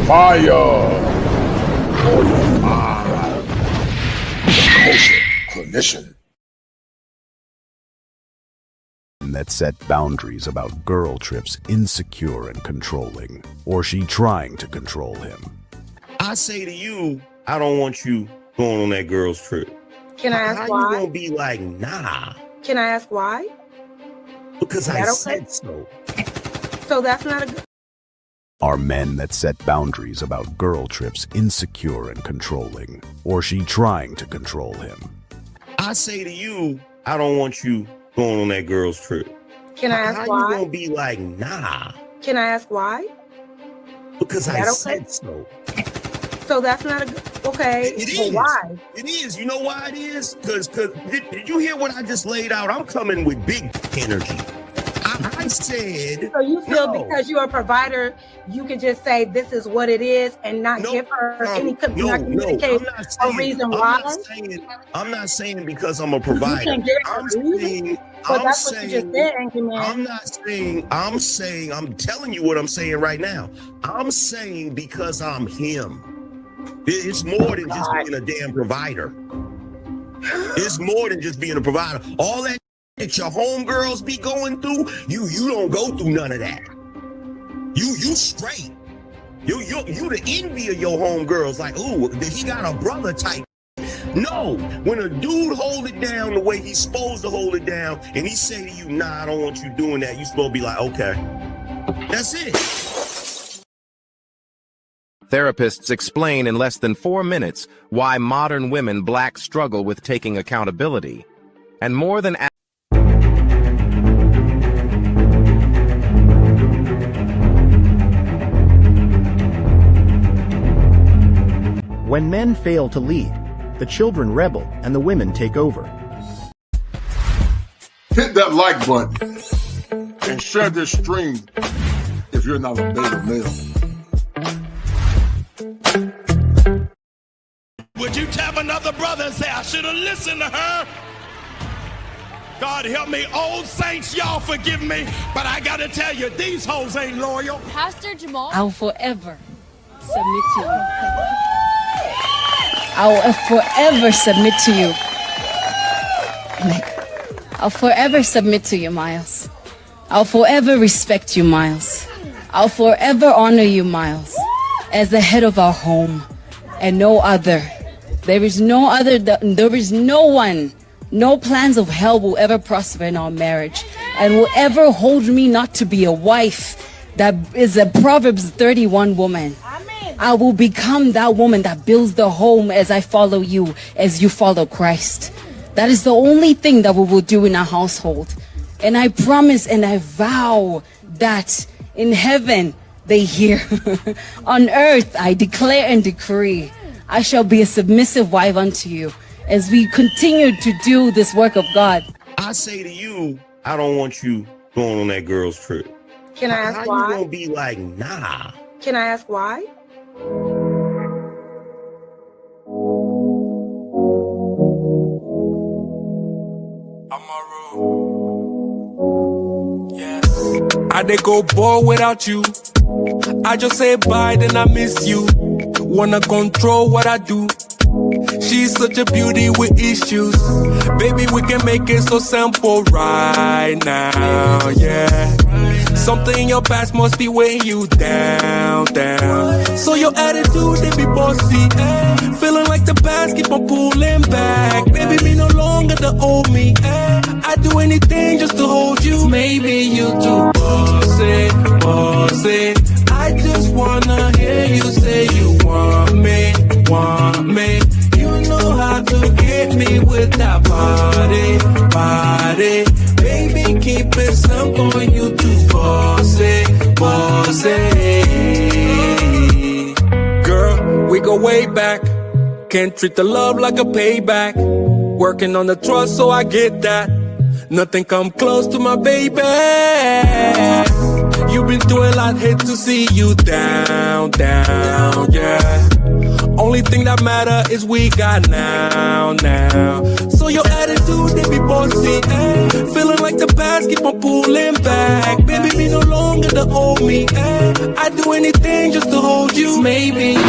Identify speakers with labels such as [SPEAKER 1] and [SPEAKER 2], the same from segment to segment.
[SPEAKER 1] Fire for your mind. The Kosher Clinician.
[SPEAKER 2] That set boundaries about girl trips insecure and controlling, or she trying to control him.
[SPEAKER 3] I say to you, I don't want you going on that girl's trip.
[SPEAKER 4] Can I ask
[SPEAKER 3] how
[SPEAKER 4] why?
[SPEAKER 3] you gonna be like, nah?
[SPEAKER 4] Can I ask why?
[SPEAKER 3] Because I
[SPEAKER 4] okay?
[SPEAKER 3] said so.
[SPEAKER 4] So that's not a good.
[SPEAKER 2] Are men that set boundaries about girl trips insecure and controlling, or she trying to control him.
[SPEAKER 3] I say to you, I don't want you going on that girl's trip.
[SPEAKER 4] Can I ask
[SPEAKER 3] how
[SPEAKER 4] why?
[SPEAKER 3] you gonna be like, nah?
[SPEAKER 4] Can I ask why?
[SPEAKER 3] Because I
[SPEAKER 4] okay?
[SPEAKER 3] said so.
[SPEAKER 4] So that's not a good. Okay.
[SPEAKER 3] It
[SPEAKER 4] well,
[SPEAKER 3] is.
[SPEAKER 4] why?
[SPEAKER 3] It is. You know why it is? Because did you hear what I just laid out? I'm coming with big energy. I said.
[SPEAKER 4] So you feel
[SPEAKER 3] no.
[SPEAKER 4] because you're a provider, you can just say this is what it is and not give her any communicate a reason why?
[SPEAKER 3] I'm not saying because I'm a provider. I'm telling you what I'm saying right now. I'm saying because I'm him. It's more than just being a damn provider. It's more than just being a provider. All that your homegirls be going through, you don't go through none of that. You straight. You the envy of your homegirls. Like, ooh, he got a brother type. No, when a dude hold it down the way he's supposed to hold it down, and he say to you, nah, I don't want you doing that, you supposed to be like, okay. That's it.
[SPEAKER 5] Therapists explain in less than 4 minutes why modern women black struggle with taking accountability. And more than
[SPEAKER 6] When men fail to lead, the children rebel and the women take over.
[SPEAKER 1] Hit that like button and share this stream if you're not a beta male.
[SPEAKER 7] Would you tap another brother and say, I should have listened to her? God help me. Old saints, y'all forgive me, but I got to tell you, these hoes ain't loyal.
[SPEAKER 8] Pastor Jamal,
[SPEAKER 9] I'll forever submit to you. I will forever submit to you. I'll forever submit to you, Miles. I'll forever respect you, Miles. I'll forever honor you, Miles, as the head of our home and no other. There is no other, there is no one, no plans of hell will ever prosper in our marriage and will ever hold me not to be a wife that is a Proverbs 31 woman. I will become that woman that builds the home as I follow you, as you follow Christ. That is the only thing that we will do in our household. And I promise and I vow that in heaven they hear. On earth I declare and decree, I shall be a submissive wife unto you as we continue to do this work of God.
[SPEAKER 3] I say to you, I don't want you going on that girl's trip.
[SPEAKER 4] Can I ask
[SPEAKER 3] how
[SPEAKER 4] why?
[SPEAKER 3] you gonna be like, nah?
[SPEAKER 4] Can I ask why?
[SPEAKER 7] I did go ball without you. I just say bye, then I miss you. Wanna control what I do. She's such a beauty with issues. Baby, we can make it so simple right now, yeah. Something in your past must be weighing you down. So your attitude, they be bossy. Feeling like the past, keep on pulling back. Baby, me no longer the old me. I do anything just to hold you. Maybe you too bossy. I just wanna hear you say you want me. You know how to get me with that body. Baby, keep it simple, you too bossy. Girl, we go way back. Can't treat the love like a payback. Working on the trust, so I get that. Nothing come close to my baby. You've been through a lot, hate to see you down, yeah. Only thing that matter is we got now. So your attitude, they be bossy, eh? Feeling like the past, keep on pulling back. Baby, be no longer the old me, eh? I'd do anything just to hold you. Maybe you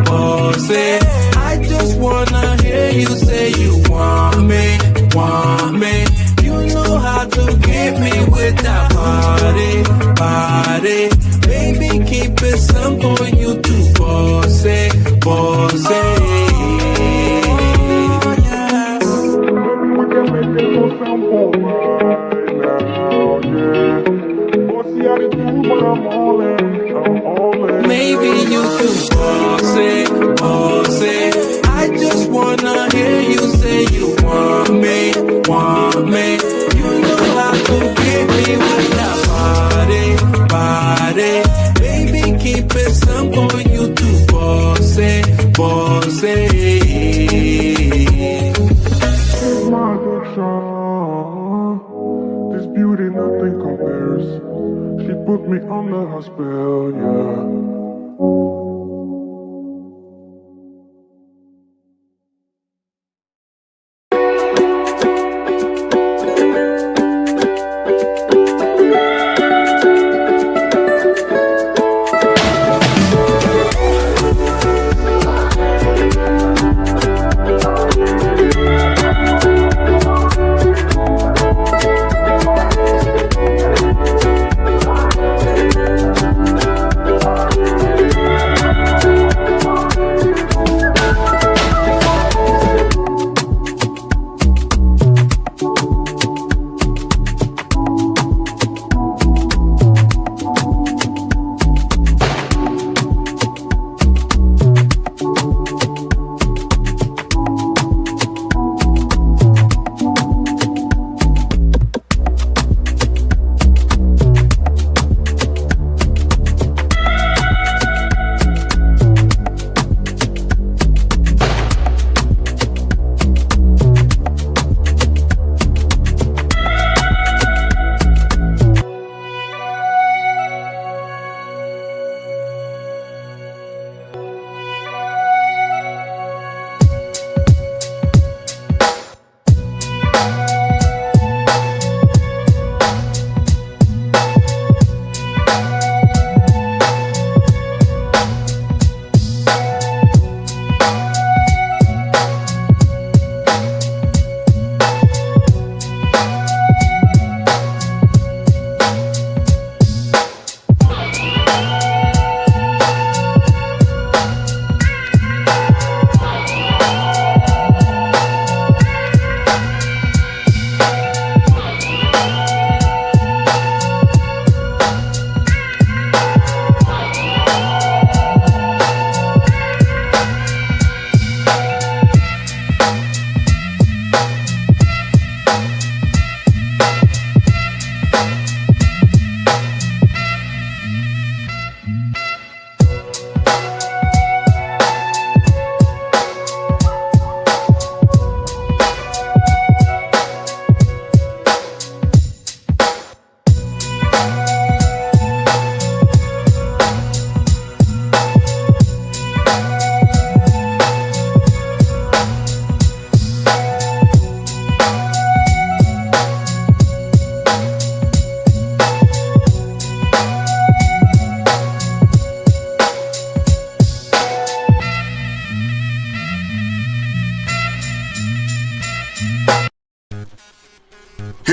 [SPEAKER 7] bossy. I just wanna hear you say you want me. You know how to get me with that body. Baby, keep it simple, you too bossy. Maybe you too bossy. I just wanna hear you say you want me. You know how to get me with that body. Baby, keep it simple, you too bossy.
[SPEAKER 8] My addiction, this beauty nothing compares. She put me under her spell, yeah.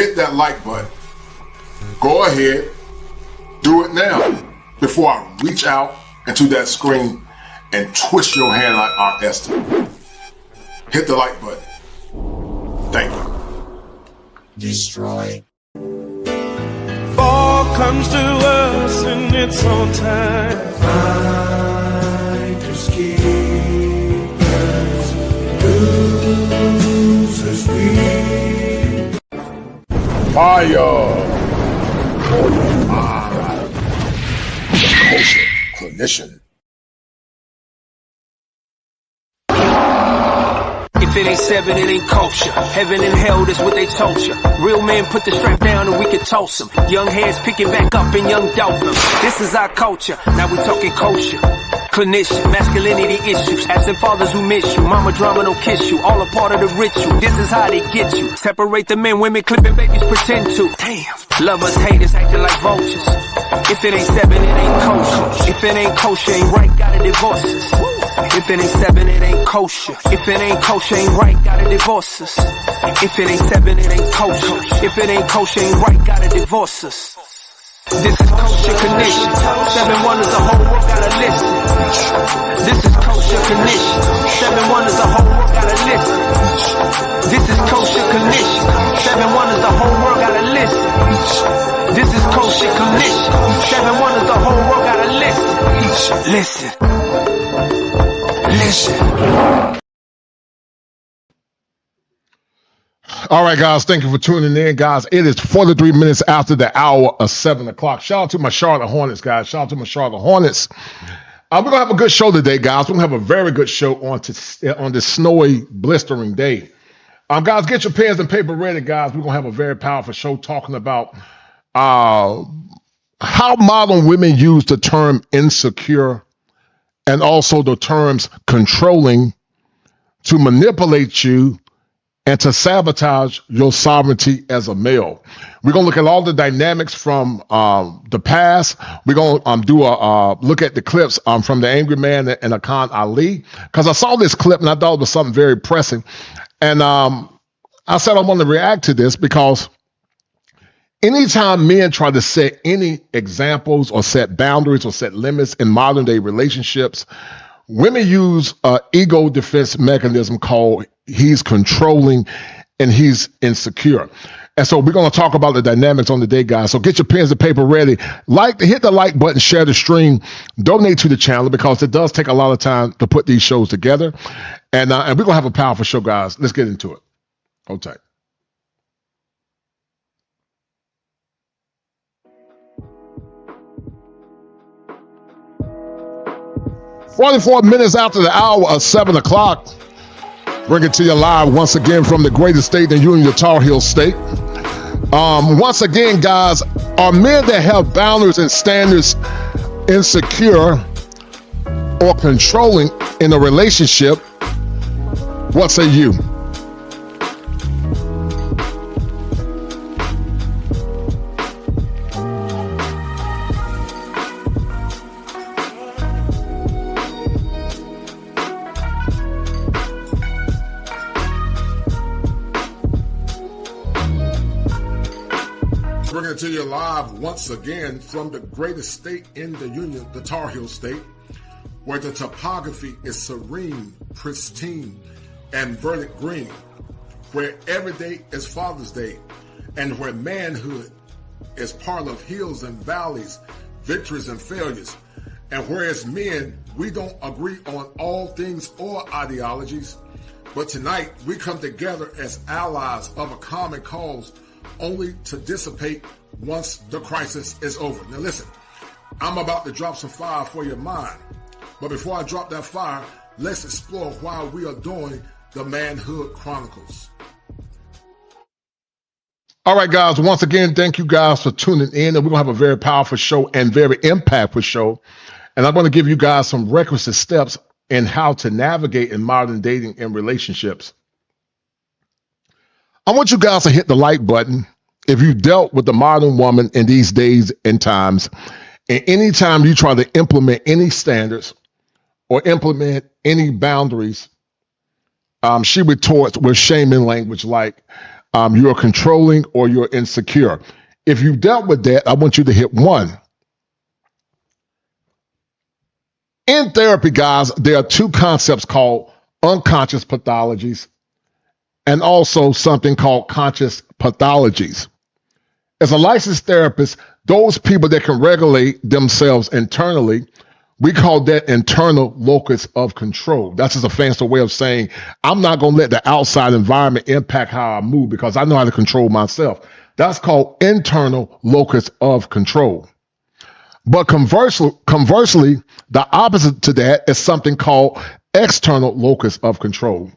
[SPEAKER 1] hit that like button. Go ahead, do it now before I reach out into that screen and twist your hand like Aunt Esther. Hit the like button. Thank you.
[SPEAKER 10] Destroy.
[SPEAKER 7] Fall comes to us in its own time.
[SPEAKER 10] Fighters, keepers, losers, we.
[SPEAKER 1] Fire for your mind. The Kosher Clinician.
[SPEAKER 11] If
[SPEAKER 10] If it ain't 7, it ain't kosher. Heaven and hell, that's what they told you. Real men put the strap down and we can toss them. Young heads picking back up and young dolphins. This is our culture. Now we talking kosher. Clinician, masculinity issues, absent fathers who miss you, mama drama don't kiss you, all a part of the ritual, this is how they get you, separate the men, women clipping babies pretend to, damn, lovers, haters acting like vultures, if it ain't 7, it ain't kosher, if it ain't kosher, ain't right, gotta divorce us, if it ain't 7, it ain't kosher, if it ain't kosher, ain't right, gotta divorce us, if it ain't 7, it ain't kosher, if it ain't kosher, ain't right, gotta divorce us. This is Kosher Clinician. 7 wonders, the whole world gotta listen. This is Kosher Clinician. 7 wonders, the whole world gotta listen. This is Kosher Clinician. 7 wonders, the whole world gotta listen. This is Kosher Clinician. 7 wonders, the whole world gotta listen. Listen.
[SPEAKER 1] All right, guys, thank you for tuning in, guys. It is 43 minutes after the hour of 7 o'clock. Shout out to my Charlotte Hornets, guys. Shout out to my Charlotte Hornets. We're going to have a good show today, guys. We're going to have a very good show on this snowy, blistering day. Guys, get your pens and paper ready, guys. We're going to have a very powerful show talking about how modern women use the term insecure and also the terms controlling to manipulate you and to sabotage your sovereignty as a male. We're going to look at all the dynamics from the past. We're going to do a look at the clips from the Angry Man and Akan Ali, because I saw this clip and I thought it was something very pressing. And I said I want to react to this because anytime men try to set any examples or set boundaries or set limits in modern day relationships, women use an ego defense mechanism called he's controlling and he's insecure. And so we're going to talk about the dynamics on the day, guys. So get your pens and paper ready. Hit the like button, share the stream, donate to the channel because it does take a lot of time to put these shows together. And we're going to have a powerful show, guys. Let's get into it. Hold tight. "44 minutes after the hour of 7 o'clock. Bring it to you live once again from the greatest state in the Union, the Tar Heel State. Once again, guys, are men that have boundaries and standards insecure or controlling in a relationship? What say you? Bringing it to you live once again from the greatest state in the Union, the Tar Heel State, where the topography is serene, pristine, and verdant green, where every day is Father's Day, and where manhood is part of hills and valleys, victories and failures, and whereas men, we don't agree on all things or ideologies, but tonight we come together as allies of a common cause only to dissipate once the crisis is over. Now listen, I'm about to drop some fire for your mind. But before I drop that fire, let's explore why we are doing the Manhood Chronicles. All right, guys, once again, thank you guys for tuning in. And we're going to have a very powerful show and very impactful show. And I'm going to give you guys some requisite steps in how to navigate in modern dating and relationships. I want you guys to hit the like button if you dealt with the modern woman in these days and times, and anytime you try to implement any standards or implement any boundaries, she retorts with shaming language like you're controlling or you're insecure. If you dealt with that, I want you to hit 1. In therapy, guys, there are 2 concepts called unconscious pathologies and also something called conscious pathologies. As a licensed therapist, those people that can regulate themselves internally, we call that internal locus of control. That's just a fancy way of saying, I'm not going to let the outside environment impact how I move because I know how to control myself. That's called internal locus of control. But conversely, the opposite to that is something called external locus of control.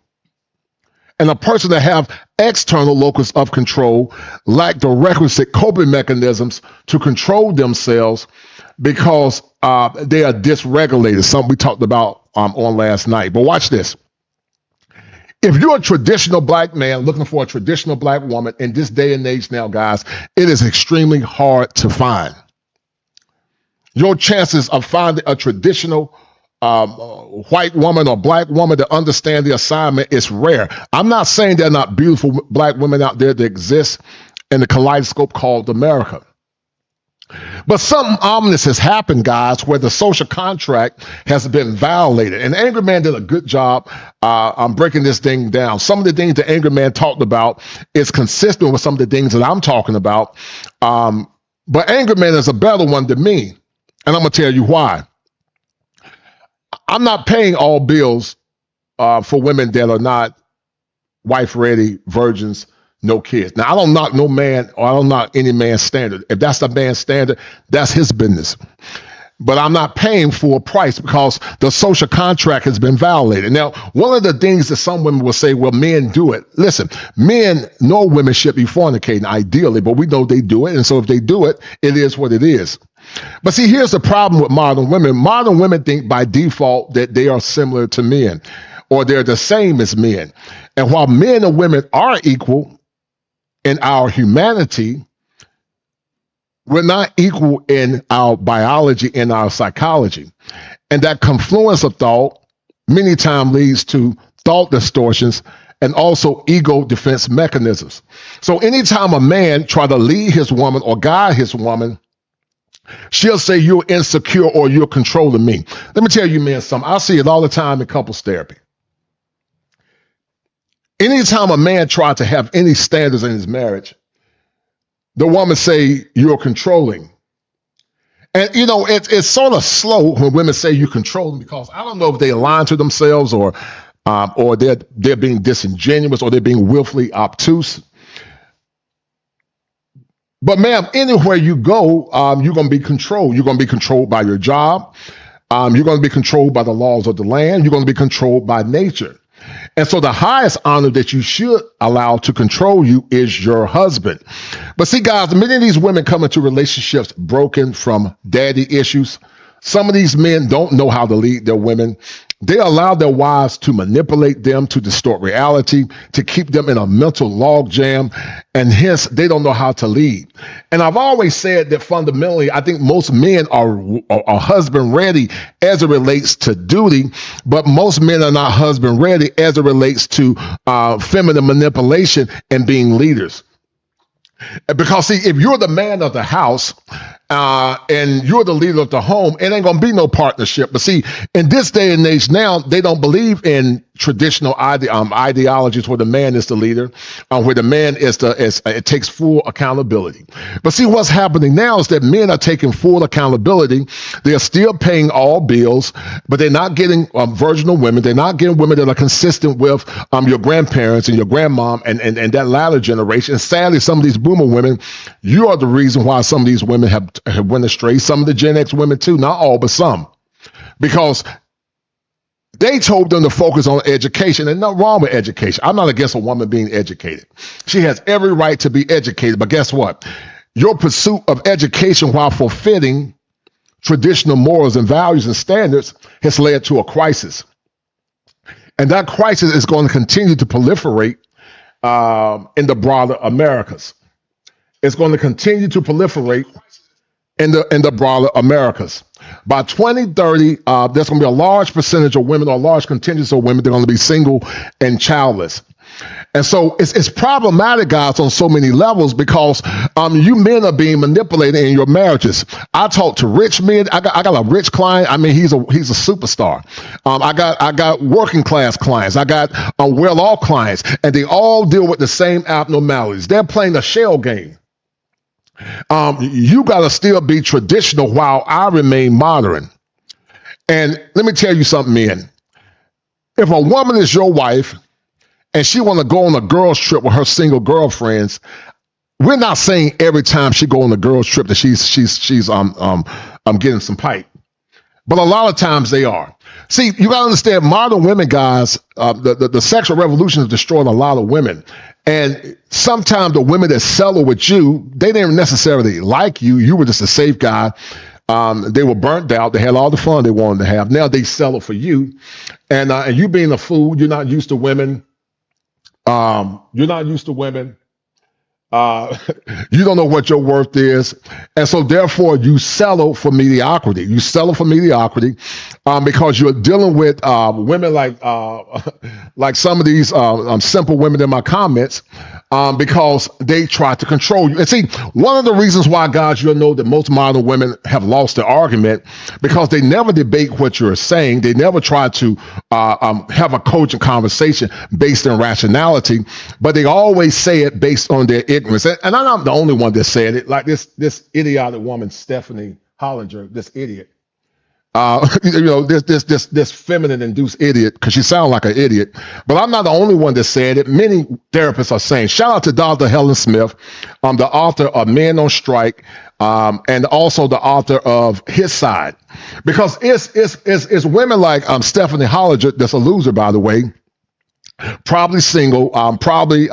[SPEAKER 1] And a person that have external locus of control lack the requisite coping mechanisms to control themselves because they are dysregulated, something we talked about on last night. But watch this. If you're a traditional black man looking for a traditional black woman in this day and age now, guys, it is extremely hard to find. Your chances of finding a traditional white woman or black woman to understand the assignment is rare. I'm not saying there are not beautiful black women out there that exist in the kaleidoscope called America. But something ominous has happened, guys, where the social contract has been violated. And Angry Man did a good job breaking this thing down. Some of the things that Angry Man talked about is consistent with some of the things that I'm talking about. But Angry Man is a better one than me. And I'm going to tell you why. I'm not paying all bills for women that are not wife-ready, virgins, no kids. Now, I don't knock no man, or I don't knock any man's standard. If that's the man's standard, that's his business. But I'm not paying full price because the social contract has been violated. Now, one of the things that some women will say, well, men do it. Listen, men nor women should be fornicating ideally, but we know they do it. And so if they do it, it is what it is. But see, here's the problem with modern women. Modern women think by default that they are similar to men or they're the same as men. And while men and women are equal in our humanity, we're not equal in our biology, in our psychology. And that confluence of thought many times leads to thought distortions and also ego defense mechanisms. So anytime a man try to lead his woman or guide his woman, she'll say you're insecure or you're controlling me. Let me tell you, man, something. I see it all the time in couples therapy. Anytime a man tries to have any standards in his marriage, the woman say you're controlling. And, you know, it's sort of slow when women say you control them because I don't know if they align to themselves or they're being disingenuous or they're being willfully obtuse. But ma'am, anywhere you go, you're going to be controlled. You're going to be controlled by your job. You're going to be controlled by the laws of the land. You're going to be controlled by nature. And so the highest honor that you should allow to control you is your husband. But see, guys, many of these women come into relationships broken from daddy issues. Some of these men don't know how to lead their women. They allow their wives to manipulate them, to distort reality, to keep them in a mental logjam, and hence they don't know how to lead. And I've always said that fundamentally, I think most men are husband ready as it relates to duty, but most men are not husband ready as it relates to feminine manipulation and being leaders. Because see, if you're the man of the house and you're the leader of the home, it ain't gonna be no partnership. But see, in this day and age now, they don't believe in traditional ideologies where the man is the leader, where the man it takes full accountability. But see, what's happening now is that men are taking full accountability. They're still paying all bills, but they're not getting virginal women. They're not getting women that are consistent with your grandparents and your grandmom and that latter generation. And sadly, some of these boomer women, you are the reason why some of these women have went astray. Some of the Gen X women too, not all, but some, because they told them to focus on education, and nothing wrong with education. I'm not against a woman being educated. She has every right to be educated, but guess what? Your pursuit of education while fulfilling traditional morals and values and standards has led to a crisis. And that crisis is going to continue to proliferate in the broader Americas. It's going to continue to proliferate in the broader Americas. By 2030, there's going to be a large percentage of women or a large contingent of women that are going to be single and childless. And so it's problematic, guys, on so many levels because you men are being manipulated in your marriages. I talk to rich men. I got a rich client. I mean, he's a superstar. I got working class clients. I got well-off clients, and they all deal with the same abnormalities. They're playing a shell game. You got to still be traditional while I remain modern. And let me tell you something, men. If a woman is your wife and she want to go on a girls trip with her single girlfriends, we're not saying every time she go on a girls trip that she's getting some pipe. but a lot of times they are. See, you got to understand, modern women, guys, the sexual revolution has destroyed a lot of women. And sometimes the women that settle with you, they didn't necessarily like you. You were just a safe guy. They were burnt out. They had all the fun they wanted to have. Now they settle for you. And you being a fool, you're not used to women. You're not used to women. You don't know what your worth is. And so therefore you settle for mediocrity. You settle for mediocrity because you're dealing with women like some of these simple women in my comments because they try to control you. And see, one of the reasons why, guys, you'll know that most modern women have lost their argument because they never debate what you're saying. They never try to have a coaching conversation based on rationality, but they always say it based on their ignorance. And I'm not the only one that said it. Like this idiotic woman, Stephanie Hollinger, this idiot. This feminine induced idiot, because she sounds like an idiot. But I'm not the only one that said it. Many therapists are saying. Shout out to Dr. Helen Smith, the author of Men on Strike, and also the author of His Side, because it's women like Stephanie Hollinger, that's a loser, by the way, probably single, probably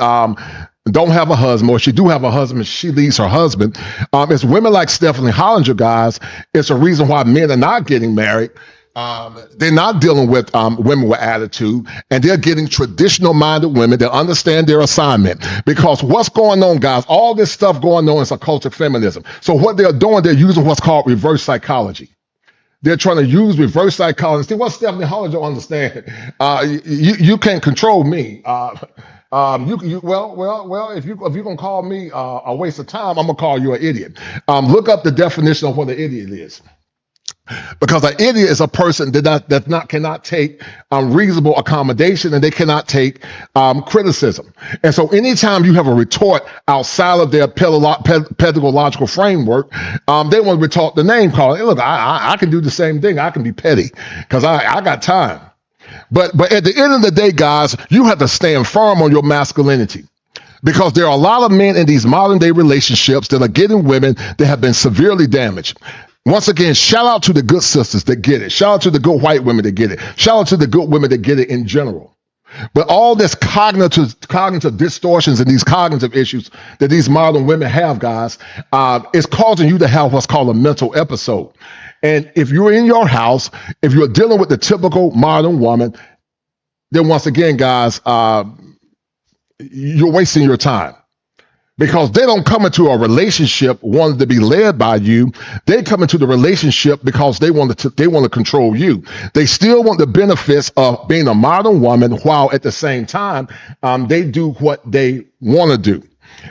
[SPEAKER 1] don't have a husband, or she do have a husband, she leaves her husband. It's women like Stephanie Hollinger, guys. It's a reason why men are not getting married. They're not dealing with women with attitude, and they're getting traditional-minded women that understand their assignment. Because what's going on, guys, all this stuff going on is a cult of feminism. So what they're doing, they're using what's called reverse psychology. They're trying to use reverse psychology. See, what Stephanie Hollinger don't understand, you can't control me. If you're gonna call me a waste of time, I'm gonna call you an idiot. Look up the definition of what an idiot is, because an idiot is a person that cannot take reasonable accommodation, and they cannot take criticism. And so, anytime you have a retort outside of their pedagogical framework, they want to retort the name calling. Hey, look, I can do the same thing. I can be petty because I got time. But at the end of the day, guys, you have to stand firm on your masculinity, because there are a lot of men in these modern day relationships that are getting women that have been severely damaged. Once again, shout out to the good sisters that get it. Shout out to the good white women that get it. Shout out to the good women that get it in general. But all this cognitive distortions and these cognitive issues that these modern women have, guys, is causing you to have what's called a mental episode. And if you're in your house, if you're dealing with the typical modern woman, then once again, guys, you're wasting your time, because they don't come into a relationship wanting to be led by you. They come into the relationship because they want to control you. They still want the benefits of being a modern woman, while at the same time, they do what they want to do.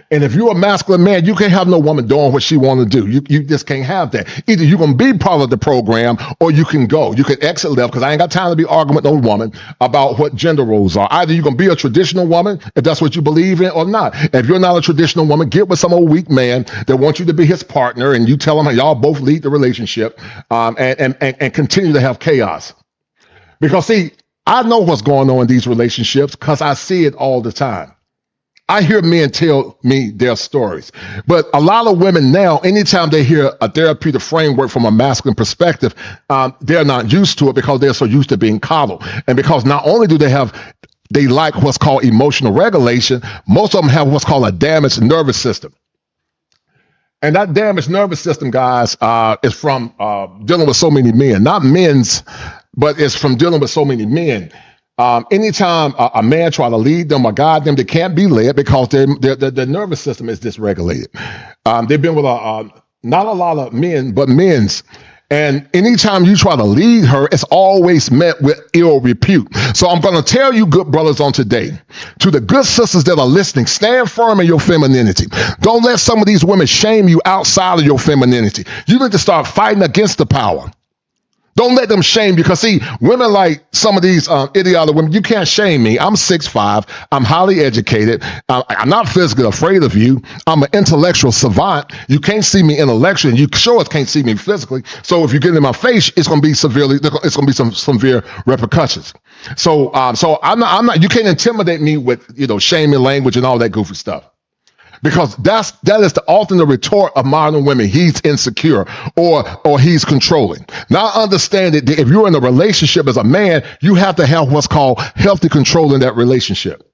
[SPEAKER 1] And if you're a masculine man, you can't have no woman doing what she want to do. You just can't have that. Either you're going to be part of the program, or you can go. You can exit left, because I ain't got time to be arguing with no woman about what gender roles are. Either you're going to be a traditional woman, if that's what you believe in, or not. If you're not a traditional woman, get with some old weak man that wants you to be his partner, and you tell him how y'all both lead the relationship, and continue to have chaos. Because, see, I know what's going on in these relationships because I see it all the time. I hear men tell me their stories. But a lot of women now, anytime they hear a therapeutic framework from a masculine perspective, they're not used to it, because they're so used to being coddled. And because not only do they like what's called emotional regulation, most of them have what's called a damaged nervous system. And that damaged nervous system, guys, is from dealing with so many men. Not men's, but it's from dealing with so many men. Anytime a man try to lead them or guide them, they can't be led because their nervous system is dysregulated. They've been with not a lot of men, but men's. And anytime you try to lead her, it's always met with ill repute. So I'm going to tell you, good brothers, on today, to the good sisters that are listening, stand firm in your femininity. Don't let some of these women shame you outside of your femininity. You need to start fighting against the power. Don't let them shame you, because see, women like some of these idiotic women, you can't shame me. I'm 6'5", I'm highly educated, I'm not physically afraid of you, I'm an intellectual savant. You can't see me intellectually, you sure can't see me physically. So if you get in my face, it's going to be some severe repercussions. So I'm not. You can't intimidate me with shaming language and all that goofy stuff. Because that is the alternate retort of modern women. He's insecure or he's controlling. Now understand that if you're in a relationship as a man, you have to have what's called healthy control in that relationship.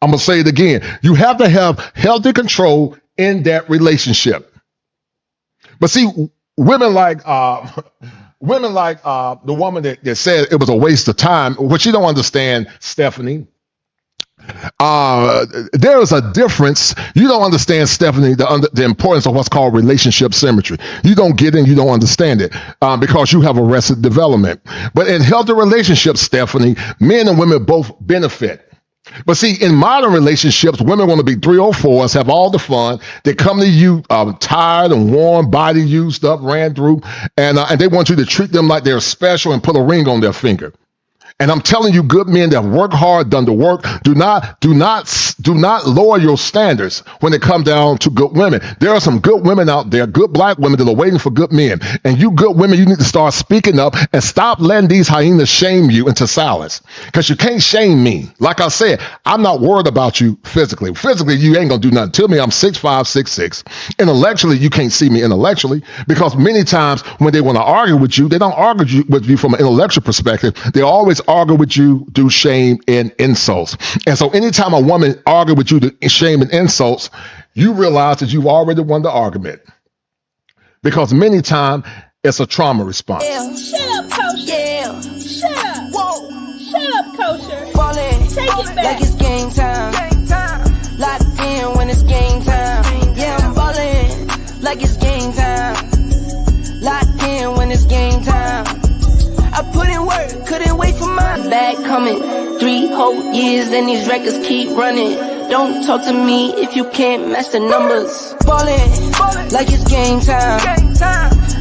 [SPEAKER 1] I'm going to say it again. You have to have healthy control in that relationship. But see, women like the woman that said it was a waste of time. What you don't understand, Stephanie, there is a difference. You don't understand, Stephanie, the importance of what's called relationship symmetry. You don't get it, you don't understand it because you have arrested development. But in healthy relationships, Stephanie, men and women both benefit. But see, in modern relationships, women want to be 304s, have all the fun. They come to you tired and warm, body used up, ran through, and they want you to treat them like they're special and put a ring on their finger. And I'm telling you, good men that work hard, done the work, do not lower your standards when it comes down to good women. There are some good women out there, good black women that are waiting for good men. And you good women, you need to start speaking up and stop letting these hyenas shame you into silence. Because you can't shame me. Like I said, I'm not worried about you physically. Physically, you ain't gonna do nothing to me. I'm 6'5", 6'6". Intellectually, you can't see me intellectually because many times when they want to argue with you, they don't argue with you from an intellectual perspective. They always argue with you through shame and insults. And so anytime a woman argues with you through shame and insults, you realize that you've already won the argument. Because many times it's a trauma response.
[SPEAKER 11] Yeah. Shut up, Kosher. Yeah. Shut up. Whoa. Shut up, Kosher. Ballin'. Take it back. Like it's game time. Game time. Locked in when it's game time. Yeah, I'm ballin'. Like it's game time. Locked in when it's game time. I put in work, couldn't wait for my bag coming. 3 whole years and these records keep running. Don't talk to me if you can't match the numbers. Ballin', like it's game time.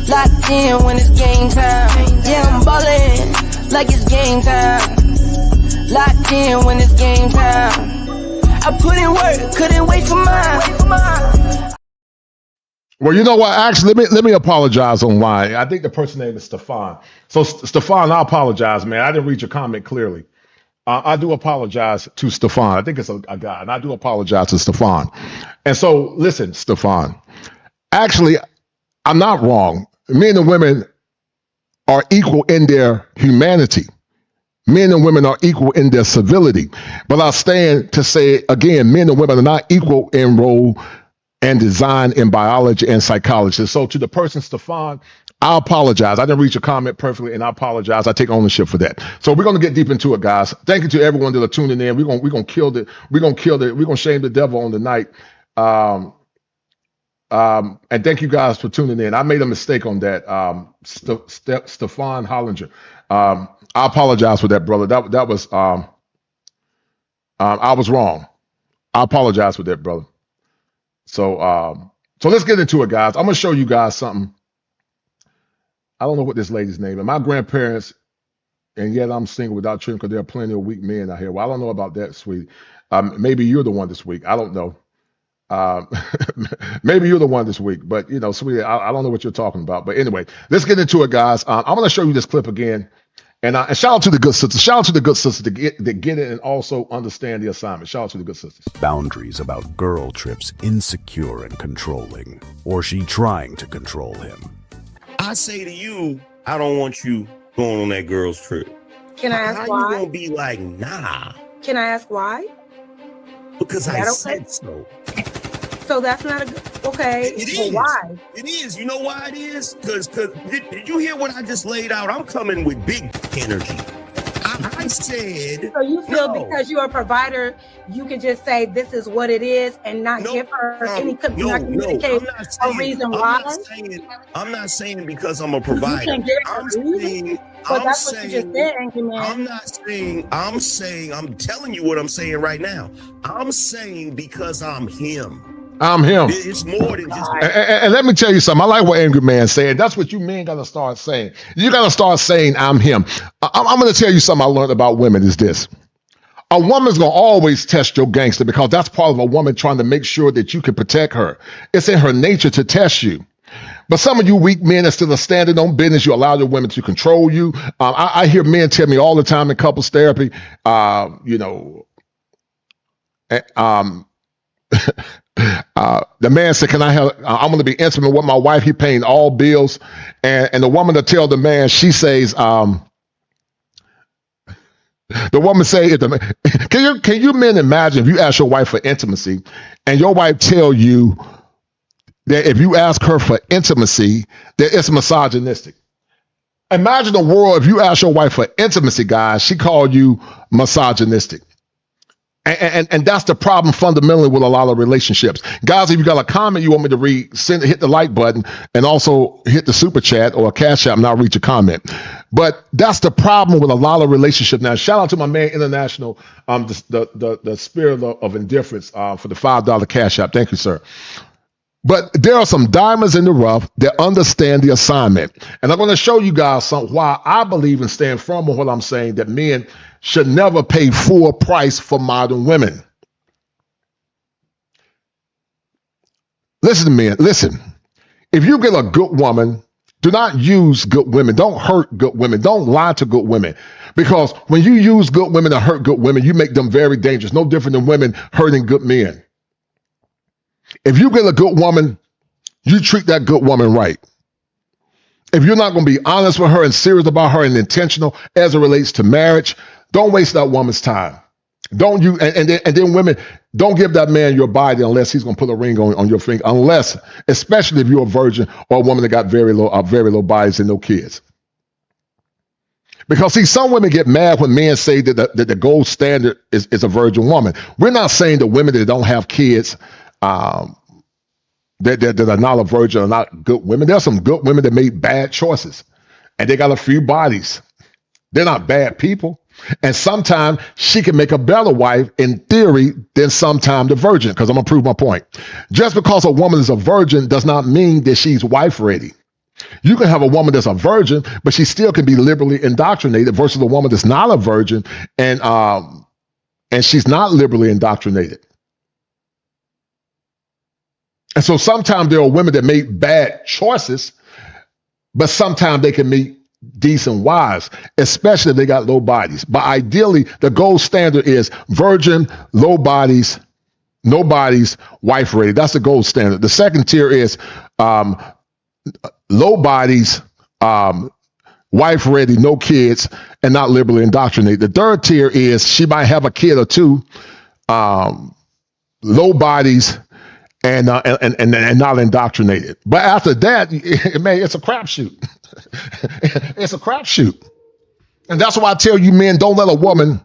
[SPEAKER 11] Locked in when it's game time. Yeah, I'm ballin', like it's game time. Locked in when it's game time. I put in work, couldn't wait for mine.
[SPEAKER 1] Well, you know what? Actually, let me apologize online. I think the person's name is Stefan. So, Stefan, I apologize, man. I didn't read your comment clearly. I do apologize to Stefan. I think it's a guy, and I do apologize to Stefan. And so, listen, Stefan. Actually, I'm not wrong. Men and women are equal in their humanity. Men and women are equal in their civility. But I stand to say, again, men and women are not equal in role and design in biology and psychology. So to the person, Stefan, I apologize. I didn't read your comment perfectly, and I apologize. I take ownership for that. So we're going to get deep into it, guys. Thank you to everyone that are tuning in. We're going to kill it. We're going to kill it. We're going to shame the devil on the night. And thank you guys for tuning in. I made a mistake on that. Stefan Hollinger. I apologize for that, brother. That was I was wrong. I apologize for that, brother. So let's get into it, guys. I'm gonna show you guys something. I don't know what this lady's name is. My grandparents, and yet I'm single without children because there are plenty of weak men out here. Well, I don't know about that, sweetie. Maybe you're the one this week. I don't know. Maybe you're the one this week, but you know, sweetie, I don't know what you're talking about. But anyway, let's get into it, guys. I'm gonna show you this clip again. And shout out to the good sisters. Shout out to the good sisters that get it and also understand the assignment. Shout out to the good sisters.
[SPEAKER 2] Boundaries about girl trips insecure and controlling, or she trying to control him.
[SPEAKER 3] I say to you, I don't want you going on that girl's trip.
[SPEAKER 4] Can I ask
[SPEAKER 3] How
[SPEAKER 4] why?
[SPEAKER 3] you gonna be like, nah?
[SPEAKER 4] Can I ask why?
[SPEAKER 3] Because I said so.
[SPEAKER 4] So that's not a good. Okay.
[SPEAKER 3] It
[SPEAKER 4] well,
[SPEAKER 3] is.
[SPEAKER 4] why?
[SPEAKER 3] It is. You know why it is? Because did you hear what I just laid out? I'm coming with big energy. I said.
[SPEAKER 4] So you feel because you're a provider, you can just say this is what it is and not give her any communicate a reason why?
[SPEAKER 3] I'm not saying because I'm a provider.
[SPEAKER 4] You can get a reason. But that's what you just said, Angry Man.
[SPEAKER 3] I'm not saying, I'm telling you what I'm saying right now. I'm saying because I'm him.
[SPEAKER 1] I'm him.
[SPEAKER 3] It's more than just.
[SPEAKER 1] And let me tell you something. I like what Angry Man said. That's what you men got to start saying. You got to start saying, I'm him. I'm going to tell you something I learned about women is this. A woman's going to always test your gangster because that's part of a woman trying to make sure that you can protect her. It's in her nature to test you. But some of you weak men are still standing on business. You allow your women to control you. I hear men tell me all the time in couples therapy, The man said, "Can I have? I'm going to be intimate with my wife. He paying all bills." And the woman to tell the man, she says, the woman say, "Can you men imagine if you ask your wife for intimacy, and your wife tell you that if you ask her for intimacy, that it's misogynistic?" Imagine the world if you ask your wife for intimacy, guys, she called you misogynistic. And that's the problem fundamentally with a lot of relationships. Guys, if you got a comment you want me to read, hit the like button and also hit the super chat or a cash app and I'll read your comment. But that's the problem with a lot of relationships. Now, shout out to my man International, the spirit of indifference for the $5 cash app. Thank you, sir. But there are some diamonds in the rough that understand the assignment. And I'm going to show you guys why I believe and stand firm on what I'm saying, that men should never pay full price for modern women. Listen to me. Listen. If you get a good woman, do not use good women. Don't hurt good women. Don't lie to good women. Because when you use good women to hurt good women, you make them very dangerous. No different than women hurting good men. If you get a good woman, you treat that good woman right. If you're not going to be honest with her and serious about her and intentional as it relates to marriage, don't waste that woman's time. Don't you? And then women, don't give that man your body unless he's going to put a ring on your finger. Unless, especially if you're a virgin or a woman that got very low bodies and no kids. Because see, some women get mad when men say that the gold standard is a virgin woman. We're not saying that women that don't have kids that are not a virgin are not good women. There are some good women that made bad choices and they got a few bodies. They're not bad people. And sometimes she can make a better wife in theory than sometimes the virgin, because I'm going to prove my point. Just because a woman is a virgin does not mean that she's wife ready. You can have a woman that's a virgin, but she still can be liberally indoctrinated versus a woman that's not a virgin and she's not liberally indoctrinated. And so sometimes there are women that make bad choices, but sometimes they can make decent wives, especially if they got low bodies. But ideally, the gold standard is virgin, low bodies, no bodies, wife ready. That's the gold standard. The second tier is low bodies, wife ready, no kids, and not liberally indoctrinated. The third tier is she might have a kid or two, low bodies, and not indoctrinated. But after that, it's a crapshoot. It's a crapshoot. And that's why I tell you, men, don't let a woman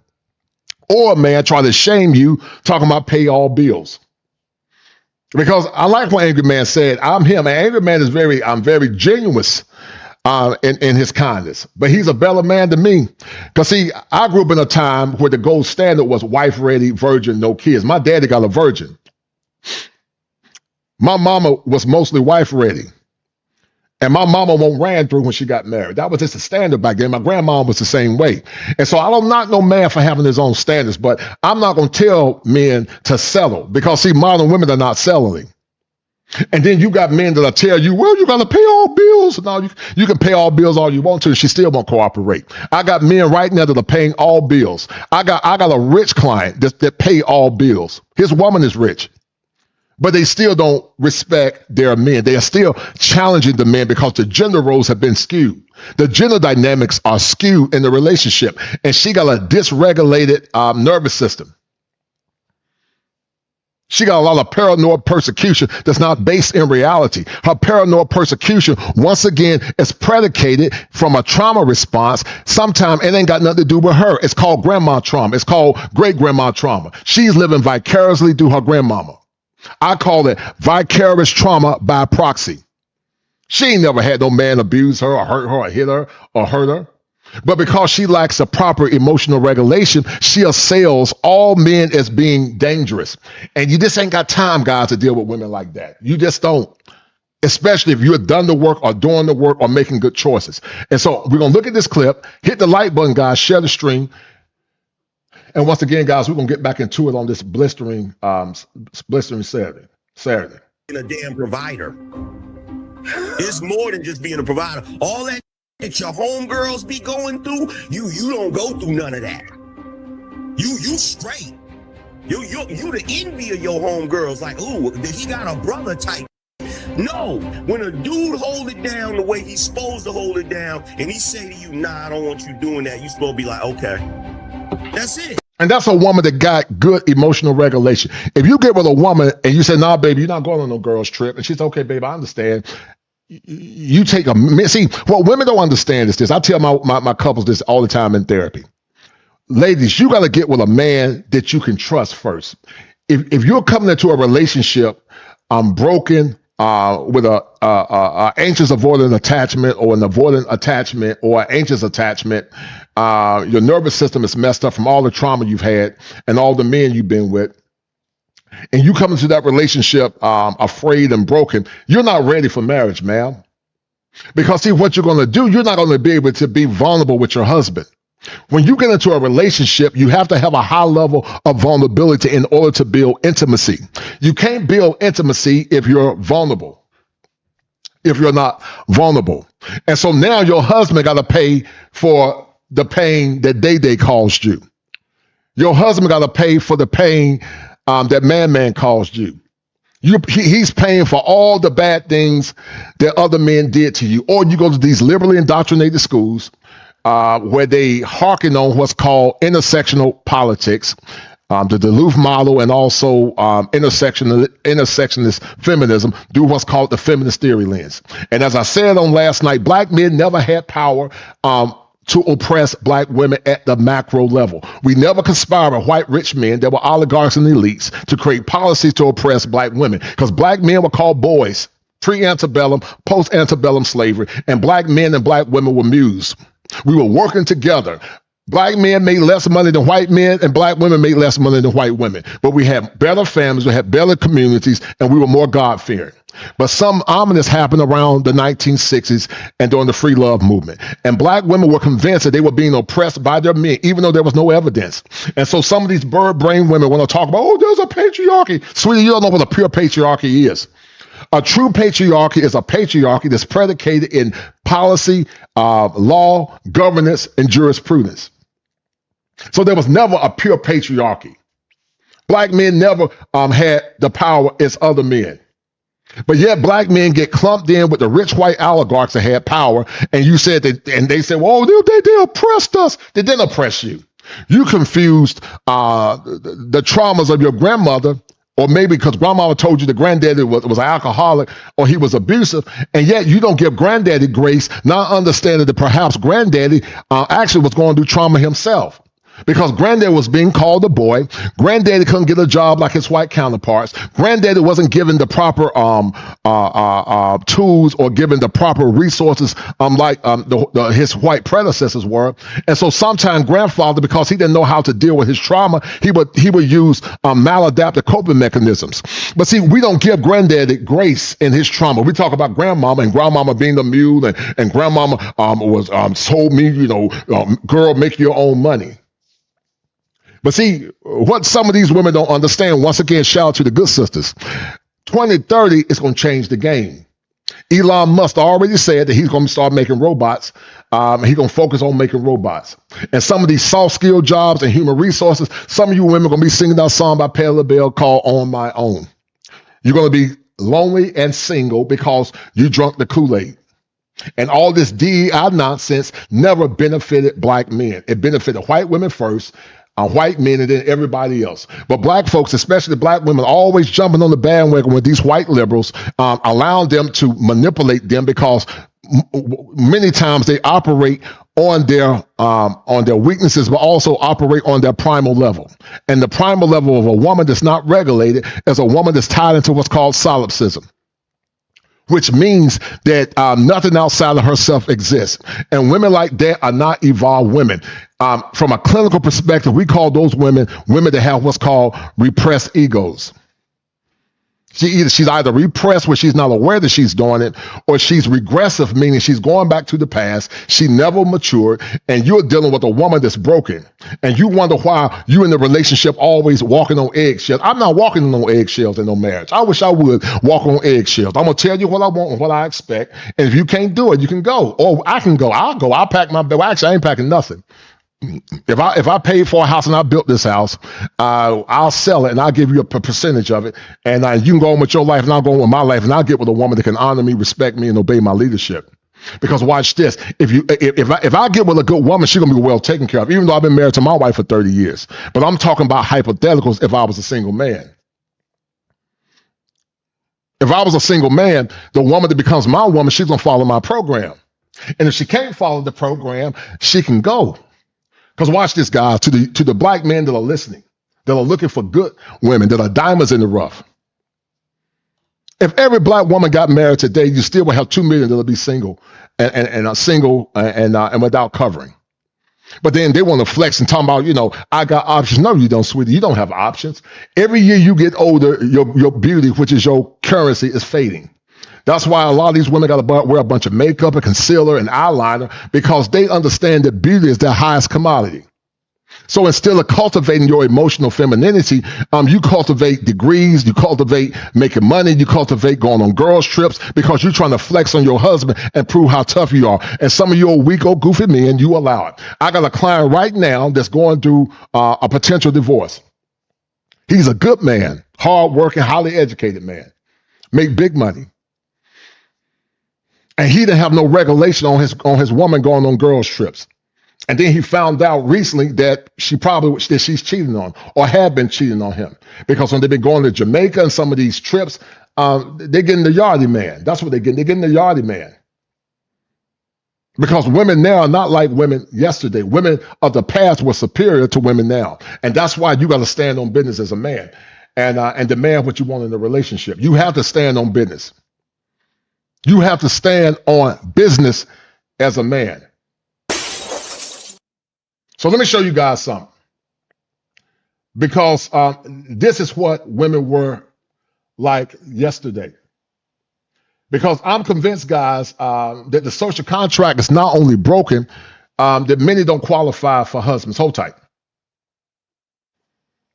[SPEAKER 1] or a man try to shame you talking about pay all bills. Because I like what Angry Man said. I'm him. And Angry Man is very genuine in his kindness. But he's a better man than me. Because see, I grew up in a time where the gold standard was wife ready, virgin, no kids. My daddy got a virgin. My mama was mostly wife ready. And my mama won't ran through when she got married. That was just a standard back then. My grandma was the same way. And so I don't knock no man for having his own standards, but I'm not going to tell men to settle because see, modern women are not settling. And then you got men that'll tell you, well, you got to pay all bills. No, you can pay all bills all you want to. She still won't cooperate. I got men right now that are paying all bills. I got a rich client that pay all bills. His woman is rich. But they still don't respect their men. They are still challenging the men because the gender roles have been skewed. The gender dynamics are skewed in the relationship. And she got a dysregulated nervous system. She got a lot of paranoid persecution that's not based in reality. Her paranoid persecution, once again, is predicated from a trauma response. Sometimes it ain't got nothing to do with her. It's called grandma trauma. It's called great-grandma trauma. She's living vicariously through her grandmama. I call it vicarious trauma by proxy. She ain't never had no man abuse her or hurt her or hit her or hurt her. But because she lacks a proper emotional regulation, she assails all men as being dangerous. And you just ain't got time, guys, to deal with women like that. You just don't. Especially if you're done the work or doing the work or making good choices. And so we're going to look at this clip, hit the like button, guys, share the stream. And once again, guys, we're going to get back into it on this blistering Saturday.
[SPEAKER 3] Being a damn provider. It's more than just being a provider. All that your homegirls be going through, you don't go through none of that. You straight. You the envy of your homegirls. Like, ooh, he got a brother type. No, when a dude hold it down the way he's supposed to hold it down, and he say to you, nah, I don't want you doing that, you supposed to be like, okay. That's it.
[SPEAKER 1] And that's a woman that got good emotional regulation. If you get with a woman and you say, nah, baby, you're not going on no girls trip. And she's okay, babe, I understand. You take see, what women don't understand is this. I tell my couples this all the time in therapy. Ladies, you got to get with a man that you can trust first. If you're coming into a relationship, broken, with a anxious avoidant attachment or an avoidant attachment or an anxious attachment, your nervous system is messed up from all the trauma you've had and all the men you've been with, and you come into that relationship afraid and broken, you're not ready for marriage, ma'am. Because see, what you're going to do, you're not going to be able to be vulnerable with your husband. When you get into a relationship, you have to have a high level of vulnerability in order to build intimacy. You can't build intimacy if you're vulnerable, if you're not vulnerable. And so now your husband got to pay for the pain that Day caused you. Your husband got to pay for the pain that Man caused you. He's paying for all the bad things that other men did to you. Or you go to these liberally indoctrinated schools where they hearken on what's called intersectional politics, the Duluth model, and also intersectionist feminism, do what's called the feminist theory lens. And as I said on last night, black men never had power to oppress black women at the macro level. We never conspired with white rich men that were oligarchs and elites to create policies to oppress black women, because black men were called boys, pre-antebellum, post-antebellum slavery, and black men and black women were mules. We were working together. Black men made less money than white men, and black women made less money than white women. But we had better families, we had better communities, and we were more God-fearing. But some ominous happened around the 1960s and during the free love movement. And black women were convinced that they were being oppressed by their men, even though there was no evidence. And so some of these bird-brained women want to talk about, oh, there's a patriarchy. Sweetie, you don't know what a pure patriarchy is. A true patriarchy is a patriarchy that's predicated in policy, law, governance, and jurisprudence. So there was never a pure patriarchy. Black men never had the power as other men. But yet black men get clumped in with the rich white oligarchs that had power. And you said that, and they said, well, they oppressed us. They didn't oppress you. You confused the traumas of your grandmother, or maybe because grandmama told you the granddaddy was an alcoholic or he was abusive, and yet you don't give granddaddy grace, not understanding that perhaps granddaddy actually was going through trauma himself. Because granddaddy was being called a boy. Granddaddy couldn't get a job like his white counterparts. Granddaddy wasn't given the proper tools or given the proper resources like his white predecessors were. And so sometimes grandfather, because he didn't know how to deal with his trauma, he would use maladaptive coping mechanisms. But see, we don't give granddaddy grace in his trauma. We talk about grandmama and grandmama being the mule, and grandmama told me, girl, make your own money. But see, what some of these women don't understand, once again, shout out to the good sisters, 2030 is going to change the game. Elon Musk already said that he's going to start making robots. He's going to focus on making robots. And some of these soft skill jobs and human resources, some of you women are going to be singing that song by Patti LaBelle called On My Own. You're going to be lonely and single because you drunk the Kool-Aid. And all this DEI nonsense never benefited black men. It benefited white women first, white men, and then everybody else. But black folks, especially black women, always jumping on the bandwagon with these white liberals, allowing them to manipulate them, because many times they operate on their weaknesses, but also operate on their primal level. And the primal level of a woman that's not regulated is a woman that's tied into what's called solipsism, which means that nothing outside of herself exists. And women like that are not evolved women. From a clinical perspective, we call those women that have what's called repressed egos. She's either repressed where she's not aware that she's doing it, or she's regressive, meaning she's going back to the past. She never matured, and you're dealing with a woman that's broken. And you wonder why you in the relationship always walking on eggshells. I'm not walking on eggshells in no marriage. I wish I would walk on eggshells. I'm going to tell you what I want and what I expect. And if you can't do it, you can go. Or I can go. I'll go. I'll pack my bag. Well, actually, I ain't packing nothing. If I paid for a house and I built this house, I'll sell it and I'll give you a percentage of it. And you can go on with your life and I'll go on with my life and I'll get with a woman that can honor me, respect me, and obey my leadership. Because watch this, if I get with a good woman, she's gonna be well taken care of, even though I've been married to my wife for 30 years. But I'm talking about hypotheticals if I was a single man. If I was a single man, the woman that becomes my woman, she's gonna follow my program. And if she can't follow the program, she can go. Because watch this, guys, to the black men that are listening, that are looking for good women, that are diamonds in the rough. If every black woman got married today, you still would have 2 million that'll be single and without covering. But then they want to flex and talk about, I got options. No, you don't, sweetie. You don't have options. Every year you get older, your beauty, which is your currency, is fading. That's why a lot of these women got to wear a bunch of makeup and concealer and eyeliner, because they understand that beauty is their highest commodity. So instead of cultivating your emotional femininity, you cultivate degrees, you cultivate making money, you cultivate going on girls' trips because you're trying to flex on your husband and prove how tough you are. And some of you are weak old goofy men, you allow it. I got a client right now that's going through a potential divorce. He's a good man, hardworking, highly educated man, make big money. And he didn't have no regulation on his woman going on girls' trips. And then he found out recently that she's cheating on or had been cheating on him, because when they've been going to Jamaica and some of these trips, they're getting the yardie man. That's what they're getting. They're getting the yardie man. Because women now are not like women yesterday. Women of the past were superior to women now. And that's why you got to stand on business as a man and demand what you want in a relationship. You have to stand on business. You have to stand on business as a man. So let me show you guys something. Because this is what women were like yesterday. Because I'm convinced, guys, that the social contract is not only broken, that many don't qualify for husbands. Hold tight.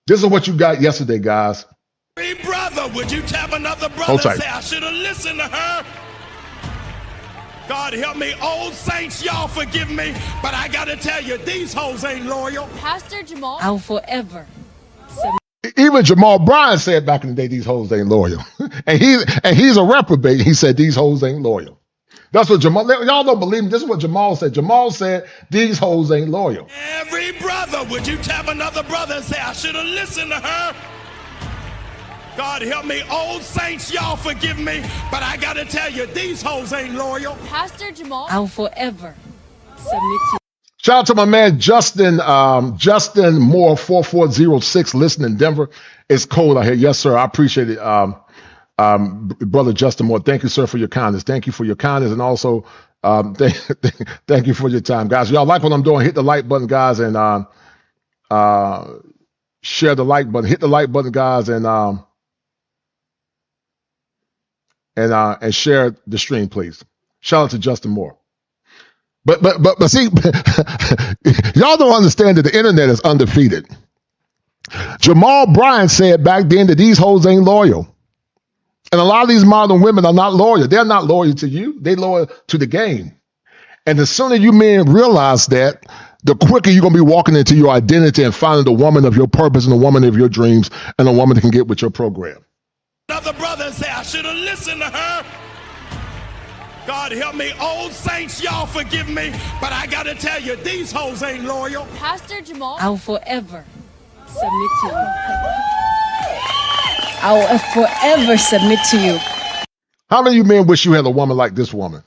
[SPEAKER 1] This is what you got yesterday, guys.
[SPEAKER 12] Hey, brother, would you tap another brother
[SPEAKER 1] Hold tight.
[SPEAKER 12] and say, I should have listened to her? God help me, old saints, y'all forgive me, but I gotta tell you, these hoes ain't loyal.
[SPEAKER 9] Pastor Jamal, I'll forever.
[SPEAKER 1] Even Jamal Bryant said back in the day, these hoes ain't loyal. and he's a reprobate. He said, these hoes ain't loyal. That's what Jamal, y'all don't believe me. This is what Jamal said. Jamal said, these hoes ain't loyal.
[SPEAKER 12] Every brother, would you tap another brother and say, I should have listened to her? God help me, old saints, y'all forgive me, but I gotta tell you, these hoes ain't loyal.
[SPEAKER 9] Pastor Jamal, I'll forever submit to.
[SPEAKER 1] Shout out to my man Justin Moore, 4406, listening in Denver. It's cold out here. Yes, sir. I appreciate it. Brother Justin Moore, thank you, sir, for your kindness. Thank you for your kindness, and also thank you for your time, guys. Y'all like what I'm doing? Hit the like button, guys, and share the like button. Hit the like button, guys, and share the stream, please. Shout out to Justin Moore. But see, y'all don't understand that the internet is undefeated. Jamal Bryant said back then that these hoes ain't loyal. And a lot of these modern women are not loyal. They're not loyal to you. They're loyal to the game. And the sooner you men realize that, the quicker you're going to be walking into your identity and finding the woman of your purpose and the woman of your dreams and a woman that can get with your program.
[SPEAKER 12] Another brother say, I should have listened to her. God help me, old saints, y'all forgive me, but I gotta tell you, these hoes ain't loyal.
[SPEAKER 9] Pastor Jamal, I'll forever submit to you. I will forever submit to you.
[SPEAKER 1] How many of you men wish you had a woman like this woman?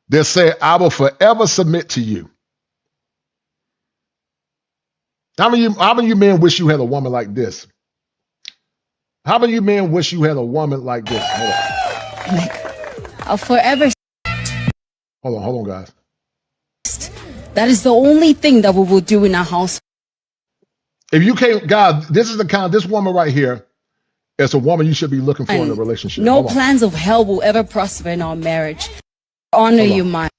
[SPEAKER 1] They say, I will forever submit to you. How many of you men wish you had a woman like this? How many of you men wish you had a woman like this? Hold on.
[SPEAKER 9] I'll forever.
[SPEAKER 1] Hold on, guys.
[SPEAKER 9] That is the only thing that we will do in our house.
[SPEAKER 1] If you can't, God, this woman right here is a woman you should be looking for in a relationship.
[SPEAKER 9] No plans of hell will ever prosper in our marriage. Honor you, Miles,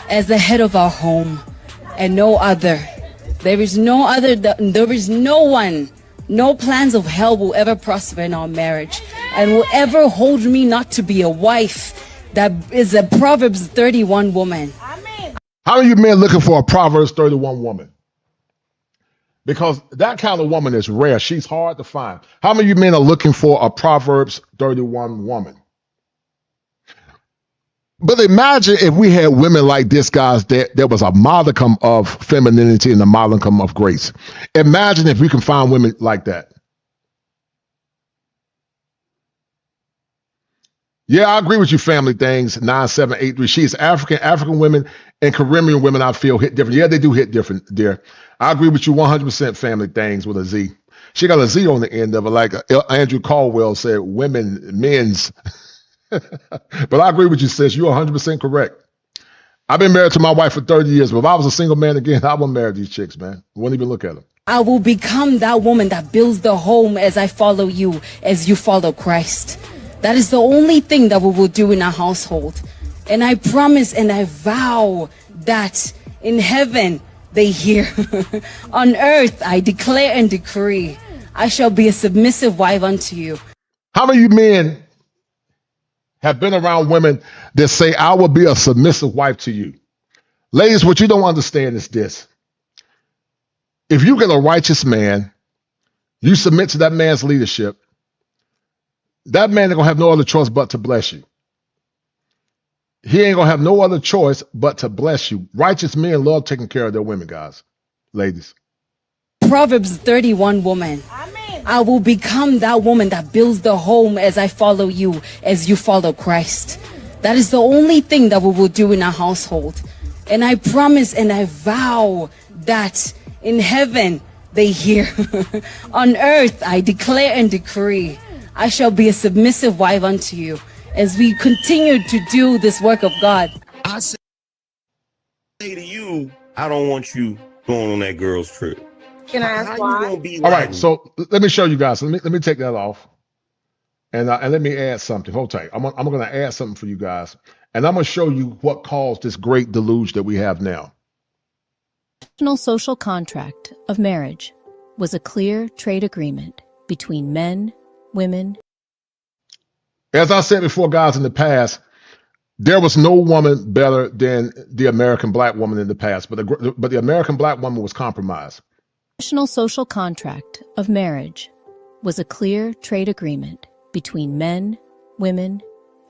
[SPEAKER 9] as the head of our home, and no other. There is no other. There is no one. No plans of hell will ever prosper in our marriage and will ever hold me not to be a wife that is a Proverbs 31 woman.
[SPEAKER 1] How many of you men looking for a Proverbs 31 woman? Because that kind of woman is rare. She's hard to find. How many of you men are looking for a Proverbs 31 woman? But imagine if we had women like this, guys, that there was a modicum of femininity and a modicum of grace. Imagine if we can find women like that. Yeah, I agree with you, family things, 9783. She's African women and Caribbean women, I feel, hit different. Yeah, they do hit different there. I agree with you 100%, family things with a Z. She got a Z on the end of it, like Andrew Caldwell said, men's. But I agree with you, sis. You're 100% correct. I've been married to my wife for 30 years, but if I was a single man again, I wouldn't marry these chicks, man. Wouldn't even look at them.
[SPEAKER 9] I will become that woman that builds the home as I follow you, as you follow Christ. That is the only thing that we will do in our household. And I promise and I vow that in heaven they hear. On earth I declare and decree, I shall be a submissive wife unto you.
[SPEAKER 1] How many of you men have been around women that say, I will be a submissive wife to you? Ladies, what you don't understand is this. If you get a righteous man, you submit to that man's leadership, that man ain't gonna have no other choice but to bless you. He ain't gonna have no other choice but to bless you. Righteous men love taking care of their women, guys, ladies.
[SPEAKER 9] Proverbs 31 woman. I will become that woman that builds the home as I follow you, as you follow Christ. That is the only thing that we will do in our household. And I promise and I vow that in heaven they hear. On earth I declare and decree, I shall be a submissive wife unto you as we continue to do this work of God.
[SPEAKER 3] I say to you, I don't want you going on that girl's trip.
[SPEAKER 4] Can I ask why?
[SPEAKER 1] All right, so let me show you guys. Let me take that off, and let me add something. Hold tight. I'm going to add something for you guys, and I'm going to show you what caused this great deluge that we have now.
[SPEAKER 13] The national social contract of marriage was a clear trade agreement between men, women.
[SPEAKER 1] As I said before, guys, in the past, there was no woman better than the American black woman in the past, but the American black woman was compromised.
[SPEAKER 13] The national social contract of marriage was a clear trade agreement between men, women,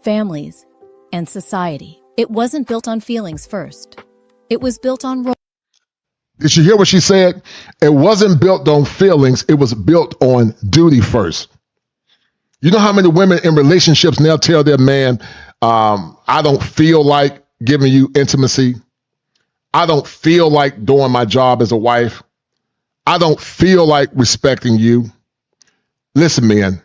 [SPEAKER 13] families, and society. It wasn't built on feelings first. It was built on roles.
[SPEAKER 1] Did you hear what she said? It wasn't built on feelings. It was built on duty first. You know how many women in relationships now tell their man, I don't feel like giving you intimacy. I don't feel like doing my job as a wife. I don't feel like respecting you. Listen, man,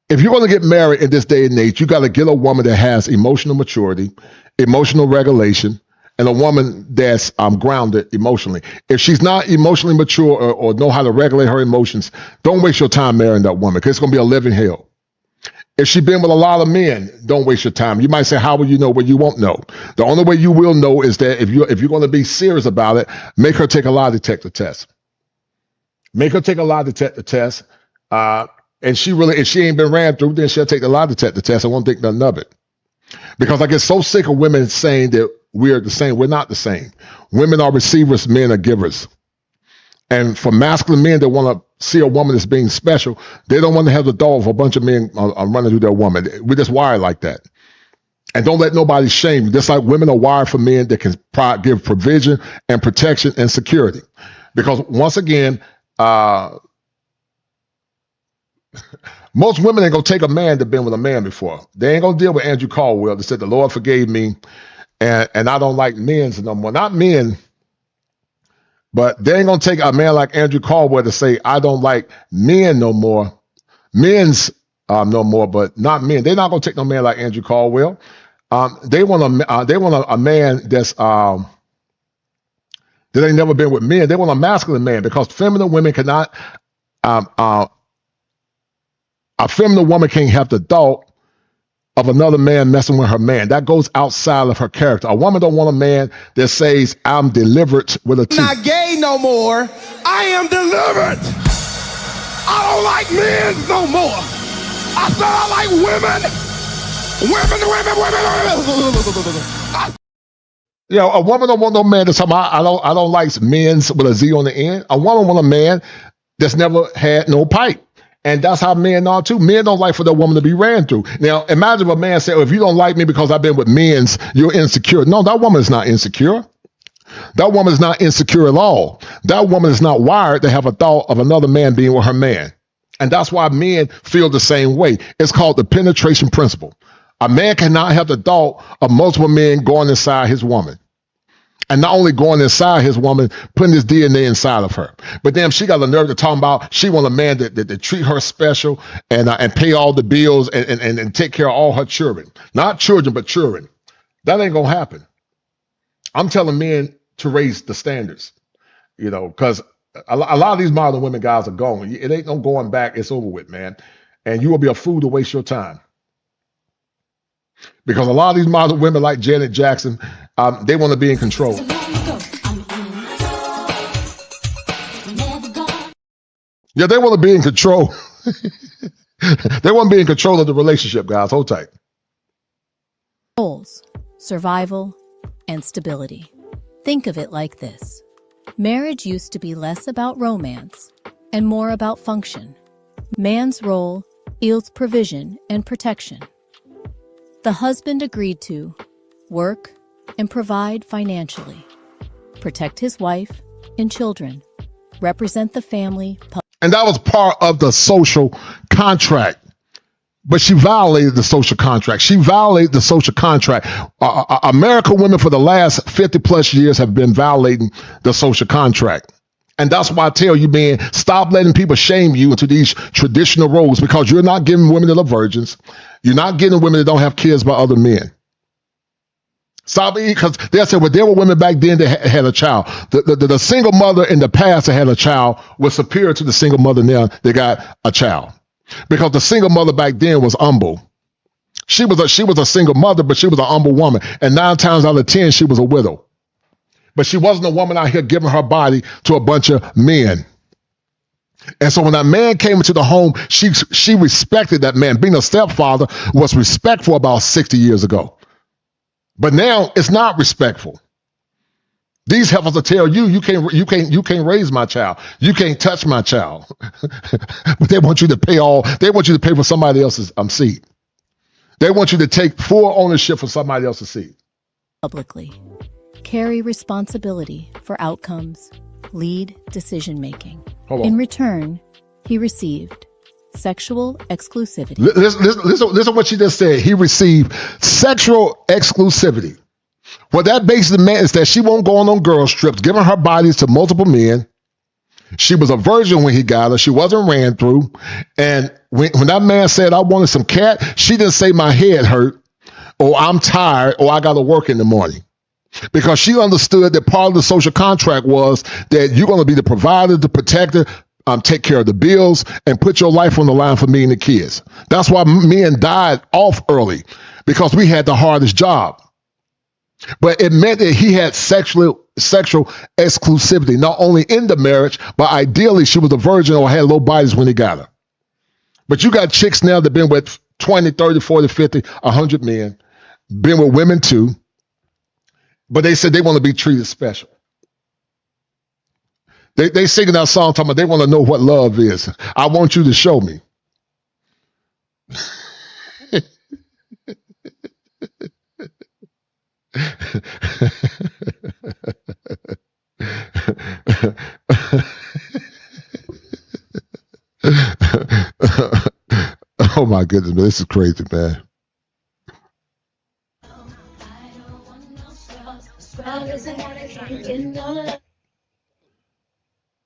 [SPEAKER 1] if you're going to get married in this day and age, you got to get a woman that has emotional maturity, emotional regulation, and a woman that's grounded emotionally. If she's not emotionally mature or know how to regulate her emotions, don't waste your time marrying that woman, because it's going to be a living hell. If she's been with a lot of men, don't waste your time. You might say, how will you know? Well, you won't know. The only way you will know is that if you're going to be serious about it, make her take a lie detector test. Make her take a lie detector test. And if she ain't been ran through, then she'll take the lie detector test and won't think nothing of it. Because I get so sick of women saying that we're the same. We're not the same. Women are receivers, men are givers. And for masculine men that want to see a woman as being special, they don't want to have the thought of a bunch of men running through their woman. We're just wired like that. And don't let nobody shame you. Just like women are wired for men that can give provision and protection and security. Because once again, most women ain't going to take a man that's been with a man before. They ain't going to deal with Andrew Caldwell that said, the Lord forgave me and I don't like men's no more. Not men. But they ain't going to take a man like Andrew Caldwell to say, I don't like men no more. Men's no more, but not men. They're not going to take no man like Andrew Caldwell. They want a man that's that ain't never been with men. They want a masculine man, because feminine women cannot, a feminine woman can't have the thought of another man messing with her man. That goes outside of her character. A woman don't want a man that says, I'm delivered with a T.
[SPEAKER 12] I'm not gay no more. I am delivered. I don't like men no more. I said I like women. Women.
[SPEAKER 1] You know, a woman don't want no man that's talking about, I don't like men's with a Z on the end. A woman want a man that's never had no pipe. And that's how men are too. Men don't like for their woman to be ran through. Now, imagine if a man said, oh, if you don't like me because I've been with men's, you're insecure. No, that woman is not insecure. That woman is not insecure at all. That woman is not wired to have a thought of another man being with her man. And that's why men feel the same way. It's called the penetration principle. A man cannot have the thought of multiple men going inside his woman. And not only going inside his woman, putting his DNA inside of her. But then she got the nerve to talk about she want a man that treat her special and pay all the bills and take care of all her children. Not children, but children. That ain't going to happen. I'm telling men to raise the standards, you know, because a lot of these modern women guys are gone. It ain't no going back. It's over with, man. And you will be a fool to waste your time. Because a lot of these modern women like Janet Jackson, they want to be in control. Yeah, they want to be in control. They want to be in control of the relationship, guys. Hold tight.
[SPEAKER 13] Goals, survival, and stability. Think of it like this. Marriage used to be less about romance and more about function. Man's role yields provision and protection. The husband agreed to work and provide financially, protect his wife and children, represent the family.
[SPEAKER 1] And that was part of the social contract. But she violated the social contract. She violated the social contract. American women for the last 50 plus years have been violating the social contract. And that's why I tell you, man, stop letting people shame you into these traditional roles, because you're not giving women that are virgins. You're not getting women that don't have kids by other men. Stop, because they said, well, there were women back then that had a child. The single mother in the past that had a child was superior to the single mother now that got a child. Because the single mother back then was humble. She was a single mother, but she was a humble woman. And 9 times out of 10, she was a widow. But she wasn't a woman out here giving her body to a bunch of men. And so when that man came into the home, she respected that man. Being a stepfather was respectful about 60 years ago. But now it's not respectful. These heifers will tell you, you can't raise my child. You can't touch my child. But they want you to pay for somebody else's seed. They want you to take full ownership for somebody else's seed.
[SPEAKER 13] Publicly, carry responsibility for outcomes, lead decision-making. In return, he received sexual exclusivity.
[SPEAKER 1] Listen to what she just said. He received sexual exclusivity. What that basically meant is that she won't go on no girl trips, giving her bodies to multiple men. She was a virgin when he got her. She wasn't ran through. And when that man said, I wanted some cat, she didn't say my head hurt, or I'm tired, or I got to work in the morning. Because she understood that part of the social contract was that you're going to be the provider, the protector, take care of the bills, and put your life on the line for me and the kids. That's why men died off early, because we had the hardest job. But it meant that he had sexual exclusivity, not only in the marriage, but ideally she was a virgin or had low bodies when he got her. But you got chicks now that been with 20, 30, 40, 50, 100 men, been with women too, but they said they want to be treated special. They singing that song talking about they want to know what love is. I want you to show me. Oh my goodness, man, this is crazy, man.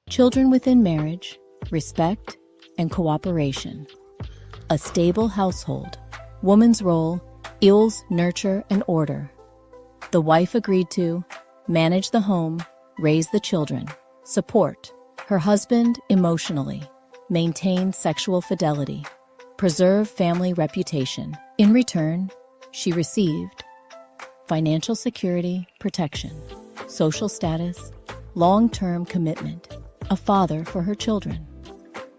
[SPEAKER 13] Children within marriage, respect, and cooperation. A stable household. Woman's role, ills, nurture, and order. The wife agreed to manage the home, raise the children, support her husband emotionally, maintain sexual fidelity, preserve family reputation. In return, she received financial security, protection, social status, long-term commitment, a father for her children.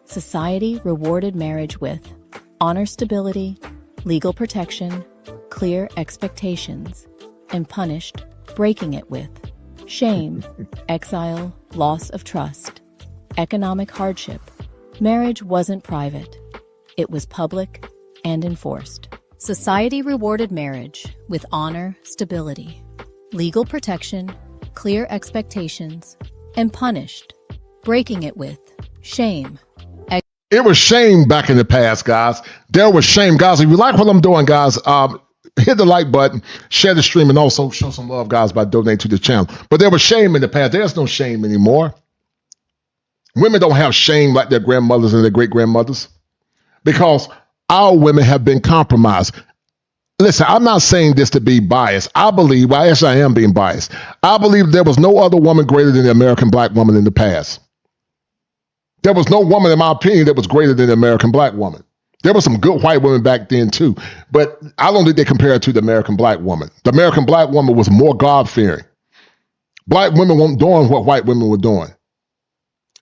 [SPEAKER 13] Society rewarded marriage with honor, stability, legal protection, clear expectations, and punished breaking it with shame, exile, loss of trust, economic hardship. Marriage wasn't private. It was public and enforced. Society rewarded marriage with honor, stability, legal protection, clear expectations, and punished, breaking it with shame.
[SPEAKER 1] It was shame back in the past, guys. There was shame. Guys, if you like what I'm doing, guys, hit the like button, share the stream, and also show some love, guys, by donating to the channel. But there was shame in the past. There's no shame anymore. Women don't have shame like their grandmothers and their great-grandmothers because our women have been compromised. Listen, I'm not saying this to be biased. I believe, well, actually I am being biased. I believe there was no other woman greater than the American black woman in the past. There was no woman, in my opinion, that was greater than the American black woman. There were some good white women back then too, but I don't think they compare to the American black woman. The American black woman was more God-fearing. Black women weren't doing what white women were doing,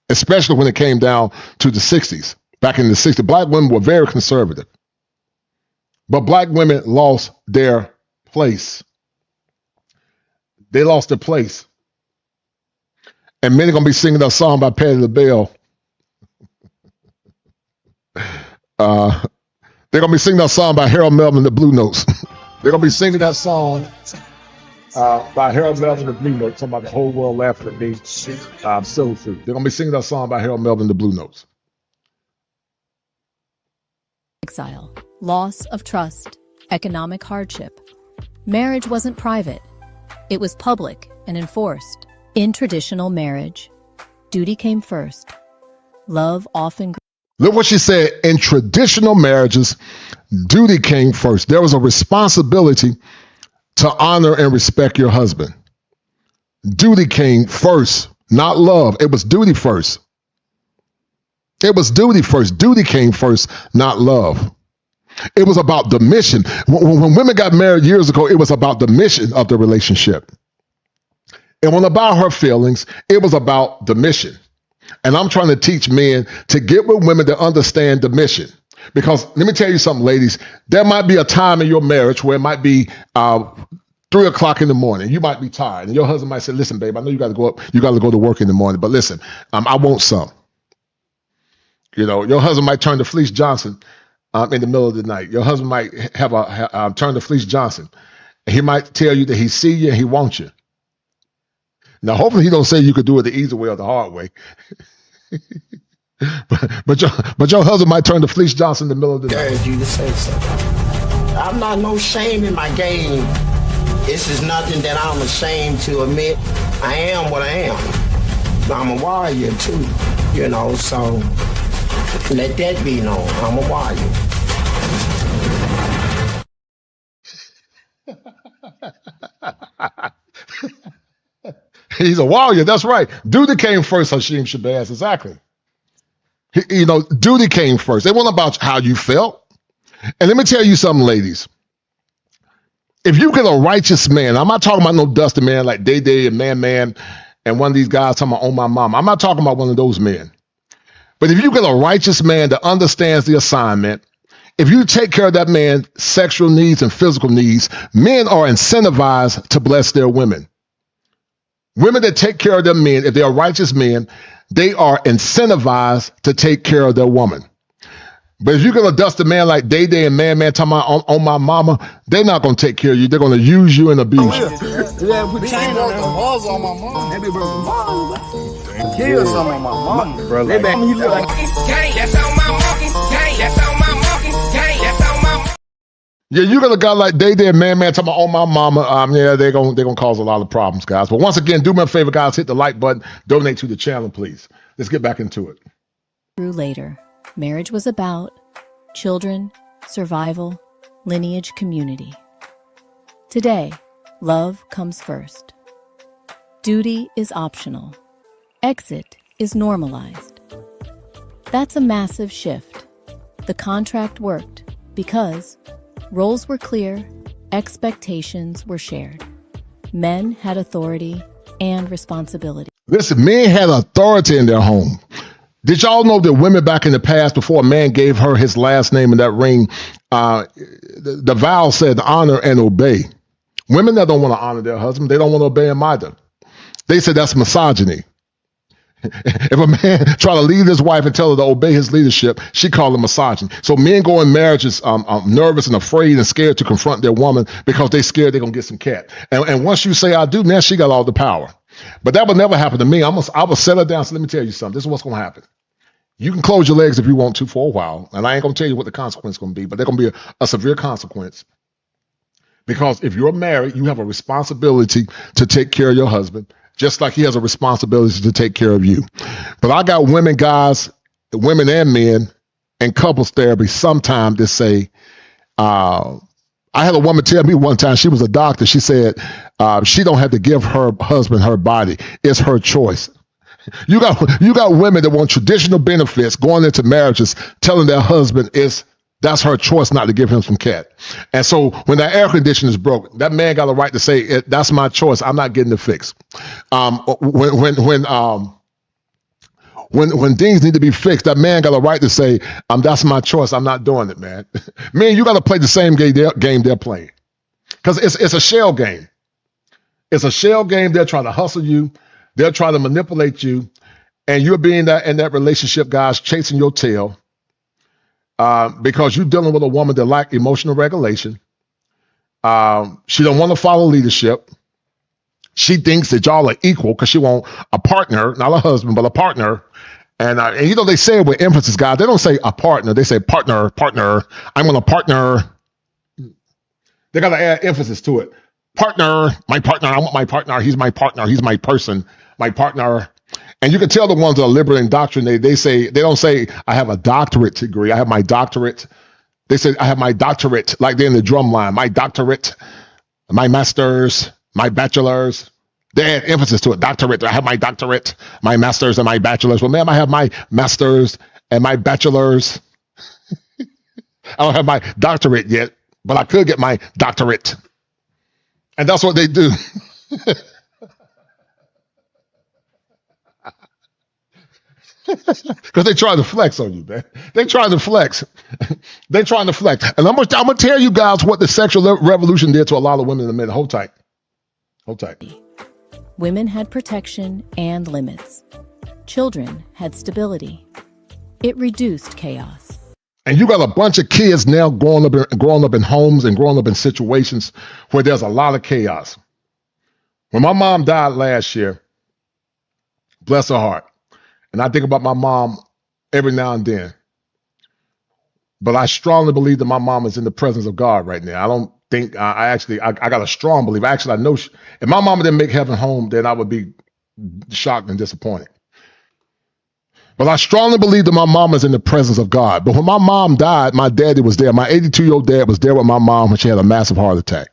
[SPEAKER 1] especially when it came down to the 60s. Back in the 60s, black women were very conservative. But black women lost their place. They lost their place. And many are going to be singing a song by Patti LaBelle. They're going to be singing that song by Harold Melvin and the Blue Notes. They're going to be singing that song by Harold Melvin and the Blue Notes. Talking about the whole world laughing at me. I'm still true. They're going to be singing that song by Harold Melvin and the Blue Notes.
[SPEAKER 13] Exile, loss of trust, economic hardship. Marriage wasn't private. It was public and enforced. In traditional marriage, duty came first. Love often...
[SPEAKER 1] Look what she said. In traditional marriages, duty came first. There was a responsibility to honor and respect your husband. Duty came first, not love. It was duty first. It was duty first. Duty came first, not love. It was about the mission. When women got married years ago, it was about the mission of the relationship. It wasn't about her feelings. It was about the mission. And I'm trying to teach men to get with women that understand the mission. Because let me tell you something, ladies, there might be a time in your marriage where it might be 3 o'clock in the morning. You might be tired. And your husband might say, listen, babe, I know you got to go up. You got to go to work in the morning. But listen, I want some. You know, your husband might turn to Fleece Johnson in the middle of the night. Your husband might have turn to Fleece Johnson. And he might tell you that he see you and he wants you. Now, hopefully he don't say you could do it the easy way or the hard way. but your husband might turn to Fleece Johnson in the middle of the night.
[SPEAKER 14] I urge you to say so. I'm not no shame in my game. This is nothing that I'm ashamed to admit. I am what I am. I'm a warrior too, you know, so let that be known. I'm a warrior.
[SPEAKER 1] He's a warrior. That's right. Duty came first, Hashim Shabazz. Exactly. You know, duty came first. It wasn't about how you felt. And let me tell you something, ladies. If you get a righteous man, I'm not talking about no dusty man like Day and Man and one of these guys talking about, oh, my mama. I'm not talking about one of those men. But if you get a righteous man that understands the assignment, if you take care of that man's sexual needs and physical needs, men are incentivized to bless their women. Women that take care of their men, if they are righteous men, they are incentivized to take care of their woman. But if you're going to dust a man like Day and Man talking about on my mama, they're not going to take care of you. They're going to use you and abuse you.
[SPEAKER 15] Yeah, we can't work the balls on my mom. They be working balls. Kill some of my mom. Bro, they back you look like that's on my monkey. That's on my monkey. That's on my.
[SPEAKER 1] Yeah, you got a guy like Day and Man talking about on my mama. Yeah, they're gonna cause a lot of problems, guys. But once again, do me a favor, guys, hit the like button, donate to the channel, please. Let's get back into it.
[SPEAKER 13] Later, marriage was about children, survival, lineage, community. Today, love comes first. Duty is optional. Exit is normalized. That's a massive shift. The contract worked because roles were clear, expectations were shared. Men had authority and responsibility.
[SPEAKER 1] Listen, men had authority in their home. Did y'all know that women back in the past, before a man gave her his last name in that ring, the vow said honor and obey. Women that don't want to honor their husband, they don't want to obey him either. They say that's misogyny. If a man try to lead his wife and tell her to obey his leadership, she call it misogyny. So men go in marriages nervous and afraid and scared to confront their woman because they scared they're going to get some cat. And once you say I do, now she got all the power. But that would never happen to me. I will set her down. So let me tell you something. This is what's going to happen. You can close your legs if you want to for a while. And I ain't going to tell you what the consequence is going to be, but there's going to be a severe consequence. Because if you're married, you have a responsibility to take care of your husband, just like he has a responsibility to take care of you. But I got women, guys, women and men, and couples therapy sometimes that say, I had a woman tell me one time, she was a doctor, she said she don't have to give her husband her body. It's her choice. You got women that want traditional benefits going into marriages, telling their husband that's her choice not to give him some cat. And so when that air conditioner is broken, that man got a right to say, that's my choice. I'm not getting it fixed. When things need to be fixed, that man got a right to say, that's my choice. I'm not doing it, man. Man, you got to play the same game they're playing. Because it's a shell game. It's a shell game. They're trying to hustle you. They're trying to manipulate you. And you're being in that relationship, guys, chasing your tail. Because you're dealing with a woman that lacks emotional regulation. She don't want to follow leadership. She thinks that y'all are equal because she wants a partner, not a husband, but a partner. And they say it with emphasis, guys. They don't say a partner. They say partner. I'm going to partner. They got to add emphasis to it. Partner, my partner. I want my partner. He's my partner. He's my person, my partner. And you can tell the ones that are liberal indoctrinated, they don't say, I have a doctorate degree. I have my doctorate. They say, I have my doctorate, like they're in the drum line. My doctorate, my master's, my bachelor's. They add emphasis to it. Doctorate. I have my doctorate, my master's, and my bachelor's. Well, ma'am, I have my master's and my bachelor's. I don't have my doctorate yet, but I could get my doctorate. And that's what they do. Because they trying to flex on you, man. They trying to flex. They trying to flex. And I'm gonna tell you guys what the sexual revolution did to a lot of women in a minute. Hold tight. Hold tight.
[SPEAKER 13] Women had protection and limits. Children had stability. It reduced chaos.
[SPEAKER 1] And you got a bunch of kids now growing up in homes and growing up in situations where there's a lot of chaos. When my mom died last year, bless her heart, and I think about my mom every now and then. But I strongly believe that my mom is in the presence of God right now. I don't think I got a strong belief. Actually, I know if my mama didn't make heaven home, then I would be shocked and disappointed. But I strongly believe that my mom is in the presence of God. But when my mom died, my daddy was there. My 82-year-old dad was there with my mom when she had a massive heart attack.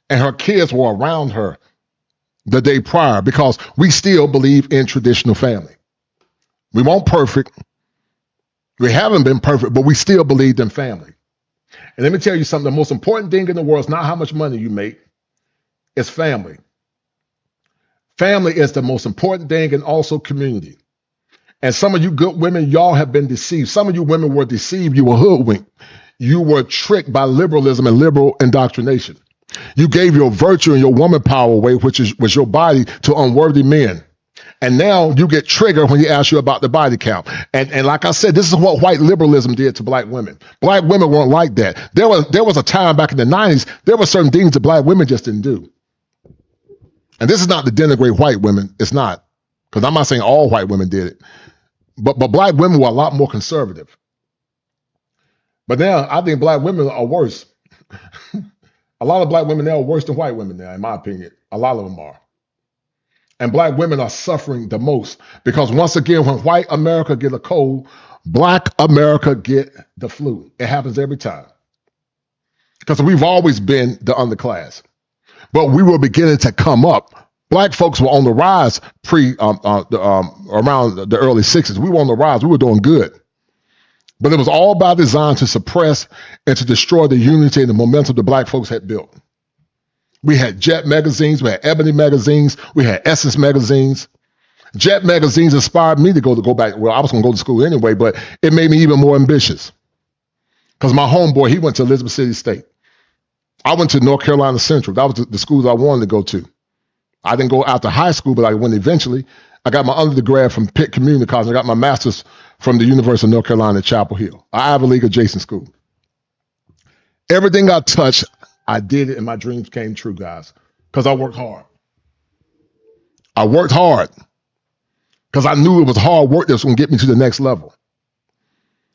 [SPEAKER 1] And her kids were around her the day prior because we still believe in traditional family. We weren't perfect. We haven't been perfect, but we still believed in family. And let me tell you something. The most important thing in the world is not how much money you make. It's family. Family is the most important thing, and also community. And some of you good women, y'all have been deceived. Some of you women were deceived. You were hoodwinked. You were tricked by liberalism and liberal indoctrination. You gave your virtue and your woman power away, which was your body, to unworthy men. And now you get triggered when he asks you about the body count. And like I said, this is what white liberalism did to black women. Black women weren't like that. There was a time back in the 90s, there were certain things that black women just didn't do. And this is not to denigrate white women. It's not. Because I'm not saying all white women did it. But black women were a lot more conservative. But now I think black women are worse. A lot of black women now are worse than white women now, in my opinion. A lot of them are. And black women are suffering the most because once again, when white America get a cold, black America get the flu. It happens every time. Because we've always been the underclass. But we were beginning to come up. Black folks were on the rise around the early 60s. We were on the rise. We were doing good. But it was all by design to suppress and to destroy the unity and the momentum the black folks had built. We had Jet magazines, we had Ebony magazines, we had Essence magazines. Jet magazines inspired me to go back. Well, I was going to go to school anyway, but it made me even more ambitious. Because my homeboy, he went to Elizabeth City State. I went to North Carolina Central. That was the schools I wanted to go to. I didn't go after high school, but I went eventually. I got my undergrad from Pitt Community College. I got my master's from the University of North Carolina at Chapel Hill, an Ivy League adjacent school. Everything I touched, I did it, and my dreams came true, guys, because I worked hard. I worked hard because I knew it was hard work that was going to get me to the next level.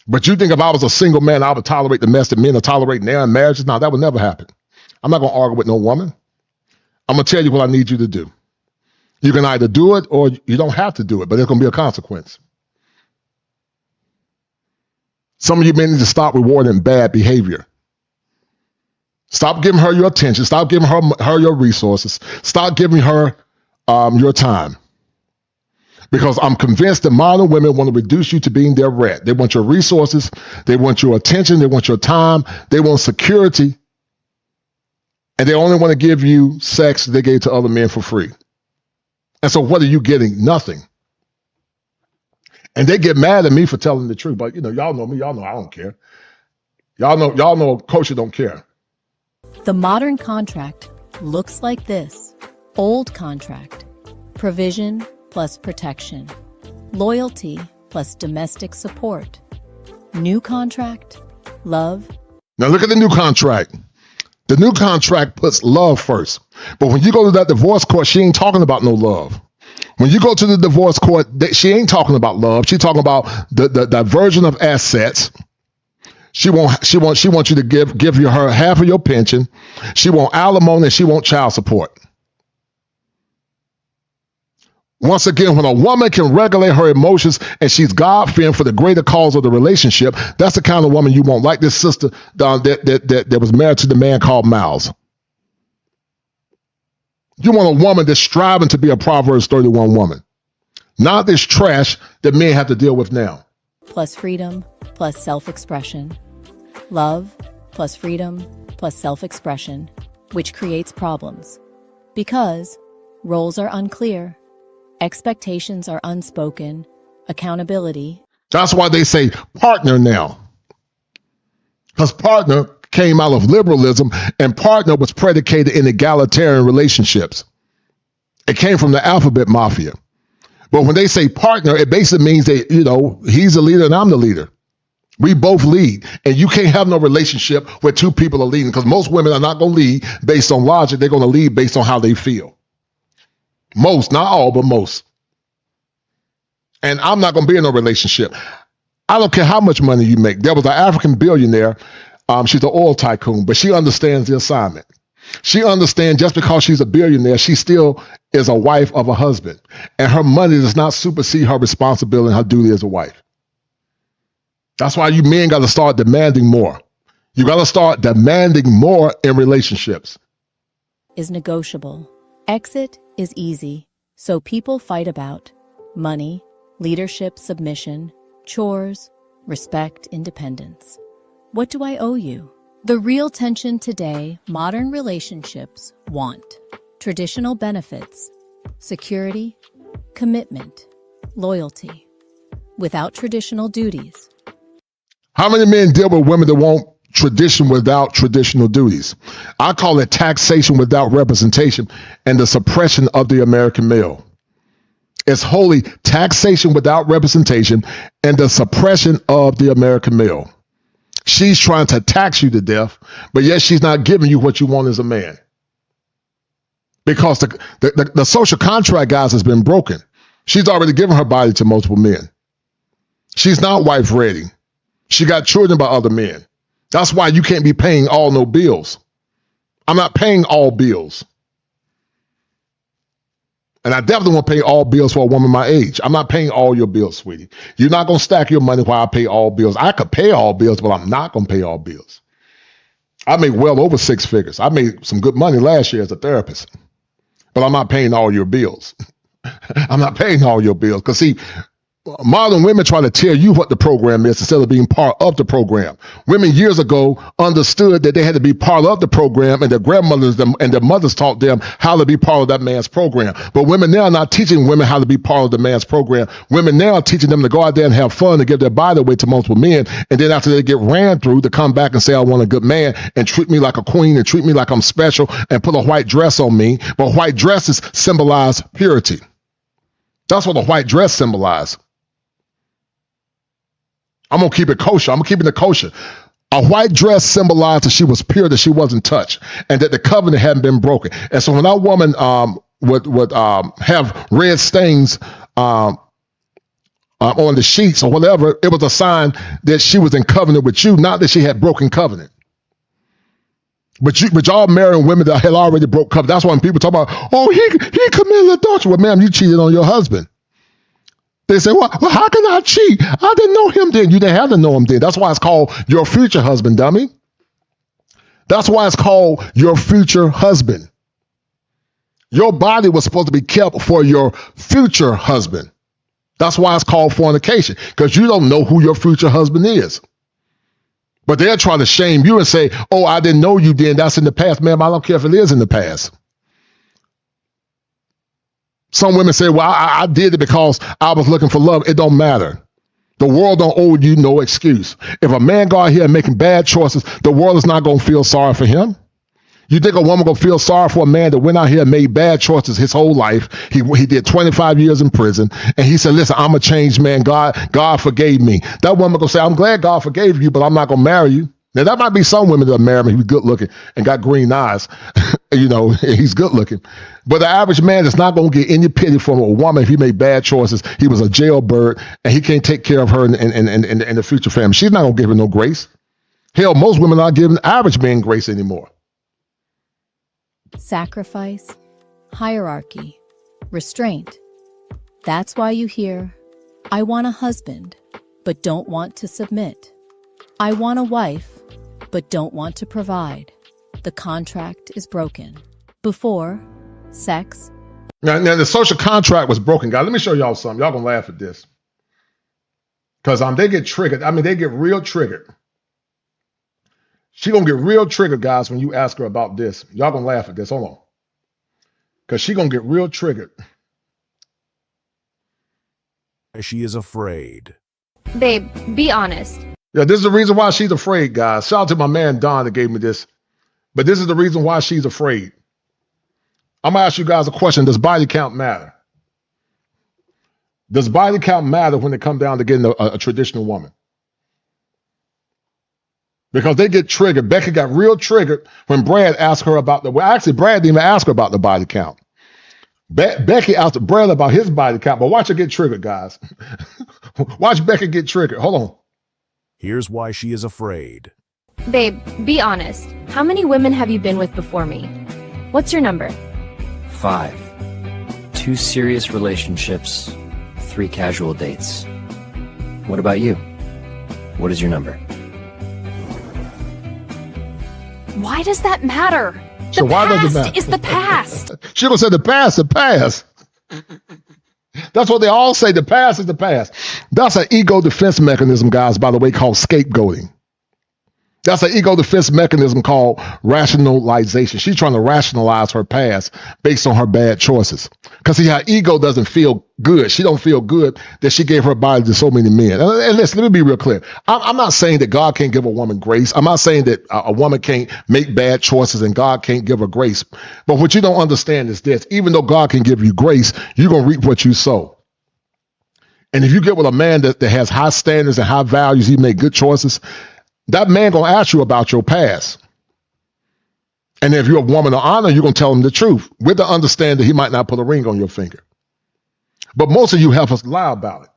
[SPEAKER 1] But you think if I was a single man, I would tolerate the mess that men are tolerating now in marriages? No, that would never happen. I'm not going to argue with no woman. I'm going to tell you what I need you to do. You can either do it or you don't have to do it, but there's going to be a consequence. Some of you men need to stop rewarding bad behavior. Stop giving her your attention. Stop giving her your resources. Stop giving her your time. Because I'm convinced that modern women want to reduce you to being their rat. They want your resources. They want your attention. They want your time. They want security. And they only want to give you sex they gave to other men for free. And so what are you getting? Nothing. And they get mad at me for telling the truth. But, y'all know me. Y'all know I don't care. Y'all know Kosher don't care.
[SPEAKER 13] The modern contract looks like this. Old contract. Provision plus protection. Loyalty plus domestic support. New contract. Love.
[SPEAKER 1] Now look at the new contract. The new contract puts love first. But when you go to that divorce court, she ain't talking about no love. When you go to the divorce court, she ain't talking about love. She's talking about the diversion of assets. She wants you to give her half of your pension. She want alimony and she want child support. Once again, when a woman can regulate her emotions and she's God-fearing for the greater cause of the relationship, that's the kind of woman you want, like this sister that was married to the man called Miles. You want a woman that's striving to be a Proverbs 31 woman, not this trash that men have to deal with now.
[SPEAKER 13] Plus freedom, plus self-expression. Love, plus freedom, plus self-expression, which creates problems. Because roles are unclear, expectations are unspoken, accountability.
[SPEAKER 1] That's why they say partner now. Because partner came out of liberalism, and partner was predicated in egalitarian relationships. It came from the alphabet mafia. But when they say partner, it basically means that, he's the leader and I'm the leader. We both lead. And you can't have no relationship where two people are leading, because most women are not going to lead based on logic. They're going to lead based on how they feel. Most, not all, but most. And I'm not going to be in a relationship. I don't care how much money you make. There was an African billionaire. She's an oil tycoon, but she understands the assignment. She understands just because she's a billionaire, she still is a wife of a husband. And her money does not supersede her responsibility and her duty as a wife. That's why you men got to start demanding more. You got to start demanding more in relationships.
[SPEAKER 13] Is negotiable. Exit is easy, so people fight about money, leadership, submission, chores, respect, independence. What do I owe you? The real tension today, modern relationships want traditional benefits, security, commitment, loyalty, without traditional duties.
[SPEAKER 1] How many men deal with women that want tradition without traditional duties? I call it taxation without representation and the suppression of the American male. It's wholly taxation without representation and the suppression of the American male. She's trying to tax you to death, but yet she's not giving you what you want as a man. Because the social contract, guys, has been broken. She's already given her body to multiple men. She's not wife ready. She got children by other men. That's why you can't be paying all no bills. I'm not paying all bills. And I definitely won't pay all bills for a woman my age. I'm not paying all your bills, sweetie. You're not going to stack your money while I pay all bills. I could pay all bills, but I'm not going to pay all bills. I make well over 6 figures. I made some good money last year as a therapist, but I'm not paying all your bills. I'm not paying all your bills. Because see, modern women try to tell you what the program is instead of being part of the program. Women years ago understood that they had to be part of the program, and their grandmothers and their mothers taught them how to be part of that man's program. But women now are not teaching women how to be part of the man's program. Women now are teaching them to go out there and have fun and give their body away to multiple men, and then after they get ran through, to come back and say, I want a good man and treat me like a queen and treat me like I'm special and put a white dress on me. But white dresses symbolize purity. That's what a white dress symbolizes. I'm going to keep it kosher. I'm keeping it kosher. A white dress symbolized that she was pure, that she wasn't touched, and that the covenant hadn't been broken. And so when that woman would have red stains on the sheets or whatever, it was a sign that she was in covenant with you, not that she had broken covenant. But y'all marrying women that had already broke covenant. That's why when people talk about, oh, he committed adultery. Well, ma'am, you cheated on your husband. They say, well, how can I cheat? I didn't know him then. You didn't have to know him then. That's why it's called your future husband, dummy. That's why it's called your future husband. Your body was supposed to be kept for your future husband. That's why it's called fornication, because you don't know who your future husband is. But they're trying to shame you and say, oh, I didn't know you then. That's in the past. Ma'am, I don't care if it is in the past. Some women say, well, I did it because I was looking for love. It don't matter. The world don't owe you no excuse. If a man go out here and making bad choices, the world is not going to feel sorry for him. You think a woman going to feel sorry for a man that went out here and made bad choices his whole life? He did 25 years in prison, and he said, listen, I'm a changed man. God forgave me. That woman going to say, I'm glad God forgave you, but I'm not going to marry you. Now, that might be some women that marry me who's good looking and got green eyes. You know, he's good looking. But the average man is not going to get any pity from a woman if he made bad choices. He was a jailbird, and he can't take care of her in the future family. She's not going to give him no grace. Hell, most women are not giving average men grace anymore.
[SPEAKER 13] Sacrifice, hierarchy, restraint. That's why you hear, I want a husband, but don't want to submit. I want a wife, but don't want to provide. The contract is broken. Before, sex.
[SPEAKER 1] Now the social contract was broken, guys. Let me show y'all something. Y'all gonna laugh at this. Because they get triggered. I mean, they get real triggered. She gonna get real triggered, guys, when you ask her about this. Y'all gonna laugh at this. Hold on. Because she gonna get real triggered.
[SPEAKER 2] She is afraid.
[SPEAKER 16] Babe, be honest.
[SPEAKER 1] Yeah, this is the reason why she's afraid, guys. Shout out to my man Don that gave me this. But this is the reason why she's afraid. I'm going to ask you guys a question. Does body count matter? Does body count matter when it comes down to getting a traditional woman? Because they get triggered. Becky got real triggered when Brad asked her about actually, Brad didn't even ask her about the body count. Becky asked Brad about his body count, but watch her get triggered, guys. Watch Becky get triggered. Hold on.
[SPEAKER 2] Here's why she is afraid.
[SPEAKER 16] Babe, be honest. How many women have you been with before me? What's your number?
[SPEAKER 17] 5. 2 serious relationships, 3 casual dates. What about you? What is your number?
[SPEAKER 16] Why does that matter?
[SPEAKER 1] So why does it matter?
[SPEAKER 16] Is the past.
[SPEAKER 1] She gonna say the past, the past. That's what they all say. The past is the past. That's an ego defense mechanism, guys, by the way, called scapegoating. That's an ego defense mechanism called rationalization. She's trying to rationalize her past based on her bad choices. Because see, her ego doesn't feel good. She don't feel good that she gave her body to so many men. And listen, let me be real clear. I'm not saying that God can't give a woman grace. I'm not saying that a woman can't make bad choices and God can't give her grace. But what you don't understand is this. Even though God can give you grace, you're going to reap what you sow. And if you get with a man that has high standards and high values, he make good choices, that man going to ask you about your past. And if you're a woman of honor, you're going to tell him the truth with the understanding that he might not put a ring on your finger. But most of you have us lie about it.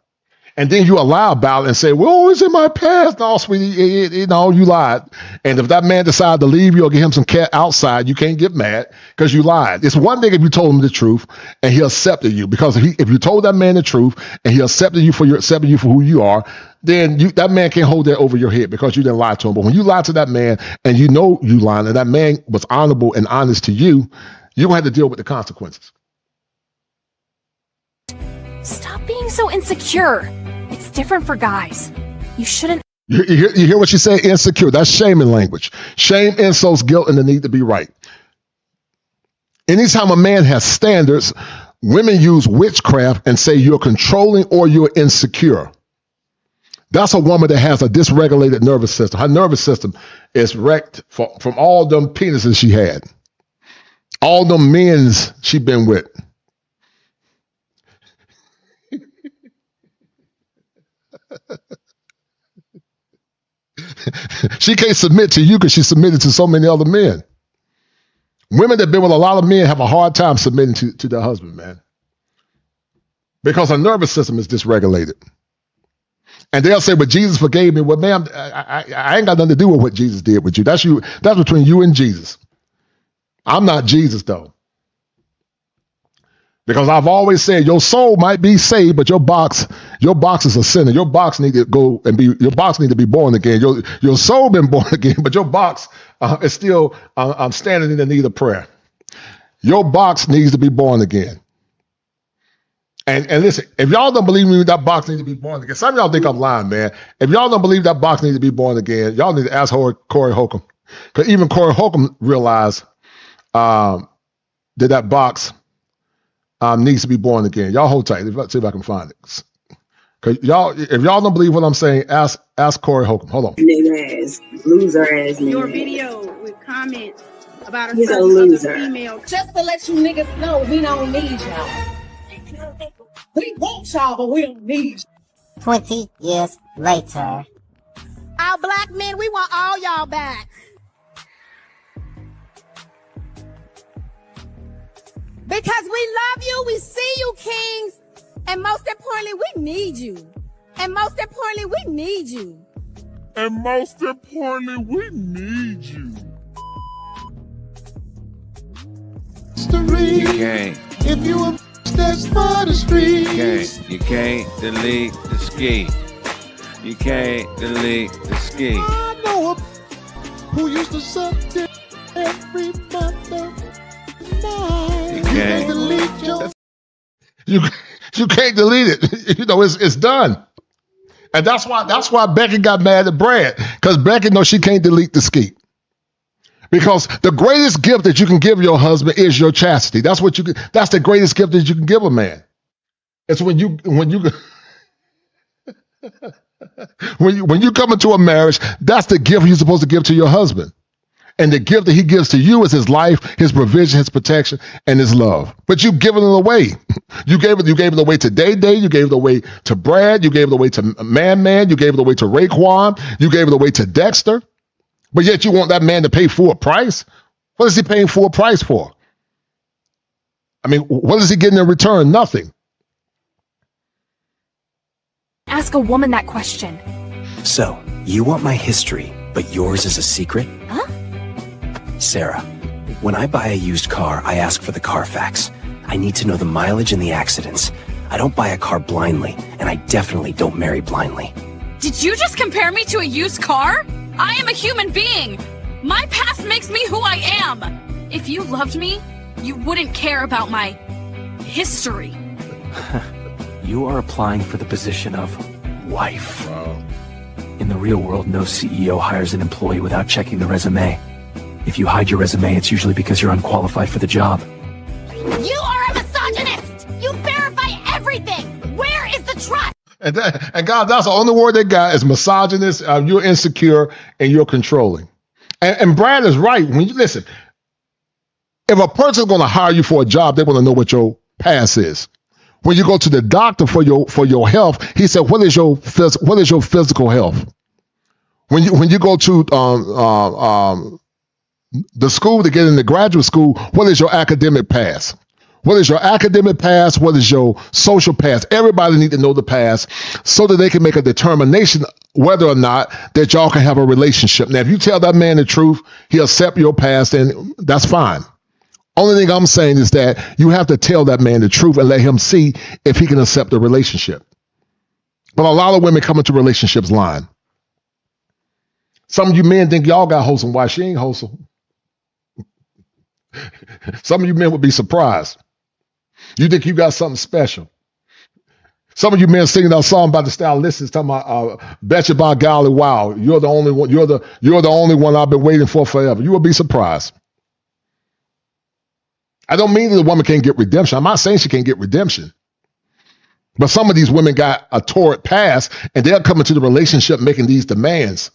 [SPEAKER 1] And then you lie about it and say, well, it's in my past. No, sweetie, you lied. And if that man decided to leave you or get him some cat outside, you can't get mad because you lied. It's one thing if you told him the truth and he accepted you, because if you told that man the truth and he accepted you for who you are, then that man can't hold that over your head because you didn't lie to him. But when you lie to that man and you know you lied and that man was honorable and honest to you, you're going to have to deal with the consequences.
[SPEAKER 16] Stop
[SPEAKER 18] Stop being so insecure. It's different for guys. You shouldn't.
[SPEAKER 1] You hear what she said? Insecure. That's shaming language. Shame, insults, guilt, and the need to be right. Anytime a man has standards, women use witchcraft and say you're controlling or you're insecure. That's a woman that has a dysregulated nervous system. Her nervous system is wrecked from all them penises she had. All them men's she been with. She can't submit to you because she submitted to so many other men. Women that been with a lot of men have a hard time submitting to their husband, man. Because her nervous system is dysregulated. And they'll say, but Jesus forgave me. Well, ma'am, I ain't got nothing to do with what Jesus did with you. That's between you and Jesus. I'm not Jesus, though. Because I've always said your soul might be saved, but your box is a sinner. Your box need to be born again. Your soul been born again, but your box is still standing in the need of prayer. Your box needs to be born again. And listen, if y'all don't believe me, that box needs to be born again. Some of y'all think I'm lying, man. If y'all don't believe that box needs to be born again, y'all need to ask Corey Holcomb. Because even Corey Holcomb realized that box needs to be born again. Y'all hold tight. Let's see if I can find it. Because if y'all don't believe what I'm saying, ask Corey Holcomb. Hold on.
[SPEAKER 19] Nigga ass, loser ass nigga.
[SPEAKER 4] Your video with comments about
[SPEAKER 19] He's a loser.
[SPEAKER 4] female. Just to let you niggas know, we don't need y'all. We want y'all, but we don't need you.
[SPEAKER 20] 20 years later.
[SPEAKER 4] Our black men, we want all y'all back. Because we love you, we see you, kings, and most importantly, we need you. And most importantly, we need you.
[SPEAKER 8] And most importantly, we need you.
[SPEAKER 21] You can't.
[SPEAKER 22] If you a that's for the streets.
[SPEAKER 21] You can't delete the ski. You can't delete the ski.
[SPEAKER 22] I know a who used to suck dick every month of night.
[SPEAKER 21] You can't
[SPEAKER 22] delete your.
[SPEAKER 1] You can't delete it. You know, it's done. And that's why Becky got mad at Brad. Because Becky knows she can't delete the ski. Because the greatest gift that you can give your husband is your chastity. That's the greatest gift that you can give a man. It's when you come into a marriage, that's the gift you're supposed to give to your husband. And the gift that he gives to you is his life, his provision, his protection, and his love. But you've given it away. You gave it away to Day Day. You gave it away to Brad. You gave it away to Man. You gave it away to Raekwon. You gave it away to Dexter. But yet you want that man to pay full price? What is he paying full price for? I mean, what is he getting in return? Nothing.
[SPEAKER 18] Ask a woman that question.
[SPEAKER 17] So, you want my history, but yours is a secret?
[SPEAKER 18] Huh?
[SPEAKER 17] Sarah, when I buy a used car, I ask for the Carfax. I need to know the mileage and the accidents. I don't buy a car blindly, and I definitely don't marry blindly.
[SPEAKER 18] Did you just compare me to a used car? I am a human being. My past makes me who I am. If you loved me, you wouldn't care about my history.
[SPEAKER 17] You are applying for the position of wife. Wow. In the real world, no CEO hires an employee without checking the resume. If you hide your resume, it's usually because you're unqualified for the job.
[SPEAKER 4] You are a misogynist. You verify everything. Where is the trust?
[SPEAKER 1] And God, that's the only word they got is misogynist. You're insecure and you're controlling. And Brad is right. When you listen, if a person's going to hire you for a job, they want to know what your past is. When you go to the doctor for your health, he said, "What is your physical health?" When you go to the school to get into graduate school, what is your academic past? What is your academic past? What is your social past? Everybody needs to know the past so that they can make a determination whether or not that y'all can have a relationship. Now, if you tell that man the truth, he'll accept your past, and that's fine. Only thing I'm saying is that you have to tell that man the truth and let him see if he can accept the relationship. But a lot of women come into relationships lying. Some of you men think y'all got wholesome wife. She ain't wholesome. Some of you men would be surprised. You think you got something special. Some of you men singing that song about the stylistics talking about betcha by golly wow, you're the only one, you're the only one I've been waiting for forever. You will be surprised. I don't mean that the woman can't get redemption. I'm not saying she can't get redemption. But some of these women got a torrid past and they're coming to the relationship making these demands.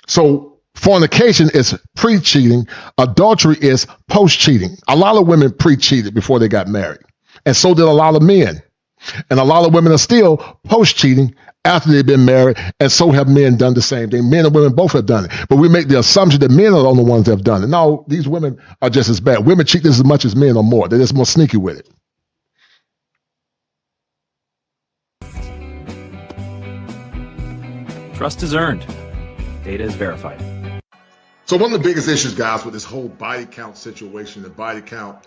[SPEAKER 1] So fornication is pre-cheating. Adultery is post-cheating. A lot of women pre-cheated before they got married. And so did a lot of men. And a lot of women are still post-cheating after they've been married. And so have men done the same thing. Men and women both have done it. But we make the assumption that men are the only ones that have done it. No, these women are just as bad. Women cheat just as much as men or more. They're just more sneaky with it.
[SPEAKER 17] Trust is earned. Data is verified.
[SPEAKER 1] So one of the biggest issues, guys, with this whole body count situation, the body count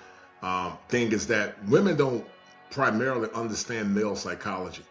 [SPEAKER 1] thing, is that women don't primarily understand male psychology.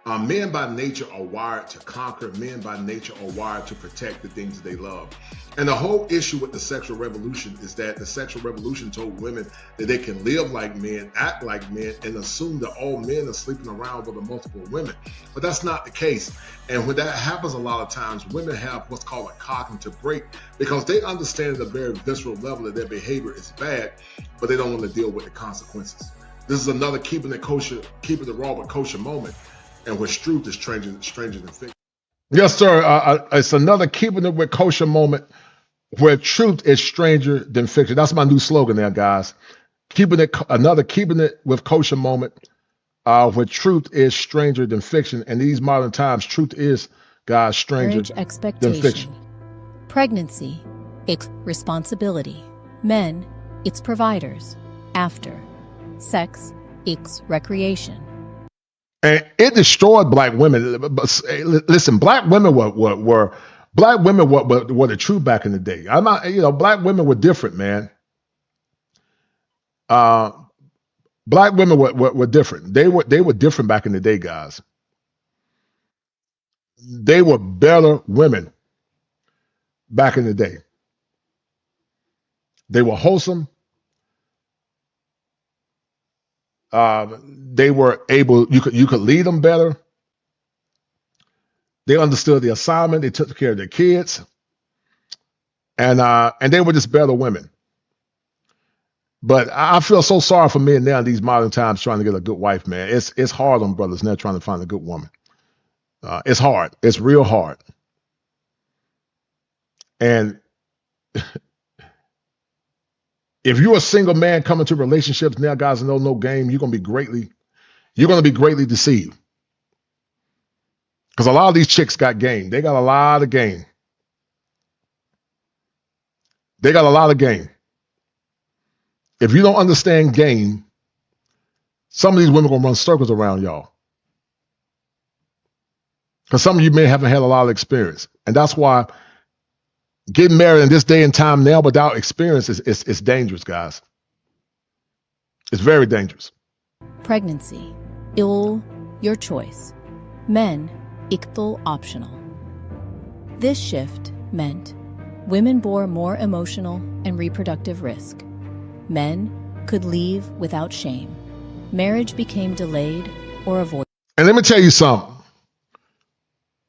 [SPEAKER 1] Men by nature are wired to conquer. Men by nature are wired to protect the things that they love. And the whole issue with the sexual revolution is that the sexual revolution told women that they can live like men, act like men, and assume that all men are sleeping around with multiple women. But that's not the case. And when that happens a lot of times, women have what's called a cognitive break because they understand at a very visceral level that their behavior is bad, but they don't want to deal with the consequences. This is another keeping it raw with kosher moment. And which truth is stranger than fiction. Yes, sir. It's another keeping it with kosher moment where truth is stranger than fiction. That's my new slogan there, guys. Keeping it with kosher moment where truth is stranger than fiction. And these modern times, truth is, guys, stranger than fiction.
[SPEAKER 13] Pregnancy, it's responsibility. Men, it's providers. After. Sex, it's recreation.
[SPEAKER 1] And it destroyed black women. Listen, black women were the truth back in the day. I'm not, black women were different, man. Black women were different. They were different back in the day, guys. They were better women back in the day. They were wholesome. They were able, you could lead them better. They understood the assignment. They took care of their kids. And they were just better women. But I feel so sorry for men now in these modern times trying to get a good wife, man. It's hard on brothers now trying to find a good woman. It's hard. It's real hard. And if you're a single man coming to relationships now, guys, no game, you're going to be greatly deceived. Because a lot of these chicks got game. They got a lot of game. If you don't understand game, some of these women are going to run circles around y'all. Because some of you men haven't had a lot of experience. And that's why getting married in this day and time now without experience is dangerous, guys. It's very dangerous.
[SPEAKER 13] Pregnancy, your choice. Men, optional. This shift meant women bore more emotional and reproductive risk. Men could leave without shame. Marriage became delayed or avoided.
[SPEAKER 1] And let me tell you something.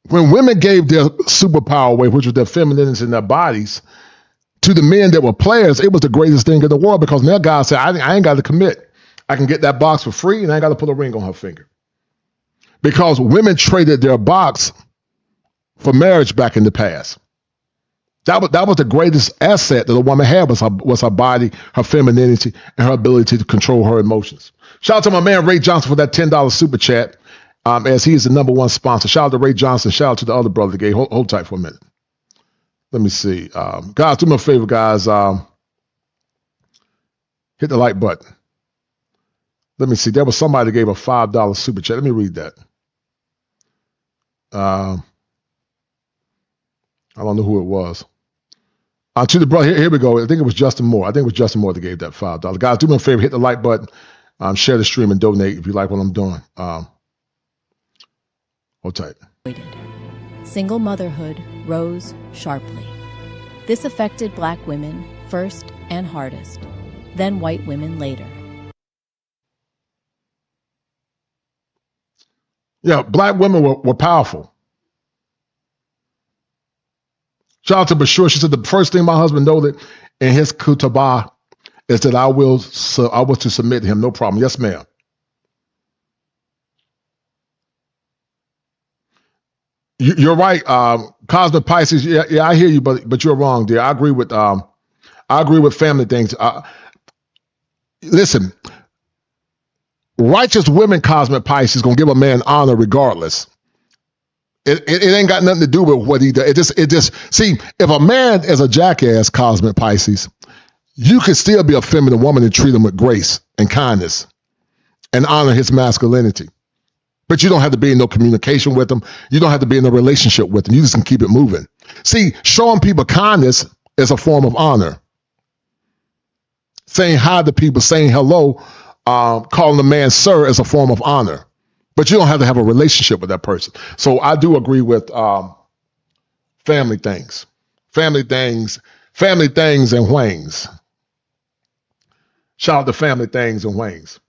[SPEAKER 1] When women gave their superpower away, which was their femininity in their bodies, to the men that were players, it was the greatest thing in the world because now guys said, I ain't got to commit. I can get that box for free and I ain't got to put a ring on her finger. Because women traded their box for marriage back in the past. That was the greatest asset that a woman had was her body, her femininity, and her ability to control her emotions. Shout out to my man Ray Johnson for that $10 super chat. As he is the #1 sponsor. Shout out to Ray Johnson. Shout out to the other brother that gave. Hold tight for a minute. Let me see. Guys, do me a favor, guys. Hit the like button. Let me see. There was somebody that gave a $5 super chat. Let me read that. I don't know who it was. To the brother, here we go. I think it was Justin Moore. That gave that $5. Guys, do me a favor. Hit the like button. Share the stream and donate if you like what I'm doing. Hold tight.
[SPEAKER 13] Single motherhood rose sharply. This affected black women first and hardest, then white women later.
[SPEAKER 1] Yeah, black women were powerful. Shout out to Bashir. She said the first thing my husband noted in his kutubah is that I was to submit to him. No problem. Yes, ma'am. You're right. Cosmic Pisces. Yeah, I hear you, but you're wrong, dear. I agree with family things. Listen, righteous women, Cosmic Pisces, gonna give a man honor regardless. It ain't got nothing to do with what he does. It just see, if a man is a jackass, Cosmic Pisces, you can still be a feminine woman and treat him with grace and kindness and honor his masculinity. But you don't have to be in no communication with him. You don't have to be in a relationship with him. You just can keep it moving. See, showing people kindness is a form of honor. Saying hi to people, saying hello, calling a man sir is a form of honor. But you don't have to have a relationship with that person. So I do agree with family things and whangs. Shout out to family things and whangs.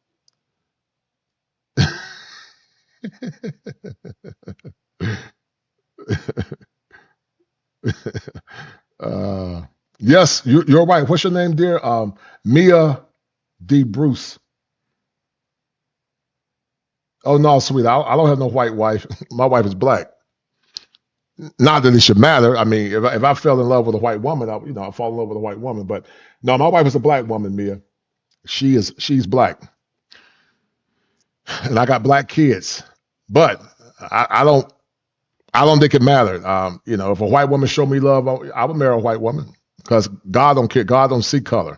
[SPEAKER 1] Yes, you're right. What's your name, dear? Mia D. Bruce. Oh no, sweet. I don't have no white wife. My wife is black. Not that it should matter. I mean, if I fell in love with a white woman, I fall in love with a white woman. But no, my wife is a black woman, Mia. She's black, and I got black kids. But I don't think it mattered. If a white woman showed me love, I would marry a white woman because God don't care. God don't see color.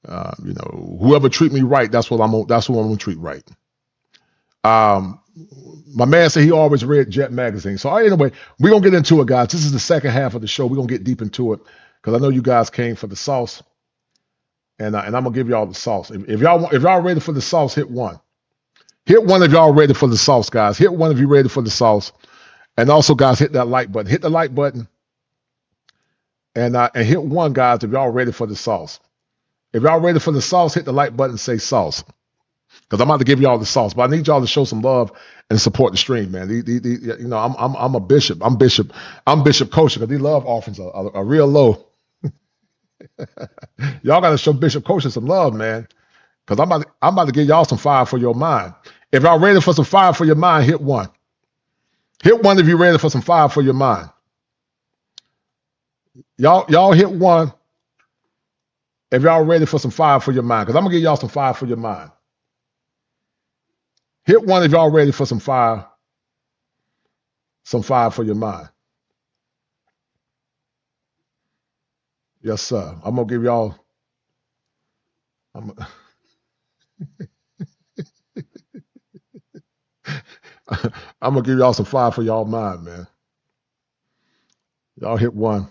[SPEAKER 1] Whoever treat me right, that's who I'm gonna treat right. My man said he always read Jet magazine. So anyway, we're gonna get into it, guys. This is the second half of the show. We're gonna get deep into it because I know you guys came for the sauce, and I'm gonna give y'all the sauce. If y'all ready for the sauce, hit one. Hit one if y'all ready for the sauce, guys. Hit one if you're ready for the sauce. And also, guys, hit that like button. Hit the like button. And hit one, guys, if y'all ready for the sauce. If y'all ready for the sauce, hit the like button and say sauce. Because I'm about to give y'all the sauce. But I need y'all to show some love and support the stream, man. I'm a bishop. I'm Bishop Kosher, because these love offerings are real low. Y'all got to show Bishop Kosher some love, man. Because I'm about to give y'all some fire for your mind. If y'all ready for some fire for your mind, hit one. Hit one if you're ready for some fire for your mind. Y'all hit one if y'all ready for some fire for your mind. Because I'm going to give y'all some fire for your mind. Hit one if y'all ready for some fire for your mind. Yes, sir. I'm going to give y'all... I'm gonna give y'all some fire for y'all mind, man. Y'all hit one.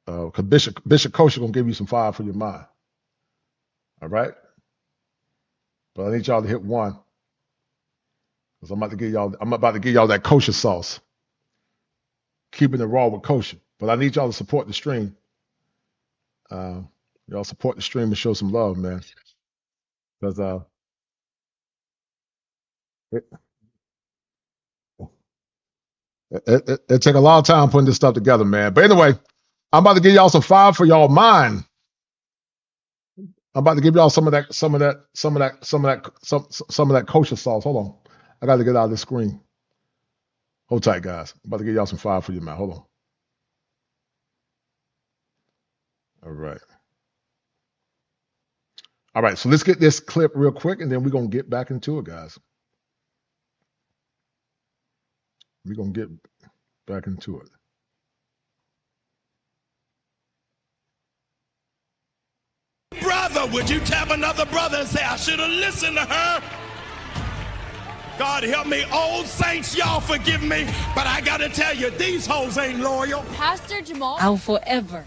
[SPEAKER 1] Cause Bishop Kosher gonna give you some fire for your mind. All right. But I need y'all to hit one. Cause I'm about to give y'all that kosher sauce. Keeping it raw with kosher. But I need y'all to support the stream. Y'all support the stream and show some love, man. Because it take a lot of time putting this stuff together, man. But anyway, I'm about to give y'all some fire for y'all mind. I'm about to give y'all some of that kosher sauce. Hold on, I got to get out of this screen. Hold tight, guys. I'm about to give y'all some fire for your mind. Hold on. All right. So let's get this clip real quick, and then we're gonna get back into it, guys. We're going to get back into it.
[SPEAKER 12] Brother, would you tap another brother and say, I should have listened to her? God help me. Old saints, y'all forgive me, but I got to tell you, these hoes ain't loyal.
[SPEAKER 18] Pastor Jamal?
[SPEAKER 9] I'll forever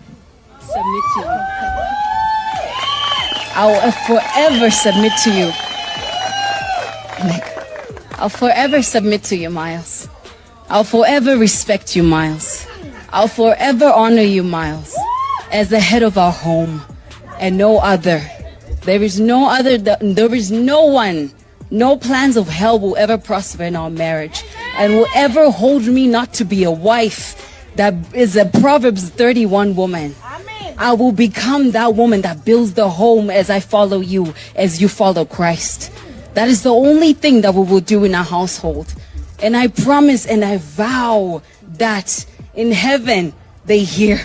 [SPEAKER 9] submit to you. I will forever submit to you. I'll forever submit to you, Miles. I'll forever respect you, Miles. I'll forever honor you, Miles, as the head of our home and no other. There is no one No plans of hell will ever prosper in our marriage and will ever hold me not to be a wife that is a Proverbs 31 woman. I will become that woman that builds the home as I follow you, as you follow Christ. That is the only thing that we will do in our household. And I promise and I vow that in heaven they hear.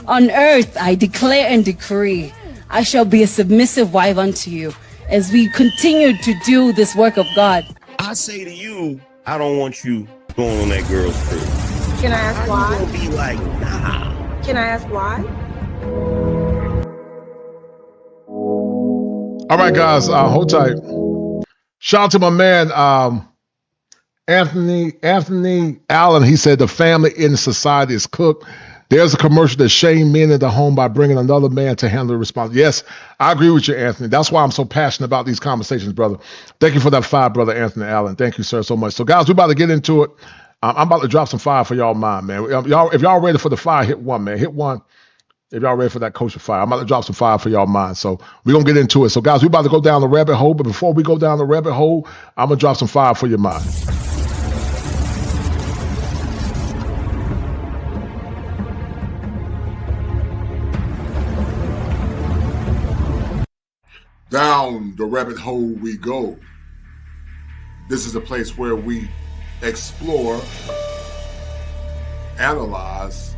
[SPEAKER 9] On earth I declare and decree, I shall be a submissive wife unto you as we continue to do this work of God.
[SPEAKER 3] I say to you, I don't want you going on that girl's trip.
[SPEAKER 5] Can I ask why?
[SPEAKER 3] You gonna be like, nah.
[SPEAKER 5] Can I ask why?
[SPEAKER 1] All right, guys, hold tight. Shout out to my man, Anthony Allen. He said the family in society is cooked. There's a commercial that shame men in the home by bringing another man to handle the responsibility. Yes, I agree with you, Anthony. That's why I'm so passionate about these conversations, brother. Thank you for that fire, brother Anthony Allen. Thank you, sir, so much. So, guys, we're about to get into it. I'm about to drop some fire for y'all, mind, man. If y'all ready for the fire, hit one, man. Hit one. If y'all ready for that kosher fire, I'm about to drop some fire for y'all, mind. So we're going to get into it. So, guys, we're about to go down the rabbit hole. But before we go down the rabbit hole, I'm going to drop some fire for your mind. Down the rabbit hole we go. This is a place where we explore, analyze,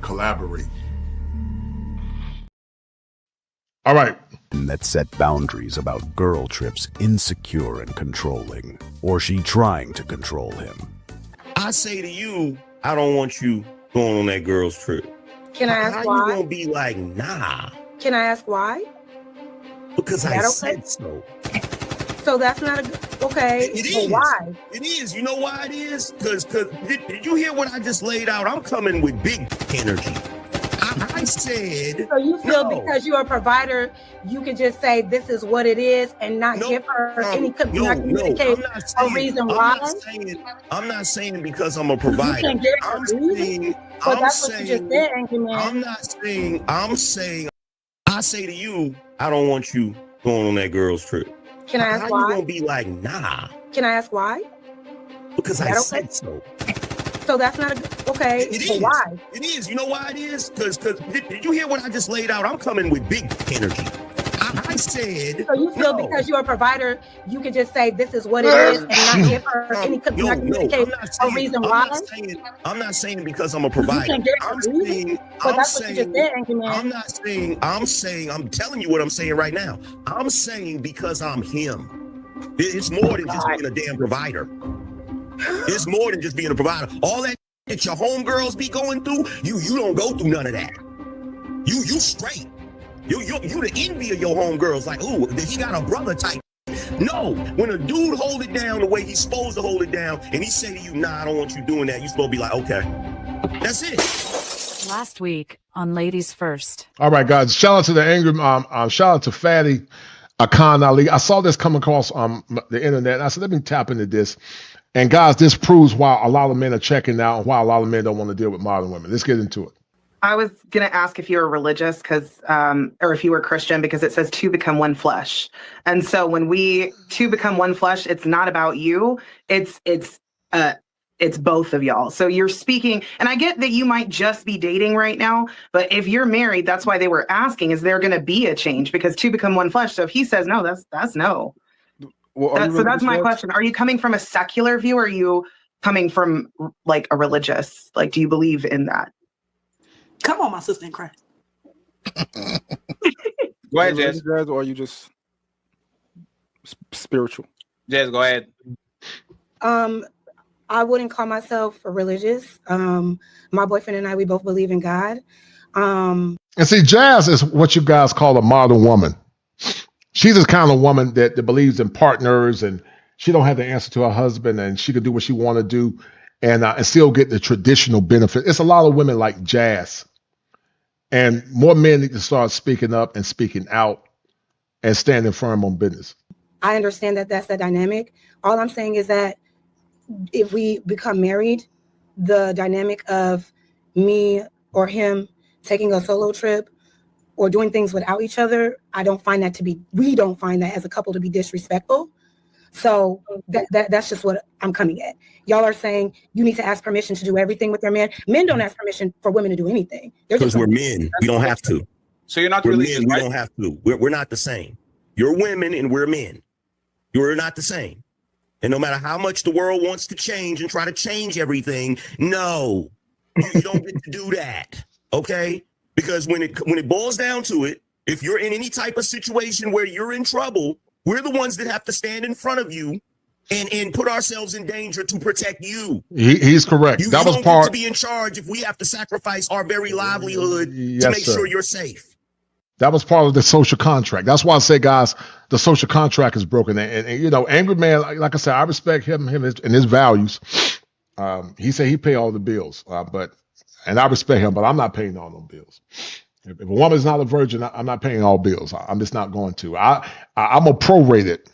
[SPEAKER 1] collaborate. All right.
[SPEAKER 2] That set boundaries about girl trips insecure and controlling, or she trying to control him.
[SPEAKER 3] I say to you, I don't want you going on that girl's trip.
[SPEAKER 5] Can I ask
[SPEAKER 3] How
[SPEAKER 5] why?
[SPEAKER 3] you gonna be like, nah?
[SPEAKER 5] Can I ask why?
[SPEAKER 3] Because I
[SPEAKER 5] okay?
[SPEAKER 3] said so.
[SPEAKER 5] So that's not a good, okay.
[SPEAKER 3] It
[SPEAKER 5] well,
[SPEAKER 3] is.
[SPEAKER 5] Why?
[SPEAKER 3] It is. You know why it is? Because did you hear what I just laid out? I'm coming with big energy. I said.
[SPEAKER 5] So you feel
[SPEAKER 3] no.
[SPEAKER 5] because you're a provider, you can just say this is what it is and not give her any communicate a reason why?
[SPEAKER 3] I'm not saying because I'm a provider.
[SPEAKER 5] You can get a reason. So that's what you just said, Angry Man.
[SPEAKER 3] I'm saying, I say to you, I don't want you going on that girl's trip.
[SPEAKER 5] Can I ask
[SPEAKER 3] How
[SPEAKER 5] why?
[SPEAKER 3] you gonna be like, nah?
[SPEAKER 5] Can I ask why?
[SPEAKER 3] Because I said so.
[SPEAKER 5] So that's not a good, okay.
[SPEAKER 3] It
[SPEAKER 5] but
[SPEAKER 3] is.
[SPEAKER 5] Why?
[SPEAKER 3] It is. You know why it is? Because did you hear what I just laid out? I'm coming with big energy. I said.
[SPEAKER 5] So you feel because you're a provider, you can just say this is what it is and not give her any communicate a reason why?
[SPEAKER 3] I'm not saying because I'm a provider. I'm telling you what I'm saying right now. I'm saying because I'm him. It's more than just being a damn provider. It's more than just being a provider. All that your homegirls be going through, you don't go through none of that. You straight. You the envy of your homegirls. Like, ooh, he got a brother type. No, when a dude hold it down the way he's supposed to hold it down, and he say to you, nah, I don't want you doing that, you supposed to be like, okay. That's it.
[SPEAKER 6] Last week on Ladies First.
[SPEAKER 1] All right, guys. Shout out to the angry shout out to Fatty Khan Ali. I saw this come across the internet, and I said, let me tap into this. And guys, this proves why a lot of men are checking out and why a lot of men don't want to deal with modern women. Let's get into it.
[SPEAKER 23] I was going to ask if you were religious or if you were Christian, because it says two become one flesh. And so when two become one flesh, it's not about you. It's both of y'all. So you're speaking, and I get that you might just be dating right now, but if you're married, that's why they were asking, is there going to be a change? Because two become one flesh. So if he says no, that's no.
[SPEAKER 15] Well,
[SPEAKER 23] so that's my question. Are you coming from a secular view or are you coming from like a religious? Like, do you believe in that?
[SPEAKER 24] Come on, my sister in Christ.
[SPEAKER 25] Go ahead, Jess.
[SPEAKER 15] Or are you just spiritual?
[SPEAKER 25] Jess, go ahead.
[SPEAKER 5] I wouldn't call myself religious. My boyfriend and I, we both believe in God.
[SPEAKER 1] And see, Jazz is what you guys call a modern woman. She's the kind of woman that believes in partners, and she don't have to answer to her husband, and she could do what she want to do and still get the traditional benefit. It's a lot of women like Jazz. And more men need to start speaking up and speaking out and standing firm on business.
[SPEAKER 5] I understand that that's the dynamic. All I'm saying is that if we become married, the dynamic of me or him taking a solo trip or doing things without each other, we don't find that as a couple to be disrespectful. So that's just what I'm coming at. Y'all are saying you need to ask permission to do everything with their man. Men don't ask permission for women to do anything.
[SPEAKER 3] Because we're men. We don't have to.
[SPEAKER 25] So you're not
[SPEAKER 3] we're
[SPEAKER 25] religious,
[SPEAKER 3] men,
[SPEAKER 25] right?
[SPEAKER 3] We don't have to. We're not the same. You're women and we're men. You're not the same. And no matter how much the world wants to change and try to change everything, no, you don't get to do that. Okay? Because when it boils down to it, if you're in any type of situation where you're in trouble, we're the ones that have to stand in front of you and put ourselves in danger to protect you.
[SPEAKER 1] He's correct.
[SPEAKER 3] You don't get to be in charge if we have to sacrifice our very livelihood to make sure you're safe.
[SPEAKER 1] That was part of the social contract. That's why I say, guys, the social contract is broken. And you know, angry man, like I said, I respect him and his values. He said he pay all the bills, and I respect him, but I'm not paying all those bills. If a woman is not a virgin, I'm not paying all bills. I'm just not going to. I'm a prorate it.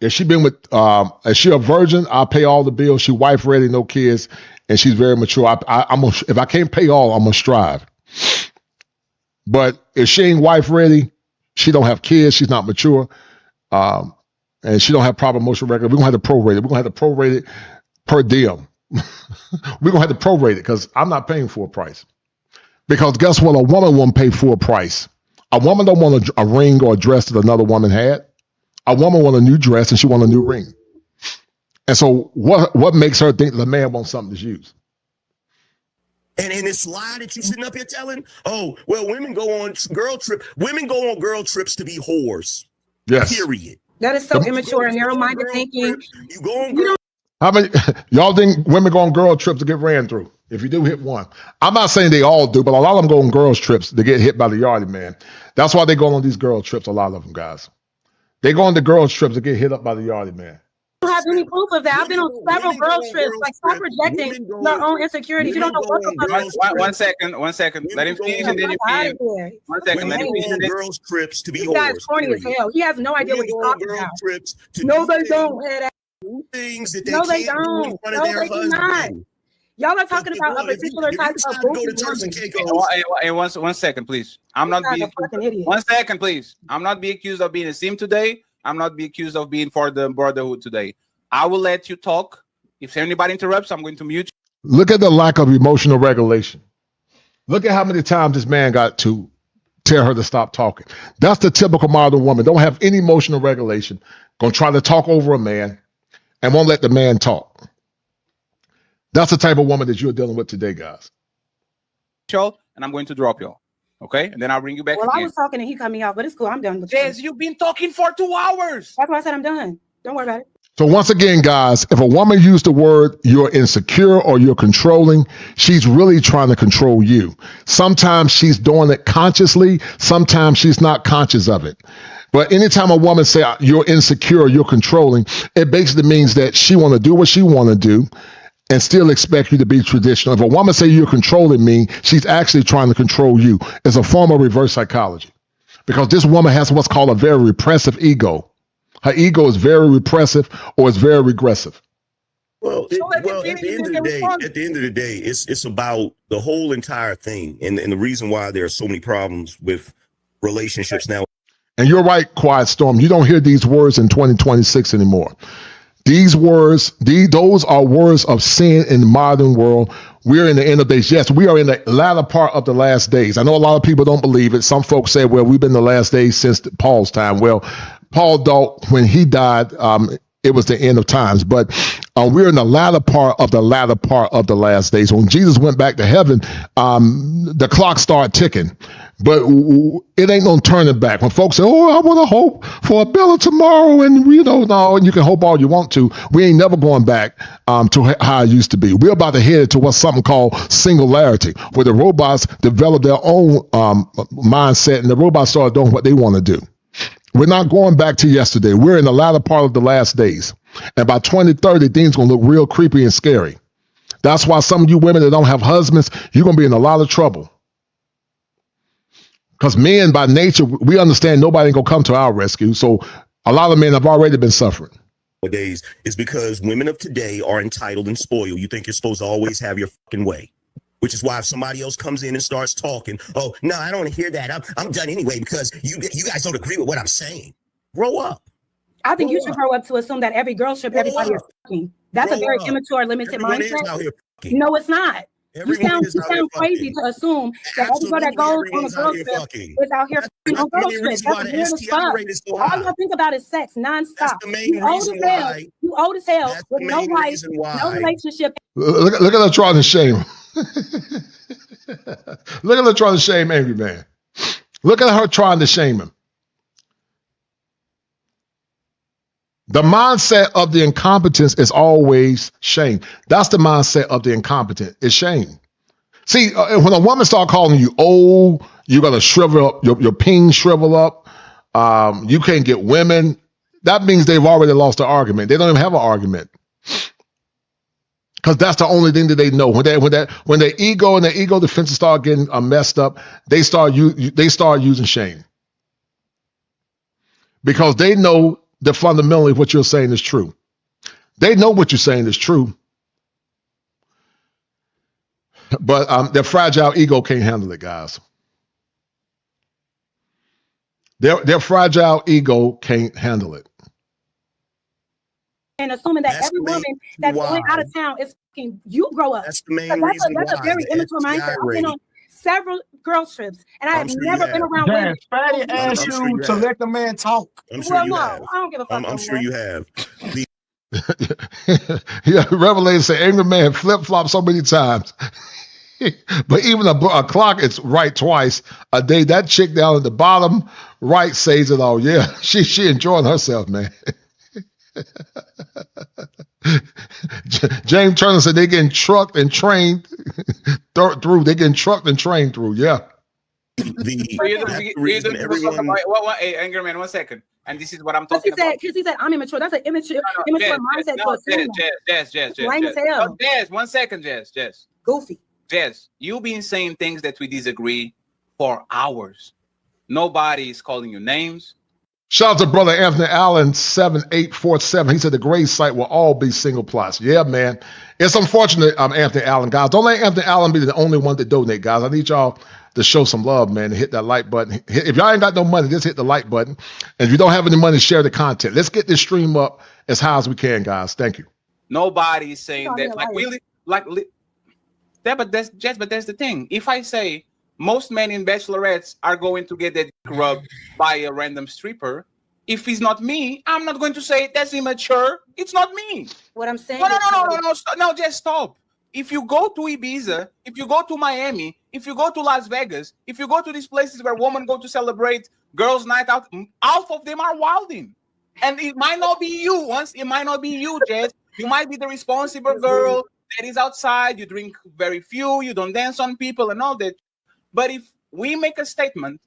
[SPEAKER 1] If she been with, if she a virgin, I'll pay all the bills. She wife ready, no kids, and she's very mature. If I can't pay all, I'm gonna strive. But if she ain't wife ready, she don't have kids, she's not mature, and she don't have proper emotional record, we're gonna have to prorate it. We're gonna have to prorate it per diem. We're gonna have to prorate it because I'm not paying full price. Because guess what? A woman won't pay full price. A woman don't want a ring or a dress that another woman had. A woman want a new dress and she want a new ring. And so what makes her think that a man wants something to use?
[SPEAKER 3] And this lie that you sitting up here telling, oh, well, women go on girl trips to be whores.
[SPEAKER 1] Yes.
[SPEAKER 3] Period.
[SPEAKER 5] That is so immature and narrow-minded thinking.
[SPEAKER 3] You go on girl.
[SPEAKER 1] How many y'all think women go on girl trips to get ran through? If you do, hit one. I'm not saying they all do, but a lot of them go on girls trips to get hit by the yardie man. That's why they go on these girl trips, a lot of them, guys. They go on the girls trips to get hit up by the yardie man.
[SPEAKER 5] I don't have any proof of that. I've been on several girl trips. Like, stop projecting your own insecurities. You don't know what the fuck.
[SPEAKER 25] One second. Let him finish and then you can. 1 second. Let him finish.
[SPEAKER 3] Girls trips to be
[SPEAKER 5] whores. This guy's corny as hell. He has no idea what he's talking about. No, they don't.
[SPEAKER 3] Things that they
[SPEAKER 5] no, they
[SPEAKER 3] can't do
[SPEAKER 5] don't.
[SPEAKER 3] in front
[SPEAKER 5] No,
[SPEAKER 3] of their
[SPEAKER 5] they do not.
[SPEAKER 3] husband.
[SPEAKER 5] Y'all are talking about a particular type of
[SPEAKER 25] Hey, 1 second, please. I'm not being
[SPEAKER 5] fucking idiot.
[SPEAKER 25] 1 second, please. I'm not being accused of being a sim today. I'm not being accused of being for the brotherhood today. I will let you talk. If anybody interrupts, I'm going to mute you.
[SPEAKER 1] Look at the lack of emotional regulation. Look at how many times this man got to tell her to stop talking. That's the typical modern woman. Don't have any emotional regulation. Gonna try to talk over a man and won't let the man talk. That's the type of woman that you're dealing with today, guys.
[SPEAKER 25] And I'm going to drop y'all. Okay? And then I'll bring you back.
[SPEAKER 5] Well,
[SPEAKER 25] again.
[SPEAKER 5] I was talking and he cut me off, but it's cool. I'm done with
[SPEAKER 25] Jez, you've been talking for 2 hours.
[SPEAKER 5] That's why I said I'm done. Don't worry about it.
[SPEAKER 1] So once again, guys, if a woman used the word you're insecure or you're controlling, she's really trying to control you. Sometimes she's doing it consciously. Sometimes she's not conscious of it. But anytime a woman say you're insecure or you're controlling, it basically means that she want to do what she want to do and still expect you to be traditional. If a woman say you're controlling me, she's actually trying to control you. It's a form of reverse psychology because this woman has what's called a very repressive ego. Her ego is very repressive or it's very regressive.
[SPEAKER 3] Well, at the end of the day, it's about the whole entire thing. And the reason why there are so many problems with relationships now.
[SPEAKER 1] And you're right, Quiet Storm. You don't hear these words in 2026 anymore. These words, those are words of sin in the modern world. We're in the end of days. Yes, we are in the latter part of the last days. I know a lot of people don't believe it. Some folks say, well, we've been in the last days since Paul's time. Well, Paul thought when he died, it was the end of times. But we're in the latter part of the last days. When Jesus went back to heaven, the clock started ticking. But it ain't no turning back. When folks say, oh, I want to hope for a better tomorrow, and no, and you can hope all you want to. We ain't never going back to how it used to be. We're about to head to what's something called singularity, where the robots develop their own mindset, and the robots start doing what they want to do. We're not going back to yesterday. We're in the latter part of the last days. And by 2030, things going to look real creepy and scary. That's why some of you women that don't have husbands, you're going to be in a lot of trouble. Because men, by nature, we understand nobody ain't going to come to our rescue. So a lot of men have already been suffering.
[SPEAKER 3] Nowadays is because women of today are entitled and spoiled. You think you're supposed to always have your fucking way. Which is why if somebody else comes in and starts talking, oh, no, I don't want to hear that. I'm done anyway because you guys don't agree with what I'm saying. Grow up.
[SPEAKER 5] I think you should grow up to assume that every girl strip, everybody is fucking. That's a very immature, limited mindset. No, it's not. You sound crazy to assume that every girl that goes on a girl trip is out here fucking on girl trips. That's weird as fuck. All y'all think about is sex nonstop. You old as hell with no life, no relationship.
[SPEAKER 1] Look at her trying to shame. Look at her trying to shame Angry Man. Look at her trying to shame him. The mindset of the incompetence is always shame. That's the mindset of the incompetent, is shame. See, when a woman start calling you old, you're going to shrivel up, your ping shrivel up, you can't get women, that means they've already lost the argument. They don't even have an argument. Because that's the only thing that they know. When their ego and their ego defenses start getting messed up, they start using shame. Because they know that fundamentally what you're saying is true. They know what you're saying is true. But their fragile ego can't handle it, guys. Their fragile ego can't handle it.
[SPEAKER 5] And assuming that every woman that's going out of town is fucking, you grow up. That's the main reason why. That's a very immature mindset. I've been on several girl trips, and I have never been around women.
[SPEAKER 15] Fatty asked you to let the man talk.
[SPEAKER 5] Well, no, I don't give a fuck.
[SPEAKER 3] I'm sure you have.
[SPEAKER 1] Yeah, Revelation say Angry Man flip-flop so many times. But even a clock is right twice a day. That chick down at the bottom right says it all. Yeah, she enjoying herself, man. James Turner said they getting trucked and trained through. They getting trucked and trained through. Yeah.
[SPEAKER 25] Hey, Angry Man, 1 second. And this is what I'm talking about.
[SPEAKER 5] Because he said I'm immature. That's an immature mindset.
[SPEAKER 25] Jazz, 1 second, Jazz.
[SPEAKER 5] Goofy.
[SPEAKER 25] Jazz, you've been saying things that we disagree for hours. Nobody is calling you names.
[SPEAKER 1] Shout out to brother Anthony Allen 7847. He said the grade site will all be single plots. Yeah, man. It's unfortunate, Anthony Allen, guys. Don't let Anthony Allen be the only one to donate, guys. I need y'all to show some love, man, and hit that like button. If y'all ain't got no money, just hit the like button. And if you don't have any money, share the content. Let's get this stream up as high as we can, guys. Thank you.
[SPEAKER 25] Nobody's saying that. But that's the thing. If I say most men in bachelorettes are going to get their dick rubbed by a random stripper, if it's not me, I'm not going to say that's immature. It's not me.
[SPEAKER 5] What I'm saying.
[SPEAKER 25] No, just stop. If you go to Ibiza, if you go to Miami, if you go to Las Vegas, if you go to these places where women go to celebrate girls' night out, half of them are wilding. And it might not be you. It might not be you, Jess. You might be the responsible girl that is outside. You drink very few. You don't dance on people and all that. But if we make a statement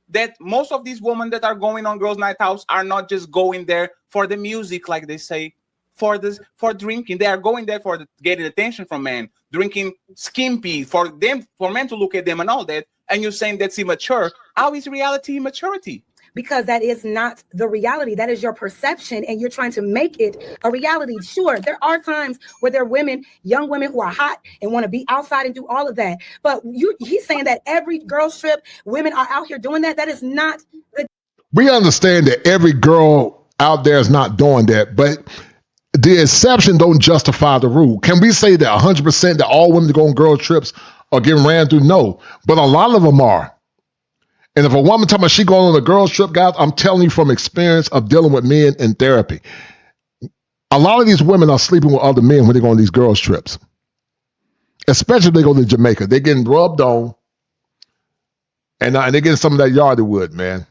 [SPEAKER 25] that most of these women that are going on girls' night out are not just going there for the music, like they say, for drinking. They are going there for getting attention from men, drinking skimpy for men to look at them and all that. And you're saying that's immature. How is reality immaturity?
[SPEAKER 5] Because that is not the reality. That is your perception, and you're trying to make it a reality. Sure, there are times where there are women, young women who are hot and want to be outside and do all of that. But he's saying that every girl trip, women are out here doing that. That is not the.
[SPEAKER 1] We understand that every girl out there is not doing that, but the exception don't justify the rule. Can we say that 100% that all women that go on girl trips are getting ran through? No, but a lot of them are. And if a woman tells me she going on a girls trip, guys, I'm telling you from experience of dealing with men in therapy. A lot of these women are sleeping with other men when they go on these girls trips. Especially if they go to Jamaica. They're getting rubbed on. And they're getting some of that yardie wood, man.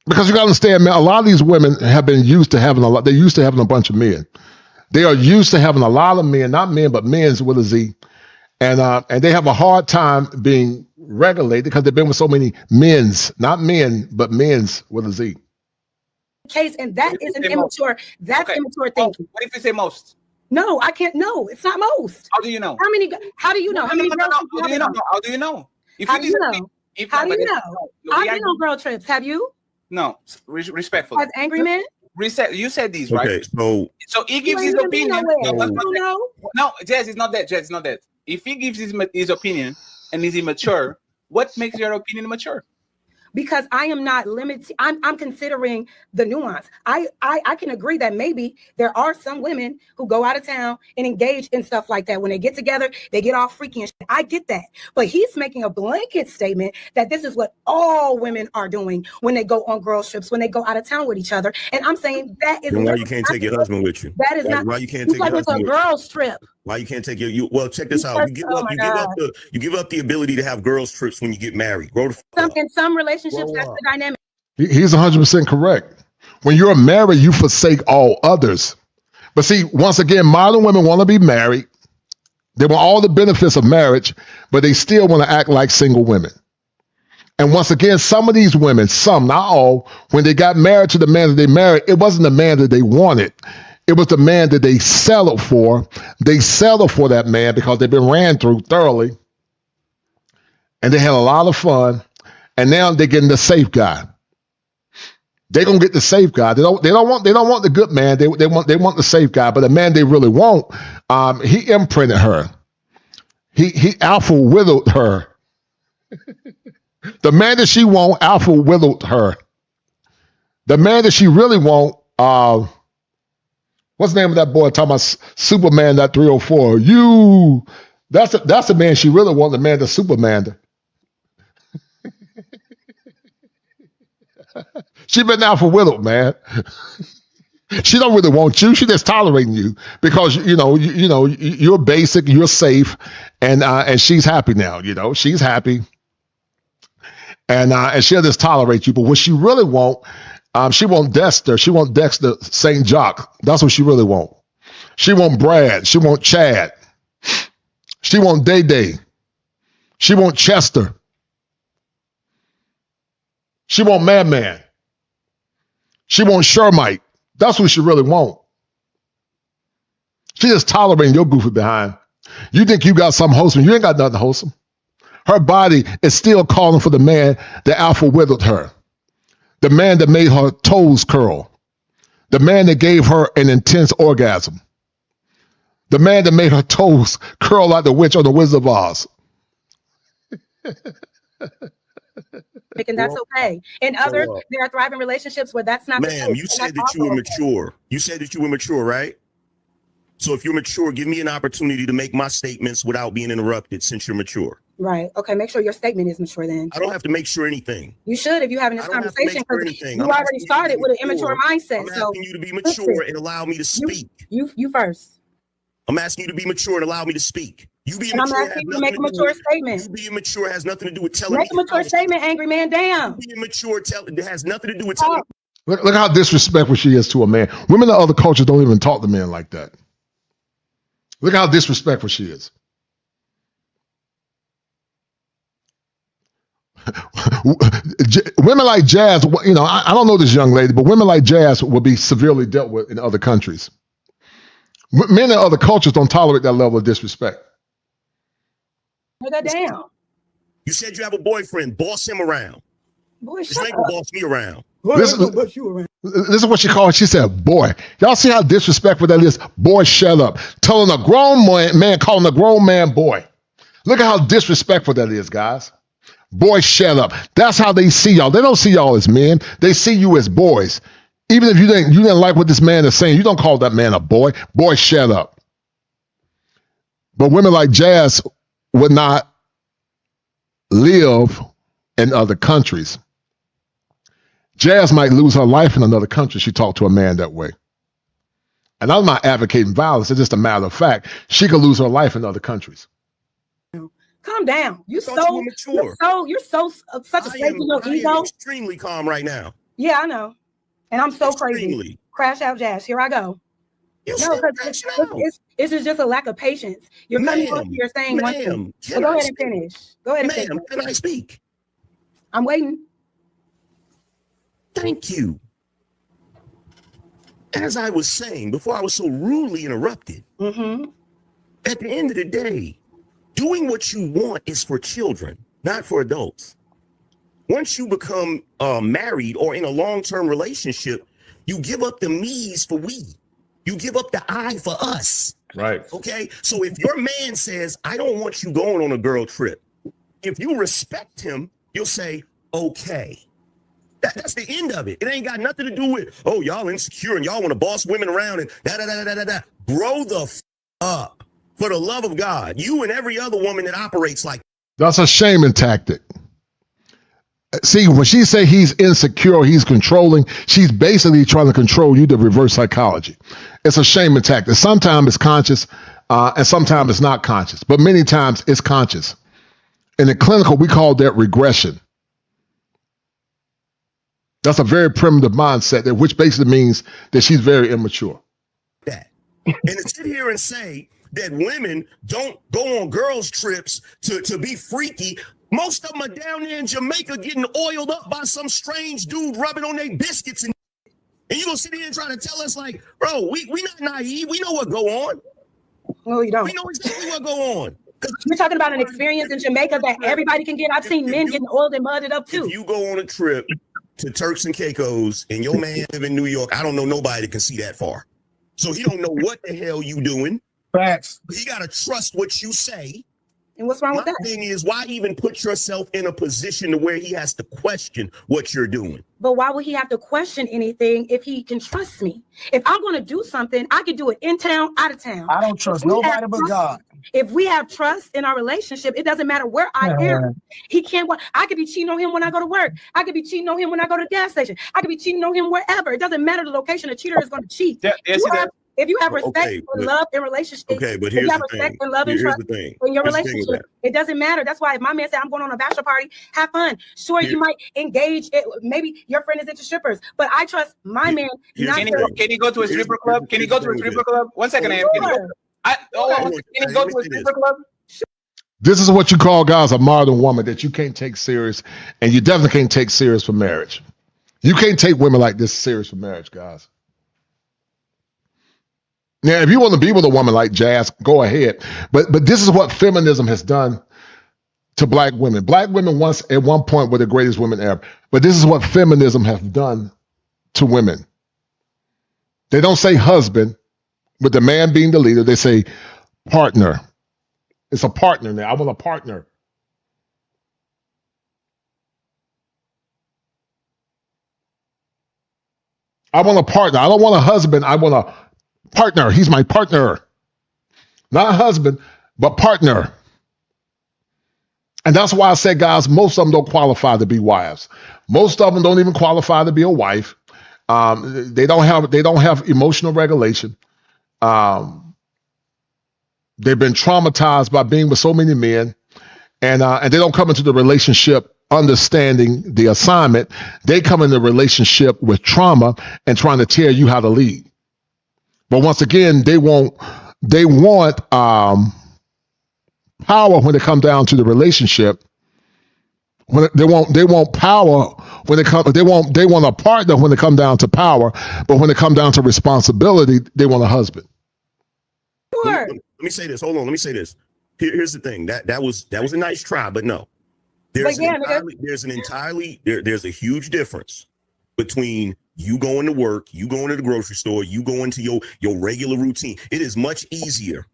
[SPEAKER 1] Because you got to understand, man, a lot of these women have been used to having they're used to having a bunch of men. They are used to having a lot of men, not men, but men's with a Z. And they have a hard time being regulated because they've been with so many men's, not men, but men's with a Z.
[SPEAKER 5] Case, and that is an immature. That's immature thinking.
[SPEAKER 25] What if you say most?
[SPEAKER 5] No, I can't. No, it's not most.
[SPEAKER 25] How do you know?
[SPEAKER 5] How do you know? How do you know?
[SPEAKER 25] How do you know?
[SPEAKER 5] How do you know? How do you know girl trips? Have you?
[SPEAKER 25] No, respectfully.
[SPEAKER 5] As Angry Man?
[SPEAKER 25] reset. You said this, right?
[SPEAKER 3] Okay,
[SPEAKER 25] So he gives his opinion. No, Jazz, it's not that. Jazz, it's not that. If he gives his opinion and is immature, what makes your opinion immature?
[SPEAKER 5] Because I am not limited. I'm considering the nuance. I can agree that maybe there are some women who go out of town and engage in stuff like that. When they get together, they get all freaky and shit. I get that. But he's making a blanket statement that this is what all women are doing when they go on girls trips, when they go out of town with each other. And I'm saying that is
[SPEAKER 3] why you can't take your husband with you.
[SPEAKER 5] That is not
[SPEAKER 3] why you can't take your husband with you.
[SPEAKER 5] Girls trip.
[SPEAKER 3] Why you can't take your well, check this out. You give up the ability to have girls trips when you get married. Grow the
[SPEAKER 5] in some relationships, that's the dynamic.
[SPEAKER 1] He's 100% correct. When you're married, you forsake all others. But see, once again, modern women want to be married. They want all the benefits of marriage, but they still want to act like single women. And once again, some of these women, some, not all, when they got married to the man that they married, it wasn't the man that they wanted. It was the man that they settled for. They settled for that man because they've been ran through thoroughly. And they had a lot of fun. And now they're getting the safe guy. They're gonna get the safe guy. They don't want the good man. They want the safe guy. But the man they really want, he imprinted her. He alpha widowed her. The man that she want, alpha widowed her. The man that she really want, what's the name of that boy talking about Superman, that 304? That's the man she really wants, the man that's Superman. She been alpha widowed, man. She don't really want you. She just tolerating you because you're basic, you're safe, and she's happy now. She's happy, and she'll just tolerate you. But what she really want, she want Dexter. She want Dexter St. Jock. That's what she really want. She want Brad. She want Chad. She want Day Day. She want Chester. She want Madman. She want Shermite. That's what she really want. She just tolerating your goofy behind. You think you got something wholesome. You ain't got nothing wholesome. Her body is still calling for the man that alpha widowed her. The man that made her toes curl. The man that gave her an intense orgasm. The man that made her toes curl like the witch on the Wizard of Oz.
[SPEAKER 5] And that's okay. In others, there are thriving relationships where that's not the case.
[SPEAKER 3] Ma'am, you said that you were mature. You said that you were mature, right? So if you're mature, give me an opportunity to make my statements without being interrupted since you're mature.
[SPEAKER 5] Right. Okay. Make sure your statement is mature then.
[SPEAKER 3] I don't have to make sure anything.
[SPEAKER 5] You should if you're having this conversation because you already started with an immature mindset.
[SPEAKER 3] I'm asking you to be mature and allow me to speak.
[SPEAKER 5] You first.
[SPEAKER 3] I'm asking you to be mature and allow me to speak. You being mature,
[SPEAKER 5] I'm asking you to make a mature statement.
[SPEAKER 3] You being mature has nothing to do with telling
[SPEAKER 5] me. Make a mature statement, angry man. Damn.
[SPEAKER 3] Being mature it has nothing to do with telling.
[SPEAKER 1] Look how disrespectful she is to a man. Women in other cultures don't even talk to men like that. Look how disrespectful she is. Women like Jazz, I don't know this young lady, but women like Jazz will be severely dealt with in other countries. Men in other cultures don't tolerate that level of disrespect.
[SPEAKER 5] Put that down.
[SPEAKER 3] You said you have a boyfriend. Boss him around.
[SPEAKER 5] Boy,
[SPEAKER 3] this ain't gonna boss me around.
[SPEAKER 1] This is what she called. She said, boy. Y'all see how disrespectful that is? Boy, shut up. Telling a grown man, calling a grown man boy. Look at how disrespectful that is, guys. Boy, shut up. That's how they see y'all. They don't see y'all as men. They see you as boys. Even if you didn't like what this man is saying, you don't call that man a boy. Boy, shut up. But women like Jazz would not live in other countries. Jazz might lose her life in another country. She talked to a man that way. And I'm not advocating violence. It's just a matter of fact. She could lose her life in other countries.
[SPEAKER 5] Calm down. You're such a stable ego.
[SPEAKER 3] I'm extremely calm right now.
[SPEAKER 5] Yeah, I know. And I'm so crazy. Crash out, Jazz. Here I go. No, because this is just a lack of patience. You're coming up here saying one thing. So go ahead and finish. Go ahead and finish.
[SPEAKER 3] Can I speak?
[SPEAKER 5] I'm waiting.
[SPEAKER 3] Thank you. As I was saying before I was so rudely interrupted, at the end of the day, doing what you want is for children, not for adults. Once you become married or in a long-term relationship, You give up the me's for we. You give up the I for us.
[SPEAKER 1] Right.
[SPEAKER 3] Okay. So if your man says, I don't want you going on a girl trip, if you respect him, you'll say, okay. That's the end of it. It ain't got nothing to do with, oh, y'all insecure and y'all want to boss women around and da-da-da-da-da-da. Grow the up. For the love of God. You and every other woman that operates like
[SPEAKER 7] That's a shaming tactic. See, when she say he's insecure, he's controlling, she's basically trying to control you to reverse psychology. It's a shaming tactic. Sometimes it's conscious, and sometimes it's not conscious, but many times it's conscious. In the clinical, we call that regression. That's a very primitive mindset, which basically means that she's very immature.
[SPEAKER 3] that. And to sit here and say that women don't go on girls' trips to be freaky. Most of them are down there in Jamaica getting oiled up by some strange dude rubbing on their biscuits. And you gonna sit here and try to tell us like, bro, we not naive. We know what go on.
[SPEAKER 5] No, you don't.
[SPEAKER 3] We know exactly what go on.
[SPEAKER 5] You're talking about an experience in Jamaica that everybody can get. I've seen men getting oiled and mudded up too.
[SPEAKER 3] If you go on a trip to Turks and Caicos and your man live in New York, I don't know nobody that can see that far. So he don't know what the hell you doing.
[SPEAKER 15] Facts.
[SPEAKER 3] He got to trust what you say.
[SPEAKER 5] And what's wrong with that?
[SPEAKER 3] My thing is, why even put yourself in a position to where he has to question what you're doing?
[SPEAKER 5] But why would he have to question anything if he can trust me? If I'm going to do something, I can do it in town, out of town.
[SPEAKER 15] I don't trust nobody but God.
[SPEAKER 5] If we have trust in our relationship, it doesn't matter where I am. He can't. I could be cheating on him when I go to work. I could be cheating on him when I go to the gas station. I could be cheating on him wherever. It doesn't matter the location. A cheater is going to cheat. If you have respect for love and relationship,
[SPEAKER 3] okay, but
[SPEAKER 5] if
[SPEAKER 3] here's
[SPEAKER 5] you have
[SPEAKER 3] the
[SPEAKER 5] respect
[SPEAKER 3] thing.
[SPEAKER 5] for love and
[SPEAKER 3] Here's
[SPEAKER 5] trust
[SPEAKER 3] the thing.
[SPEAKER 5] in your
[SPEAKER 3] Here's the thing with
[SPEAKER 5] relationship, it doesn't matter. That's why if my man said I'm going on a bachelor party, have fun. Sure, you might engage. Maybe your friend is into strippers, but I trust my man.
[SPEAKER 25] Can he go to a stripper club? Can he go to a stripper club? 1 second, Am. Can he go to a stripper club?
[SPEAKER 7] This is what you call, guys, a modern woman that you can't take serious, and you definitely can't take serious for marriage. You can't take women like this serious for marriage, guys. Now, if you want to be with a woman like Jazz, go ahead. But this is what feminism has done to black women. Black women once at one point were the greatest women ever. But this is what feminism has done to women. They don't say husband, with the man being the leader. They say partner. It's a partner now. I want a partner. I want a partner. I don't want a husband. I want a partner. He's my partner. Not husband, but partner. And that's why I said, guys, most of them don't qualify to be wives. Most of them don't even qualify to be a wife. They don't have emotional regulation. They've been traumatized by being with so many men, and they don't come into the relationship understanding the assignment. They come in the relationship with trauma and trying to tell you how to lead. But once again, they want power when it comes down to the relationship. When they want power when it comes, they want a partner when it comes down to power. But when it comes down to responsibility, they want a husband.
[SPEAKER 3] Let me say this. Hold on. Let me say this. Here's the thing. That was a nice try, but no. There's a huge difference between you going to work, you going to the grocery store, you going to your regular routine. It is much easier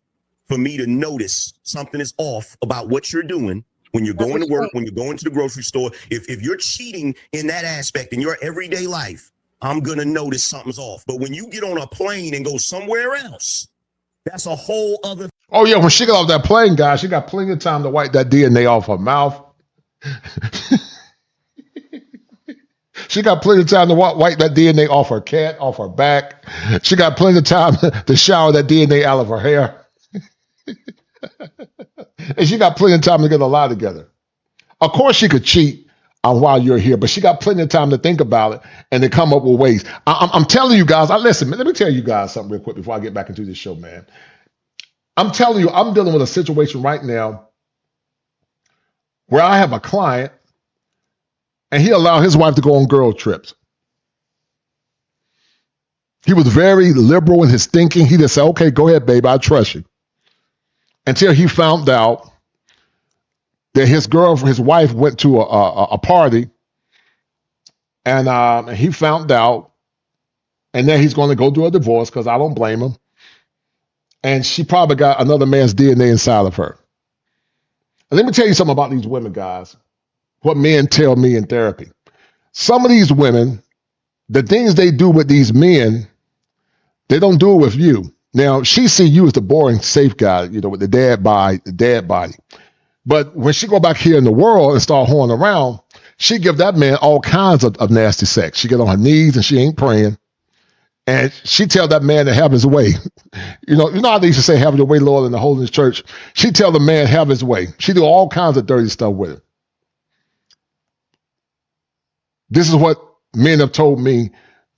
[SPEAKER 3] for me to notice something is off about what you're doing when you're going to work, when you're going to the grocery store. If you're cheating in that aspect in your everyday life, I'm going to notice something's off. But when you get on a plane and go somewhere else, that's a whole other.
[SPEAKER 7] Oh, yeah. When she got off that plane, guys, she got plenty of time to wipe that DNA off her mouth. She got plenty of time to wipe that DNA off her cat, off her back. She got plenty of time to shower that DNA out of her hair. And she got plenty of time to get a lie together. Of course, she could cheat while you're here, but she got plenty of time to think about it and to come up with ways. I'm telling you guys, listen, let me tell you guys something real quick before I get back into this show, man. I'm telling you, I'm dealing with a situation right now where I have a client and he allowed his wife to go on girl trips. He was very liberal in his thinking. He just said, okay, go ahead, babe, I trust you. Until he found out that his wife went to a party, and he found out And then he's going to go through a divorce because I don't blame him. And she probably got another man's DNA inside of her. And let me tell you something about these women, guys. What men tell me in therapy. Some of these women, the things they do with these men, they don't do it with you. Now, she see you as the boring, safe guy, with the dad body. But when she go back here in the world and start whoring around, she give that man all kinds of nasty sex. She get on her knees and she ain't praying. And she tell that man to have his way. You know how they used to say, have your way, Lord, in the holiness church? She tell the man, have his way. She do all kinds of dirty stuff with him. This is what men have told me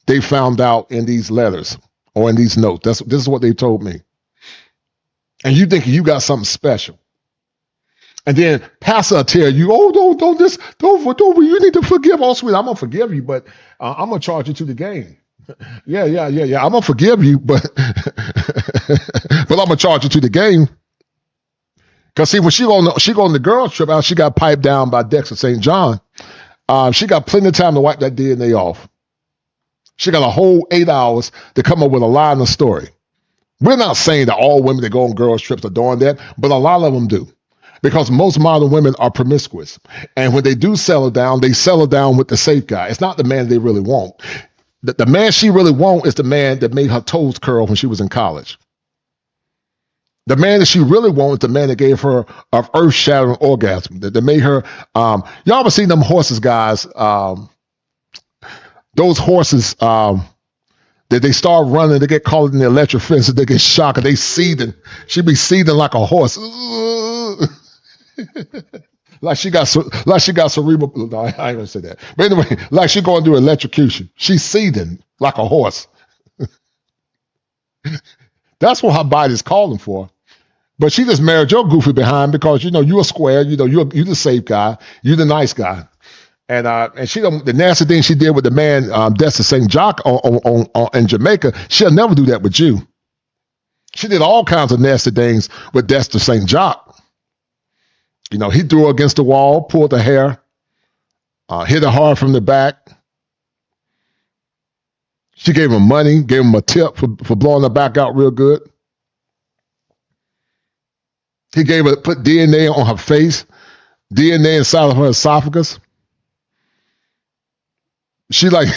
[SPEAKER 7] they found out in these letters or in these notes. This is what they told me. And you think you got something special. And then pastor will tell you, don't, you need to forgive. Oh, sweet, I'm going to forgive you, but I'm going to charge you to the game. Yeah. I'm going to forgive you, but I'm going to charge you to the game. Because see, when she go on the girls trip out, she got piped down by Dexter St. John. She got plenty of time to wipe that DNA off. She got a whole 8 hours to come up with a lie and a story. We're not saying that all women that go on girls trips are doing that, but a lot of them do. Because most modern women are promiscuous. And when they do settle down, they settle down with the safe guy. It's not the man they really want. The man she really wants is the man that made her toes curl when she was in college. The man that she really wants is the man that gave her an earth-shattering orgasm, that made her, y'all ever seen them horses, guys? Those horses, that they start running, they get caught in the electric fence, and they get shocked, and they seething. She be seething like a horse. like she got cerebral. No, I ain't gonna say that. But anyway, like she going through electrocution. She's seething like a horse. That's what her body's calling for. But she just married your goofy behind because you're a square. You're the safe guy. You're the nice guy. And she the nasty thing she did with the man Dexter St. Jock in Jamaica. She'll never do that with you. She did all kinds of nasty things with Dexter St. Jock. He threw her against the wall, pulled her hair, hit her hard from the back. She gave him money, gave him a tip for blowing her back out real good. He put DNA on her face, DNA inside of her esophagus. She like,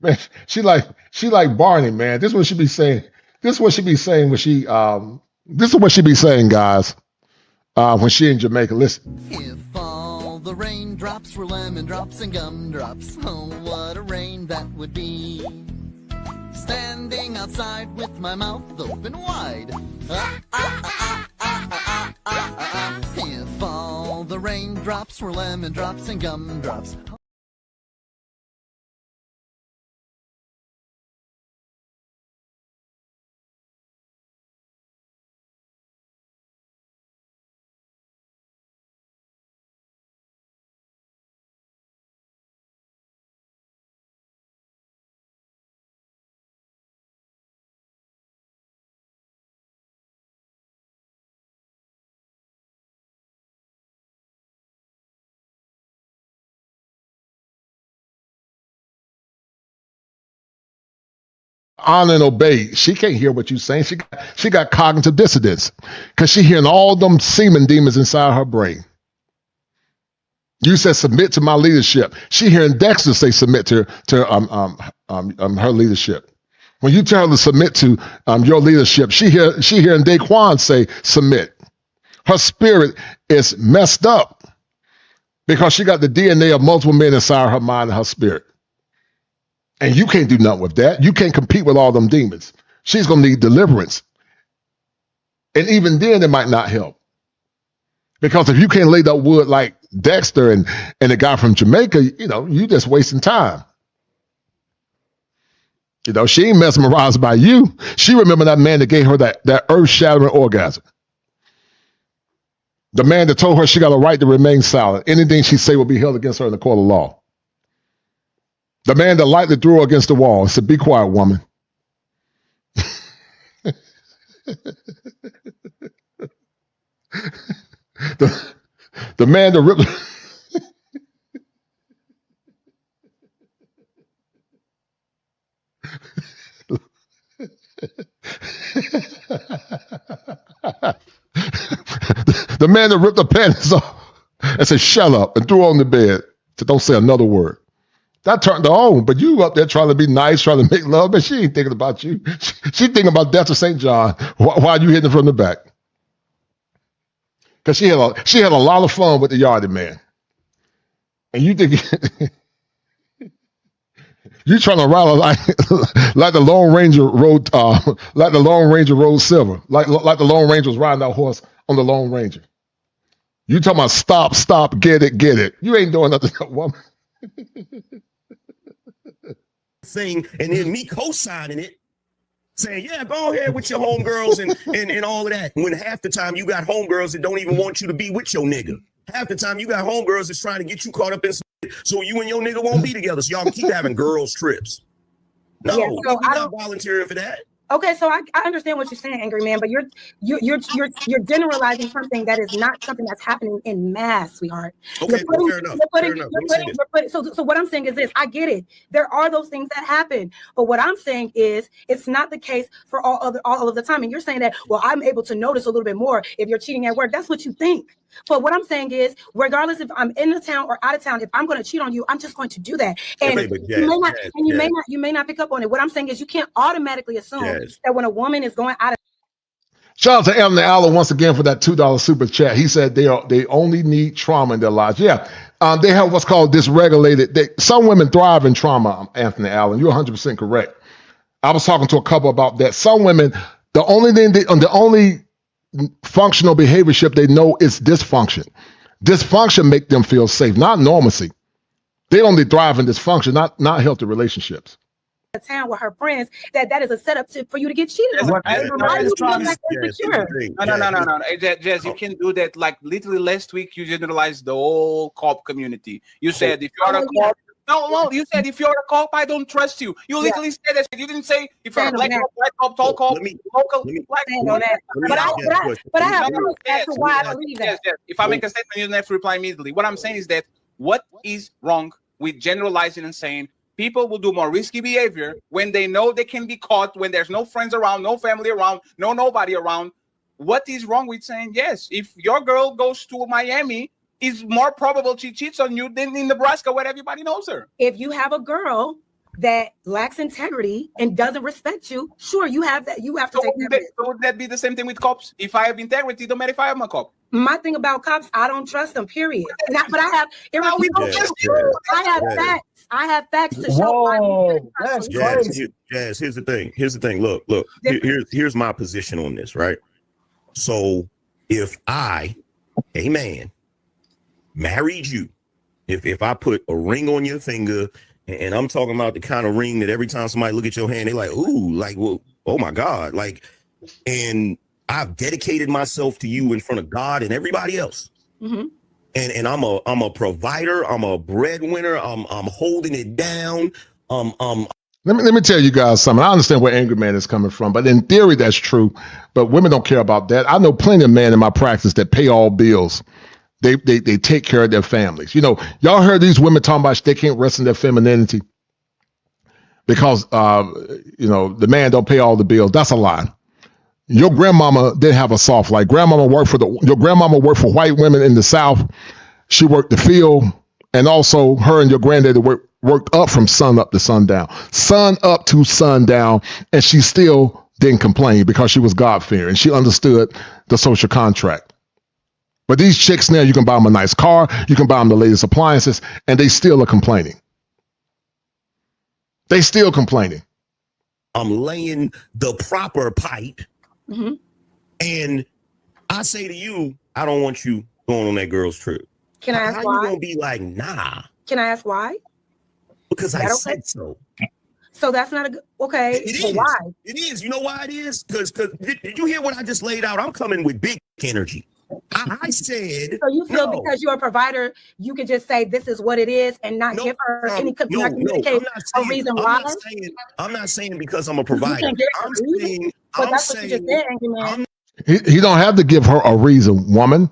[SPEAKER 7] man, she like Barney, man. This is what she be saying. This is what she be saying when she, this is what she be saying, guys, when she in Jamaica. Listen.
[SPEAKER 10] If all the raindrops were lemon drops and gumdrops, oh, what a rain that would be. Standing outside with my mouth open wide. If all the raindrops were lemon drops and gumdrops.
[SPEAKER 7] Honor and obey. She can't hear what you're saying. She got cognitive dissonance because she hearing all them semen demons inside her brain. You said submit to my leadership. She hearing Dexter say submit to her leadership. When you tell her to submit to your leadership, she hearing Daquan say submit. Her spirit is messed up because she got the DNA of multiple men inside her mind and her spirit. And you can't do nothing with that. You can't compete with all them demons. She's going to need deliverance. And even then, it might not help. Because if you can't lay that wood like Dexter and the guy from Jamaica, you just wasting time. She ain't mesmerized by you. She remembered that man that gave her that earth-shattering orgasm. The man that told her she got a right to remain silent. Anything she say will be held against her in the court of law. The man that lightly threw her against the wall and said, be quiet, woman. The man that ripped the man that ripped the panties off and said, shut up, and threw her on the bed. So don't say another word. That turned her on, but you up there trying to be nice, trying to make love, but she ain't thinking about you. She thinking about death of St. John while you hitting from the back. Because she had a lot of fun with the yardie man. And you think you trying to ride like the Lone Ranger rode Silver, like the Lone Ranger was riding that horse on the Lone Ranger. You talking about stop, get it. You ain't doing nothing, woman.
[SPEAKER 3] Thing, and then me co-signing it, saying, yeah, go ahead with your homegirls and all of that. When half the time you got homegirls that don't even want you to be with your nigga. Half the time you got homegirls that's trying to get you caught up in so you and your nigga won't be together. So y'all can keep having girls trips. No,
[SPEAKER 5] Yeah, so
[SPEAKER 3] I'm not volunteering for that.
[SPEAKER 5] Okay, so I understand what you're saying, Angry Man, but you're generalizing something that is not something that's happening in mass, sweetheart.
[SPEAKER 3] Okay, fair enough.
[SPEAKER 5] So what I'm saying is this: I get it. There are those things that happen, but what I'm saying is it's not the case for all of the time. And you're saying that, well, I'm able to notice a little bit more if you're cheating at work. That's what you think. But what I'm saying is, regardless if I'm in the town or out of town, if I'm going to cheat on you, I'm just going to do that. And you may not pick up on it. What I'm saying is, you can't automatically assume that when a woman is going out of.
[SPEAKER 7] Shout out to Anthony Allen once again for that $2 super chat. He said they only need trauma in their lives. Yeah, they have what's called dysregulated. Some women thrive in trauma. Anthony Allen, you're 100% correct. I was talking to a couple about that. Some women, the only functional behaviorship they know is dysfunction. Dysfunction make them feel safe, not normalcy. They only thrive in dysfunction, not healthy relationships.
[SPEAKER 5] A town with her friends, that is a setup for you to get cheated on.
[SPEAKER 25] No. Hey, Jazz, you can do that. Like literally last week, you generalized the whole cop community. You said if you're a cop. No, you said if you're a cop, I don't trust you. You literally said that. You didn't say if you're a black cop, tall cop, local black cop.
[SPEAKER 5] But I have proof as to why I believe that.
[SPEAKER 25] Yes. If I make a statement, you don't have to reply immediately. What I'm saying is that what is wrong with generalizing and saying people will do more risky behavior when they know they can be caught, when there's no friends around, no family around, nobody around. What is wrong with saying, yes, if your girl goes to Miami, it's more probable she cheats on you than in Nebraska where everybody knows her.
[SPEAKER 5] If you have a girl that lacks integrity and doesn't respect you, sure, you have that. You have to take that.
[SPEAKER 25] So would that be the same thing with cops? If I have integrity, don't matter if I am a cop.
[SPEAKER 5] My thing about cops, I don't trust them, period. But I have facts. I have facts to show.
[SPEAKER 3] Whoa, that's crazy. Jazz, here's the thing. Look. Here's my position on this, right? So if I, a man, married you, if I put a ring on your finger, and I'm talking about the kind of ring that every time somebody look at your hand, they like, ooh, like, well, oh my God, like, and I've dedicated myself to you in front of God and everybody else.
[SPEAKER 5] Mm-hmm.
[SPEAKER 3] And I'm a provider, I'm a breadwinner, I'm holding it down.
[SPEAKER 7] Let me tell you guys something. I understand where Angry Man is coming from, but in theory that's true. But women don't care about that. I know plenty of men in my practice that pay all bills. They take care of their families. You know, y'all heard these women talking about they can't rest in their femininity because the man don't pay all the bills. That's a lie. Your grandmama didn't have a soft life. Your grandmama worked for white women in the South. She worked the field, and also her and your granddaddy worked up from sun up to sundown, and she still didn't complain because she was God-fearing. She understood the social contract. But these chicks now, you can buy them a nice car, you can buy them the latest appliances, and they still are complaining.
[SPEAKER 3] I'm laying the proper pipe,
[SPEAKER 5] mm-hmm.
[SPEAKER 3] and I say to you, I don't want you going on that girl's trip.
[SPEAKER 5] Can I ask
[SPEAKER 3] How
[SPEAKER 5] why?
[SPEAKER 3] you gonna be like, nah?
[SPEAKER 5] Can I ask why?
[SPEAKER 3] Because I said so.
[SPEAKER 5] So that's not a good. Okay.
[SPEAKER 3] It is.
[SPEAKER 5] Why?
[SPEAKER 3] It is. You know why it is? Because did you hear what I just laid out? I'm coming with big energy. I said.
[SPEAKER 5] So you feel because you're a provider, you can just say this is what it is and not give her any communicate a reason why.
[SPEAKER 3] I'm not saying because I'm a provider.
[SPEAKER 7] He don't have to give her a reason, woman.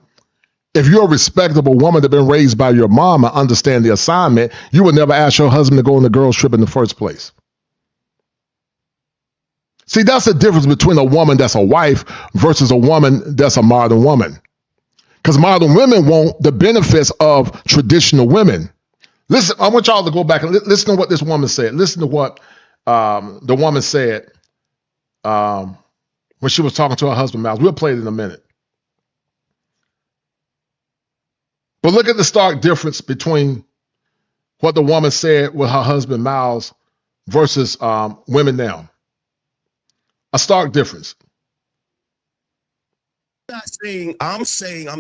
[SPEAKER 7] If you're a respectable woman that been raised by your mom and understand the assignment, you would never ask your husband to go on the girls' trip in the first place. See, that's the difference between a woman that's a wife versus a woman that's a modern woman. Because modern women want the benefits of traditional women. Listen, I want y'all to go back and listen to what this woman said. Listen to what the woman said when she was talking to her husband, Miles. We'll play it in a minute. But look at the stark difference between what the woman said with her husband, Miles, versus women now. A stark difference.
[SPEAKER 3] I'm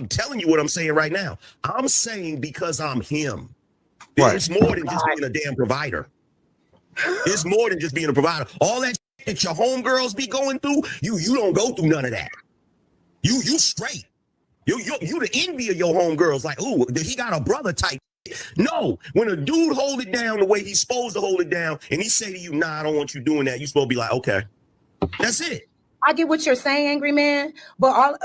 [SPEAKER 3] telling you what I'm saying right now. I'm saying because I'm him. Right. It's more than just being a damn provider. It's more than just being a provider. All that shit your homegirls be going through, you don't go through none of that. You straight. You the envy of your homegirls. Like, ooh, he got a brother type. No, when a dude hold it down the way he's supposed to hold it down, and he say to you, nah, I don't want you doing that, you supposed to be like, okay, that's it.
[SPEAKER 5] I get what you're saying, Angry Man, but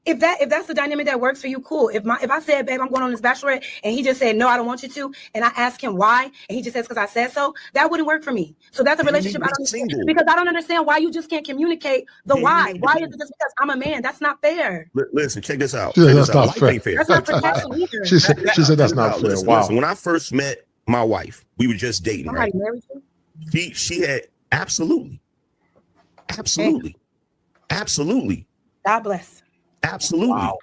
[SPEAKER 5] if that's the dynamic that works for you, cool. If I said, babe, I'm going on this bachelorette, and he just said, no, I don't want you to, and I ask him why, and he just says, because I said so, that wouldn't work for me. So that's a relationship I don't understand, because I don't understand why you just can't communicate the why. Why is it just because I'm a man? That's not fair.
[SPEAKER 3] Listen, check this out.
[SPEAKER 7] That's not fair.
[SPEAKER 5] That's not protection either.
[SPEAKER 7] She said that's not fair.
[SPEAKER 3] Listen,
[SPEAKER 7] Wow.
[SPEAKER 3] Listen, when I first met my wife, we were just dating,
[SPEAKER 5] Somebody
[SPEAKER 3] right?
[SPEAKER 5] married you?
[SPEAKER 3] She had absolutely.
[SPEAKER 5] God bless.
[SPEAKER 3] Absolutely.
[SPEAKER 7] Wow.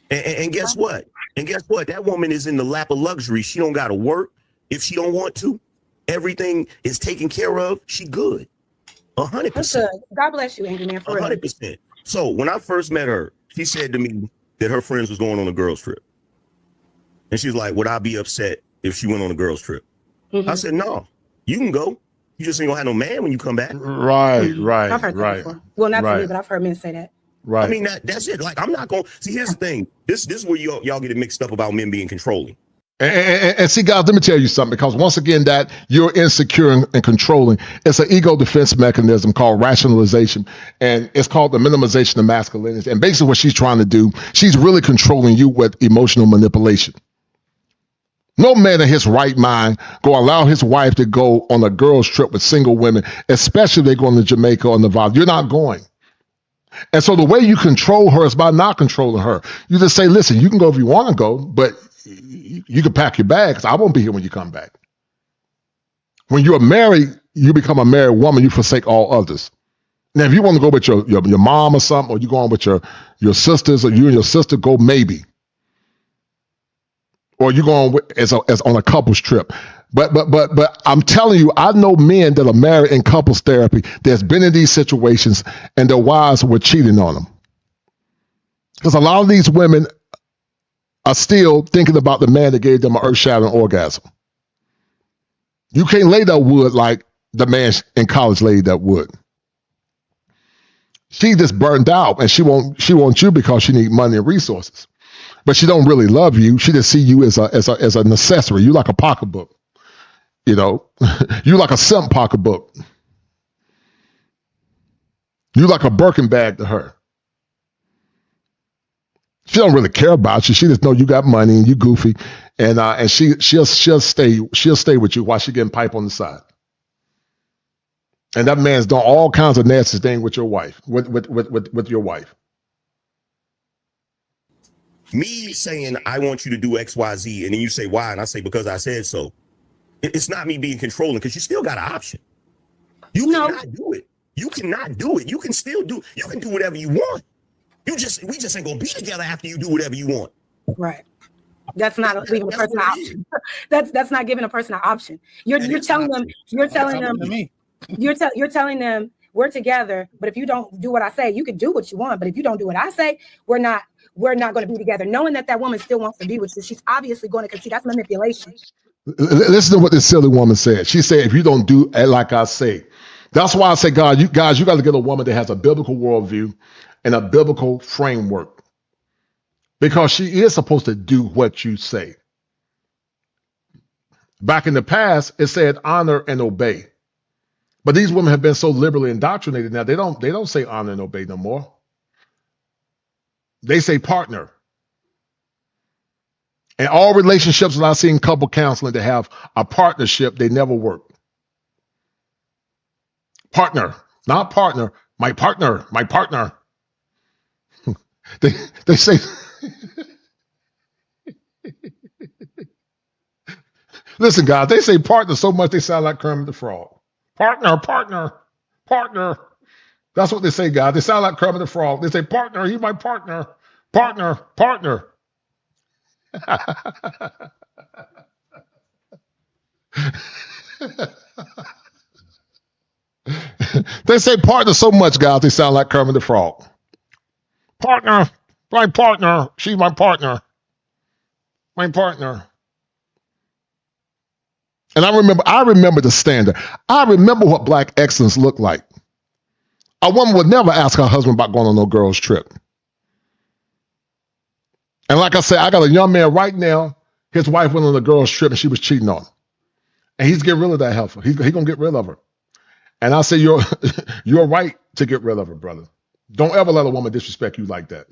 [SPEAKER 3] And guess what? That woman is in the lap of luxury. She don't got to work if she don't want to. Everything is taken care of. She good. 100%.
[SPEAKER 5] God bless you, Angry Man, for
[SPEAKER 3] 100%. So when I first met her, she said to me that her friends was going on a girls trip. And she's like, would I be upset if she went on a girls trip?
[SPEAKER 5] Mm-hmm.
[SPEAKER 3] I said, no, you can go. You just ain't gonna have no man when you come back.
[SPEAKER 7] Right.
[SPEAKER 5] I've heard that before. Well, not to me, but I've heard men say that.
[SPEAKER 7] Right.
[SPEAKER 3] I mean, that's it. Like, I'm not going to see. Here's the thing. This is where y'all get it mixed up about men being controlling.
[SPEAKER 7] And see, guys, let me tell you something, because once again, that you're insecure and controlling, it's an ego defense mechanism called rationalization, and it's called the minimization of masculinity. And basically what she's trying to do, she's really controlling you with emotional manipulation. No man in his right mind go allow his wife to go on a girls trip with single women, especially if they're going to Jamaica or Nevada. You're not going. And so the way you control her is by not controlling her. You just say, listen, you can go if you want to go, but you can pack your bags. I won't be here when you come back. When you're married, you become a married woman, you forsake all others. Now, if you want to go with your mom or something, or you go on with your sisters, or you and your sister go, maybe. Or you go on as on a couples trip. But I'm telling you, I know men that are married in couples therapy that's been in these situations and their wives were cheating on them. Because a lot of these women are still thinking about the man that gave them an earth-shattering orgasm. You can't lay that wood like the man in college laid that wood. She just burned out, and she wants you because she needs money and resources. But she don't really love you. She just see you as a necessary. You like a pocketbook. You know, you like a simp pocketbook. You like a Birkin bag to her. She don't really care about you. She just know you got money and you goofy, and she'll stay with you while she getting pipe on the side. And that man's done all kinds of nasty things with your wife, with your wife.
[SPEAKER 3] Me saying I want you to do X, Y, Z, and then you say why, and I say because I said so. It's not me being controlling, because you still got an option. You cannot do it. You cannot do it. You can still do. You can do whatever you want. We just ain't gonna be together after you do whatever you want.
[SPEAKER 5] Right. That's not leaving a person an option. That's not giving a person an option. You're telling them we're together, but if you don't do what I say, you can do what you want. But if you don't do what I say, we're not going to be together. Knowing that woman still wants to be with you, she's obviously going to concede. That's manipulation.
[SPEAKER 7] Listen to what this silly woman said. She said, if you don't do it like I say. That's why I say, God, you got to get a woman that has a biblical worldview and a biblical framework, because she is supposed to do what you say. Back in the past, it said honor and obey. But these women have been so liberally indoctrinated now, they don't say honor and obey no more. They say partner. And all relationships that I see in couple counseling that have a partnership, they never work. Partner, not partner, my partner. They say Listen, guys, they say partner so much they sound like Kermit the Frog. Partner, partner, partner. That's what they say, guys. They sound like Kermit the Frog. They say, partner, he's my partner. Partner, partner. They say partner so much, guys, they sound like Kermit the Frog. Partner, my partner. She's my partner. My partner. And I remember the standard. I remember what black excellence looked like. A woman would never ask her husband about going on no girls trip. And like I said, I got a young man right now. His wife went on a girls trip and she was cheating on him. And he's getting rid of that heifer. He's gonna get rid of her. And I say you're right to get rid of her, brother. Don't ever let a woman disrespect you like that.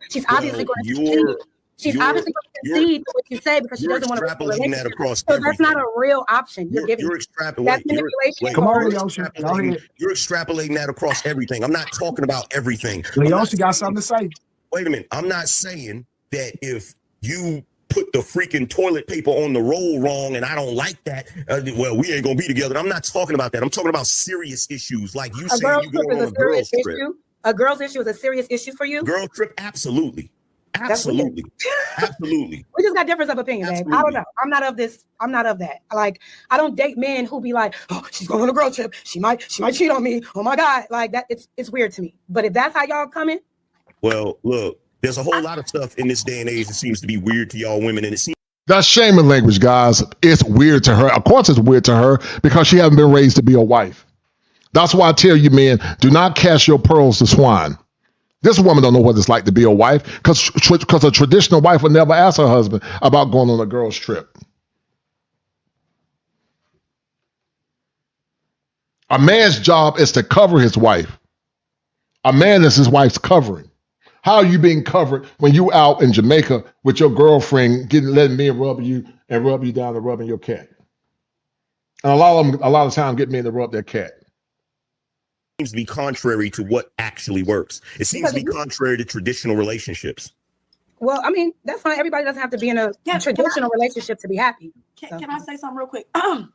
[SPEAKER 5] She's obviously going to continue. She's obviously going to concede to what you say because she doesn't want to be in a relationship. So that's not a real option. You're extrapolating.
[SPEAKER 11] Come on, Leosha.
[SPEAKER 3] You're extrapolating that across everything. I'm not talking about everything.
[SPEAKER 11] Leosha got something to say.
[SPEAKER 3] Wait a minute. I'm not saying that if you put the freaking toilet paper on the roll wrong and I don't like that, well, we ain't gonna be together. I'm not talking about that. I'm talking about serious issues like you say you going on a girl's trip.
[SPEAKER 5] A girl's issue is a serious issue for you?
[SPEAKER 3] Girl trip, absolutely. Absolutely. Absolutely.
[SPEAKER 5] We just got difference of opinion, babe. I don't know. I'm not of this. I'm not of that. Like, I don't date men who be like, oh, she's going on a girl trip. She might cheat on me. Oh my God. Like that, it's weird to me. But if that's how y'all coming.
[SPEAKER 3] Well, look, there's a whole lot of stuff in this day and age that seems to be weird to y'all women, and it seems
[SPEAKER 7] that's shaming language, guys. It's weird to her. Of course it's weird to her because she hasn't been raised to be a wife. That's why I tell you, men, do not cast your pearls to swine. This woman don't know what it's like to be a wife because a traditional wife would never ask her husband about going on a girl's trip. A man's job is to cover his wife. A man is his wife's covering. How are you being covered when you out in Jamaica with your girlfriend letting men rub you down and rubbing your cat? And a lot of time get men to rub their cat.
[SPEAKER 3] Seems to be contrary to what actually works. It seems to be contrary to traditional relationships.
[SPEAKER 5] Well, I mean, that's fine. Everybody doesn't have to be in a traditional relationship to be happy.
[SPEAKER 24] Can I say something real quick?
[SPEAKER 7] Shout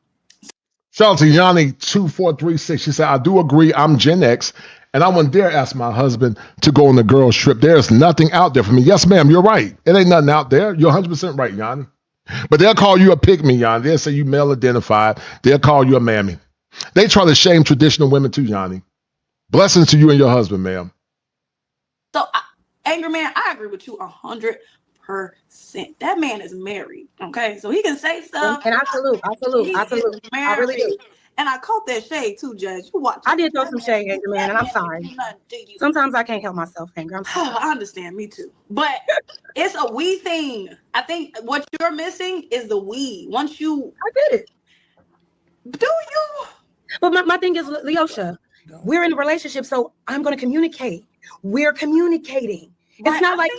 [SPEAKER 7] out to Yanni2436. She said, I do agree. I'm Gen X, and I wouldn't dare ask my husband to go on the girls' trip. There's nothing out there for me. Yes, ma'am, you're right. It ain't nothing out there. You're 100% right, Yanni. But they'll call you a pick-me, Yanni. They'll say you male-identified. They'll call you a mammy. They try to shame traditional women too, Yanni. Blessings to you and your husband, ma'am.
[SPEAKER 24] So, Angry Man, I agree with you 100%. That man is married, okay? So he can say stuff.
[SPEAKER 5] And I salute. I really do.
[SPEAKER 24] And I caught that shade too, Judge. You watch.
[SPEAKER 5] I did throw some shade, Angry Man, and I'm sorry. Sometimes I can't help myself, Angry. I'm sorry.
[SPEAKER 24] I understand, me too. But it's a we thing. I think what you're missing is the we. Once you...
[SPEAKER 5] I did it.
[SPEAKER 24] Do you?
[SPEAKER 5] But my thing is, Leosha, we're in a relationship, so I'm going to communicate. We're communicating. It's not like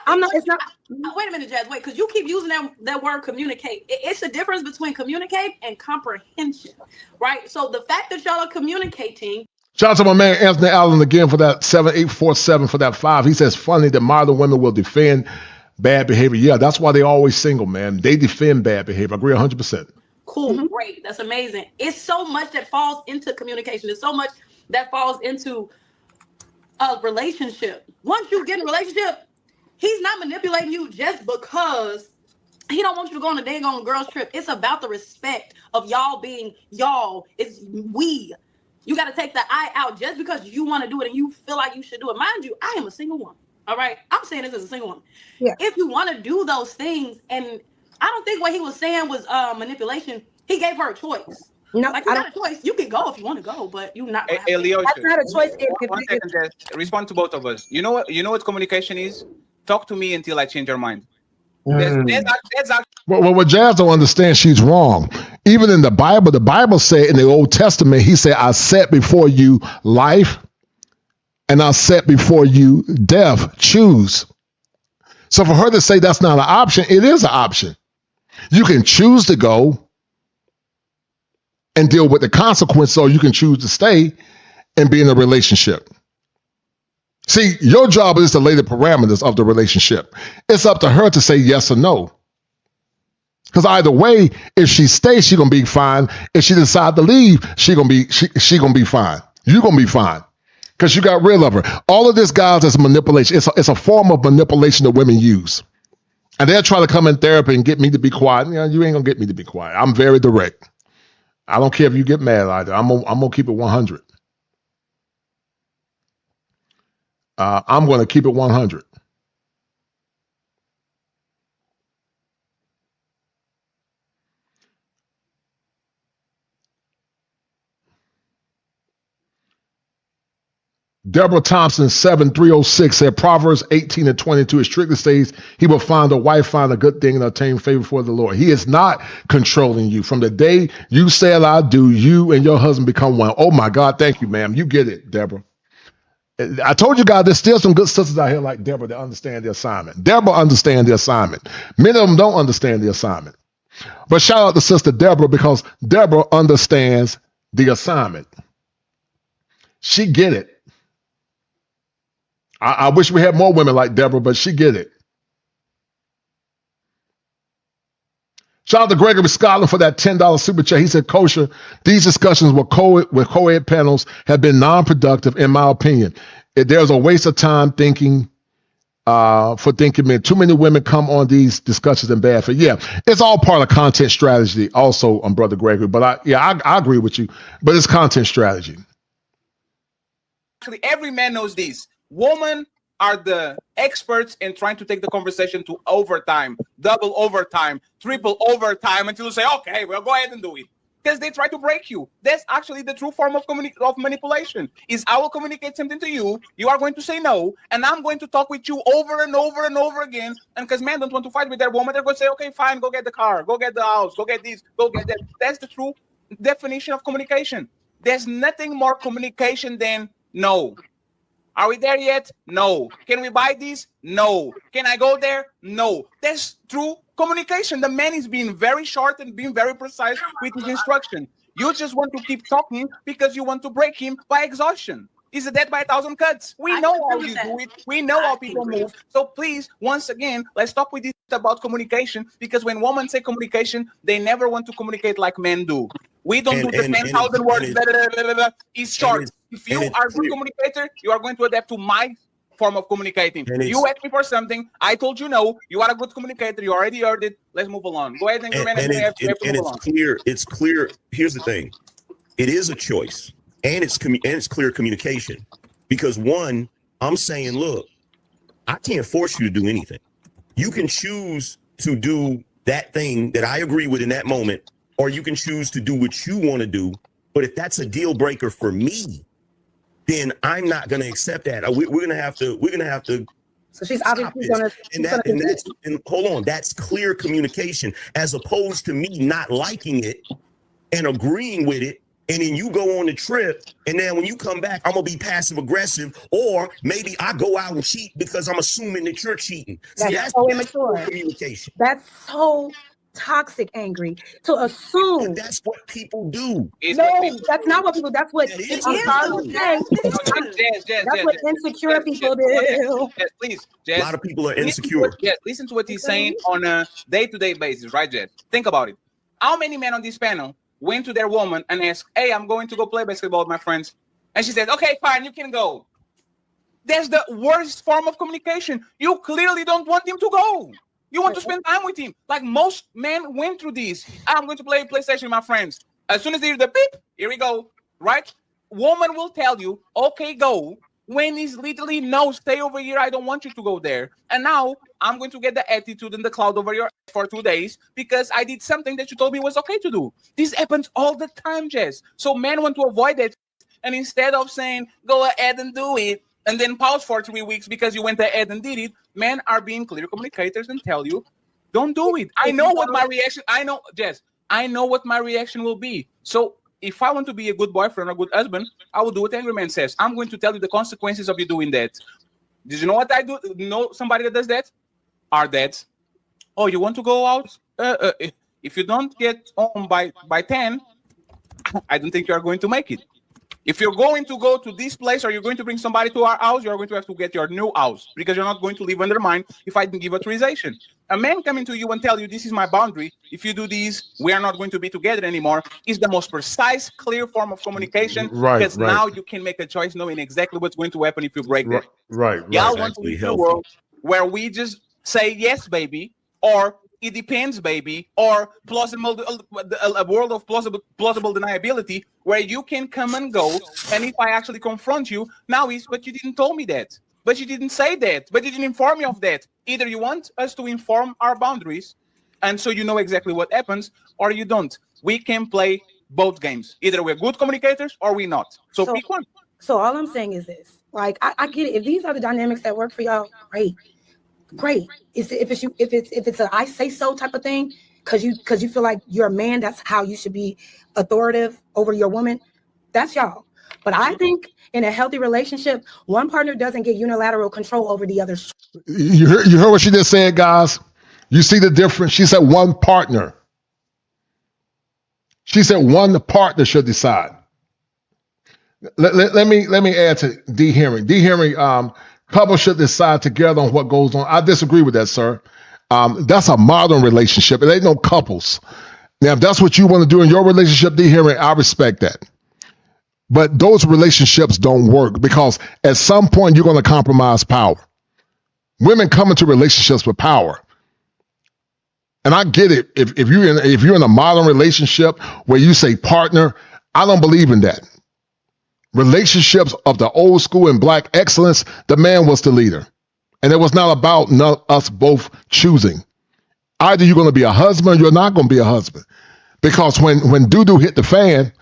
[SPEAKER 5] I'm not. It's not.
[SPEAKER 24] Wait a minute, Jazz. Wait, because you keep using that word communicate. It's the difference between communicate and comprehension, right? So the fact that y'all are communicating.
[SPEAKER 7] Shout out to my man Anthony Allen again for that 7847 for that 5. He says, funny that modern women will defend bad behavior. Yeah, that's why they always single, man. They defend bad behavior. I agree 100%.
[SPEAKER 24] Cool, great. That's amazing. It's so much that falls into communication. There's so much that falls into a relationship. Once you get in a relationship, he's not manipulating you just because he don't want you to go on a dang on girls trip. It's about the respect of y'all being y'all. It's we. You got to take the I out just because you want to do it and you feel like you should do it. Mind you, I am a single woman. All right. I'm saying this as a single woman. Yeah. If you want to do those things, and I don't think what he was saying was manipulation. He gave her a choice. No, like you got a choice. You can go if you want to go, but you're not.
[SPEAKER 25] Hey, Leo,
[SPEAKER 5] that's not a choice.
[SPEAKER 25] One second, just respond to both of us. You know what communication is? Talk to me until I change your mind. That's
[SPEAKER 7] well, what Jazz don't understand, she's wrong. Even in the Bible said in the Old Testament, he said, I set before you life and I set before you death. Choose. So for her to say that's not an option, it is an option. You can choose to go and deal with the consequence, or you can choose to stay and be in a relationship. See, your job is to lay the parameters of the relationship. It's up to her to say yes or no. Because either way, if she stays, she gonna be fine. If she decide to leave, she gonna be fine. You gonna be fine because you got rid of her. All of this, guys, is manipulation. It's a form of manipulation that women use, and they're trying to come in therapy and get me to be quiet. You know, you ain't gonna get me to be quiet. I'm very direct. I don't care if you get mad either. I'm gonna keep it 100. I'm gonna keep it 100. Deborah Thompson 7306 said Proverbs 18:22 it strictly states he will find a wife, find a good thing, and obtain favor for the Lord. He is not controlling you. From the day you said I do, you and your husband become one. Oh my God, thank you, ma'am. You get it, Deborah. I told you guys there's still some good sisters out here like Deborah that understand the assignment. Deborah understands the assignment. Many of them don't understand the assignment. But shout out to Sister Deborah because Deborah understands the assignment. She get it. I wish we had more women like Deborah, but she get it. Shout out to Gregory Scotland for that $10 super chat. He said, Kosher, these discussions with co-ed panels have been non-productive, in my opinion. There's a waste of time thinking men. Too many women come on these discussions in bad faith. Yeah, it's all part of content strategy also, Brother Gregory. But I agree with you, but it's content strategy.
[SPEAKER 25] Actually, every man knows this. Women are the experts in trying to take the conversation to overtime, double overtime, triple overtime until you say, okay, well, go ahead and do it. Because they try to break you. That's actually the true form of manipulation. Is I will communicate something to you, you are going to say no, and I'm going to talk with you over and over and over again. And because men don't want to fight with their woman, they're going to say, okay, fine, go get the car, go get the house, go get this, go get that. That's the true definition of communication. There's nothing more communication than no. Are we there yet? No. Can we buy these? No. Can I go there? No. That's true communication. The man is being very short and being very precise with his instruction. You just want to keep talking because you want to break him by exhaustion. Is it death by 1,000 cuts? We know how you do it. We know how people move. So please, once again, let's stop with this about communication, because when women say communication, they never want to communicate like men do. We don't do the 10,000 words. It's short. If you are a good communicator, you are going to adapt to my form of communicating. You asked me for something. I told you no. You are a good communicator. You already heard it. Let's move along. Go ahead and
[SPEAKER 3] it's clear. Here's the thing. It is a choice, and it's clear communication. Because one, I'm saying, look, I can't force you to do anything. You can choose to do that thing that I agree with in that moment, or you can choose to do what you want to do. But if that's a deal breaker for me, then I'm not going to accept that. We're going to have to.
[SPEAKER 5] So she's obviously going
[SPEAKER 3] to. And hold on, that's clear communication, as opposed to me not liking it and agreeing with it. And then you go on the trip, and then when you come back, I'm gonna be passive aggressive, or maybe I go out and cheat because I'm assuming that you're cheating.
[SPEAKER 5] That's so immature.
[SPEAKER 3] Communication.
[SPEAKER 5] That's so toxic, angry to assume.
[SPEAKER 3] And that's what people do.
[SPEAKER 5] No, that's not what people. That's what That's what insecure people do.
[SPEAKER 25] Jess, please, Jess.
[SPEAKER 3] A lot of people are insecure.
[SPEAKER 25] Listen to what he's saying on a day-to-day basis, right, Jess? Think about it. How many men on this panel went to their woman and asked, hey, I'm going to go play basketball with my friends. And she said, okay, fine, you can go. That's the worst form of communication. You clearly don't want him to go. You want to spend time with him. Like most men went through this. I'm going to play PlayStation with my friends. As soon as they hear the beep, here we go, right? Woman will tell you, okay, go. When he's literally, no, stay over here. I don't want you to go there. And now I'm going to get the attitude and the cloud over your ass for 2 days because I did something that you told me was okay to do. This happens all the time, Jess. So men want to avoid it. And instead of saying, go ahead and do it, and then pause for 3 weeks because you went ahead and did it, men are being clear communicators and tell you, don't do it. I know what my reaction, Jess, I know what my reaction will be. So if I want to be a good boyfriend or a good husband, I will do what Angry Man says. I'm going to tell you the consequences of you doing that. Did you know what I do? Know somebody that does that? Our dads. Oh, you want to go out? If you don't get home by 10, I don't think you are going to make it. If you're going to go to this place or you're going to bring somebody to our house, you're going to have to get your new house because you're not going to live under mine if I didn't give authorization. a man coming to you and tell you this is my boundary. If you do this, we are not going to be together anymore. Is the most precise, clear form of communication.
[SPEAKER 7] Right,
[SPEAKER 25] because
[SPEAKER 7] right.
[SPEAKER 25] now you can make a choice knowing exactly what's going to happen if you break that.
[SPEAKER 7] Right.
[SPEAKER 25] Y'all want to live in a world where we just say yes, baby, or it depends, baby, or a world of plausible deniability where you can come and go. And if I actually confront you, now is, but you didn't tell me that. But you didn't say that. But you didn't inform me of that. Either you want us to inform our boundaries, and so you know exactly what happens, or you don't. We can play both games. Either we're good communicators or we're not. So pick one.
[SPEAKER 5] So all I'm saying is this. Like, I get it. If these are the dynamics that work for y'all, great. If it's a I say so type of thing, because you feel like you're a man, that's how you should be authoritative over your woman. That's y'all. But I think in a healthy relationship, one partner doesn't get unilateral control over the other.
[SPEAKER 7] You heard what she just said, guys? You see the difference? She said one partner. She said one partner should decide. Let me add to D. Henry. D. Henry, couples should decide together on what goes on. I disagree with that, sir. That's a modern relationship. It ain't no couples. Now, if that's what you want to do in your relationship, D. Henry, I respect that. But those relationships don't work because at some point you're going to compromise power. Women come into relationships with power. And I get it. If you're in a modern relationship where you say partner, I don't believe in that. Relationships of the old school and black excellence, the man was the leader. And it was not about us both choosing. Either you're going to be a husband or you're not going to be a husband. Because when doo-doo hit the fan,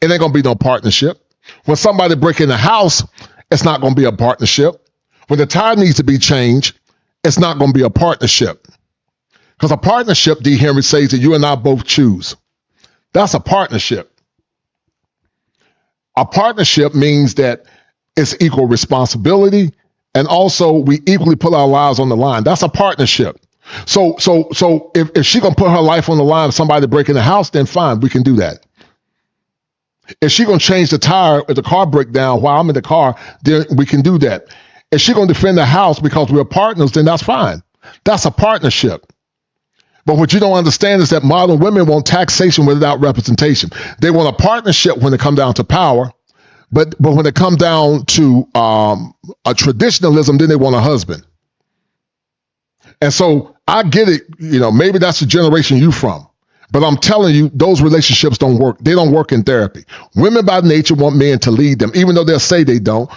[SPEAKER 7] it ain't going to be no partnership. When somebody break in the house, it's not going to be a partnership. When the tire needs to be changed, it's not going to be a partnership. Because a partnership, D. Henry says, that you and I both choose. That's a partnership. A partnership means that it's equal responsibility, and also we equally put our lives on the line. That's a partnership. So if she gonna put her life on the line, somebody breaking the house, then fine, we can do that. If she gonna change the tire if the car break down while I'm in the car, then we can do that. If she gonna defend the house because we're partners, then that's fine. That's a partnership. But what you don't understand is that modern women want taxation without representation. They want a partnership when it comes down to power, but when it comes down to a traditionalism, then they want a husband. And so I get it, maybe that's the generation you from. But I'm telling you, those relationships don't work. They don't work in therapy. Women by nature want men to lead them, even though they'll say they don't.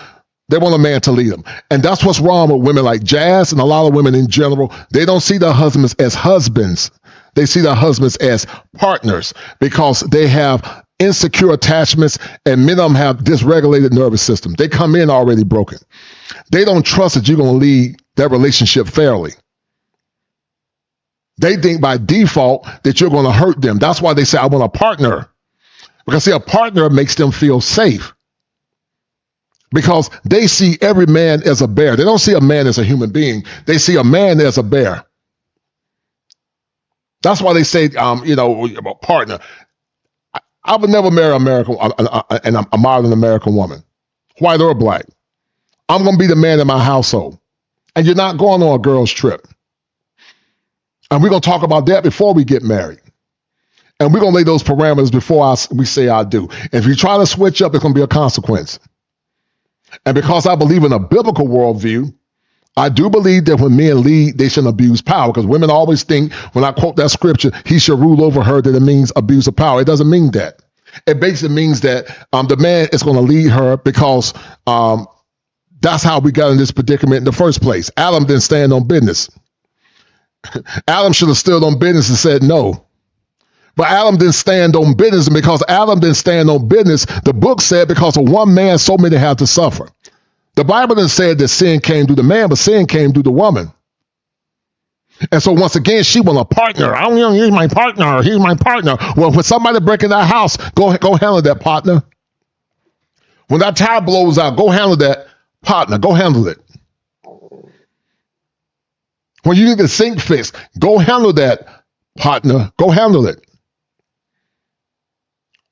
[SPEAKER 7] They want a man to lead them. And that's what's wrong with women like Jazz and a lot of women in general. They don't see their husbands as husbands. They see their husbands as partners because they have insecure attachments and many of them have dysregulated nervous system. They come in already broken. They don't trust that you're going to lead that relationship fairly. They think by default that you're going to hurt them. That's why they say, I want a partner. Because see, a partner makes them feel safe. Because they see every man as a bear. They don't see a man as a human being. They see a man as a bear. That's why they say, a partner. I would never marry a modern American woman, white or black. I'm going to be the man in my household. And you're not going on a girl's trip. And we're going to talk about that before we get married. And we're going to lay those parameters before we say I do. If you try to switch up, it's going to be a consequence. And because I believe in a biblical worldview, I do believe that when men lead, they shouldn't abuse power. Because women always think, when I quote that scripture, he should rule over her, that it means abuse of power. It doesn't mean that. It basically means that the man is going to lead her because that's how we got in this predicament in the first place. Adam didn't stand on business. Adam should have stood on business and said no. But Adam didn't stand on business, and because Adam didn't stand on business, the book said because of one man, so many have to suffer. The Bible didn't say that sin came through the man, but sin came through the woman. And so once again, she want a partner. He's my partner. He's my partner. Well, when somebody break in that house, go handle that, partner. When that tire blows out, go handle that, partner. Go handle it. When you need the sink fixed, go handle that, partner. Go handle it.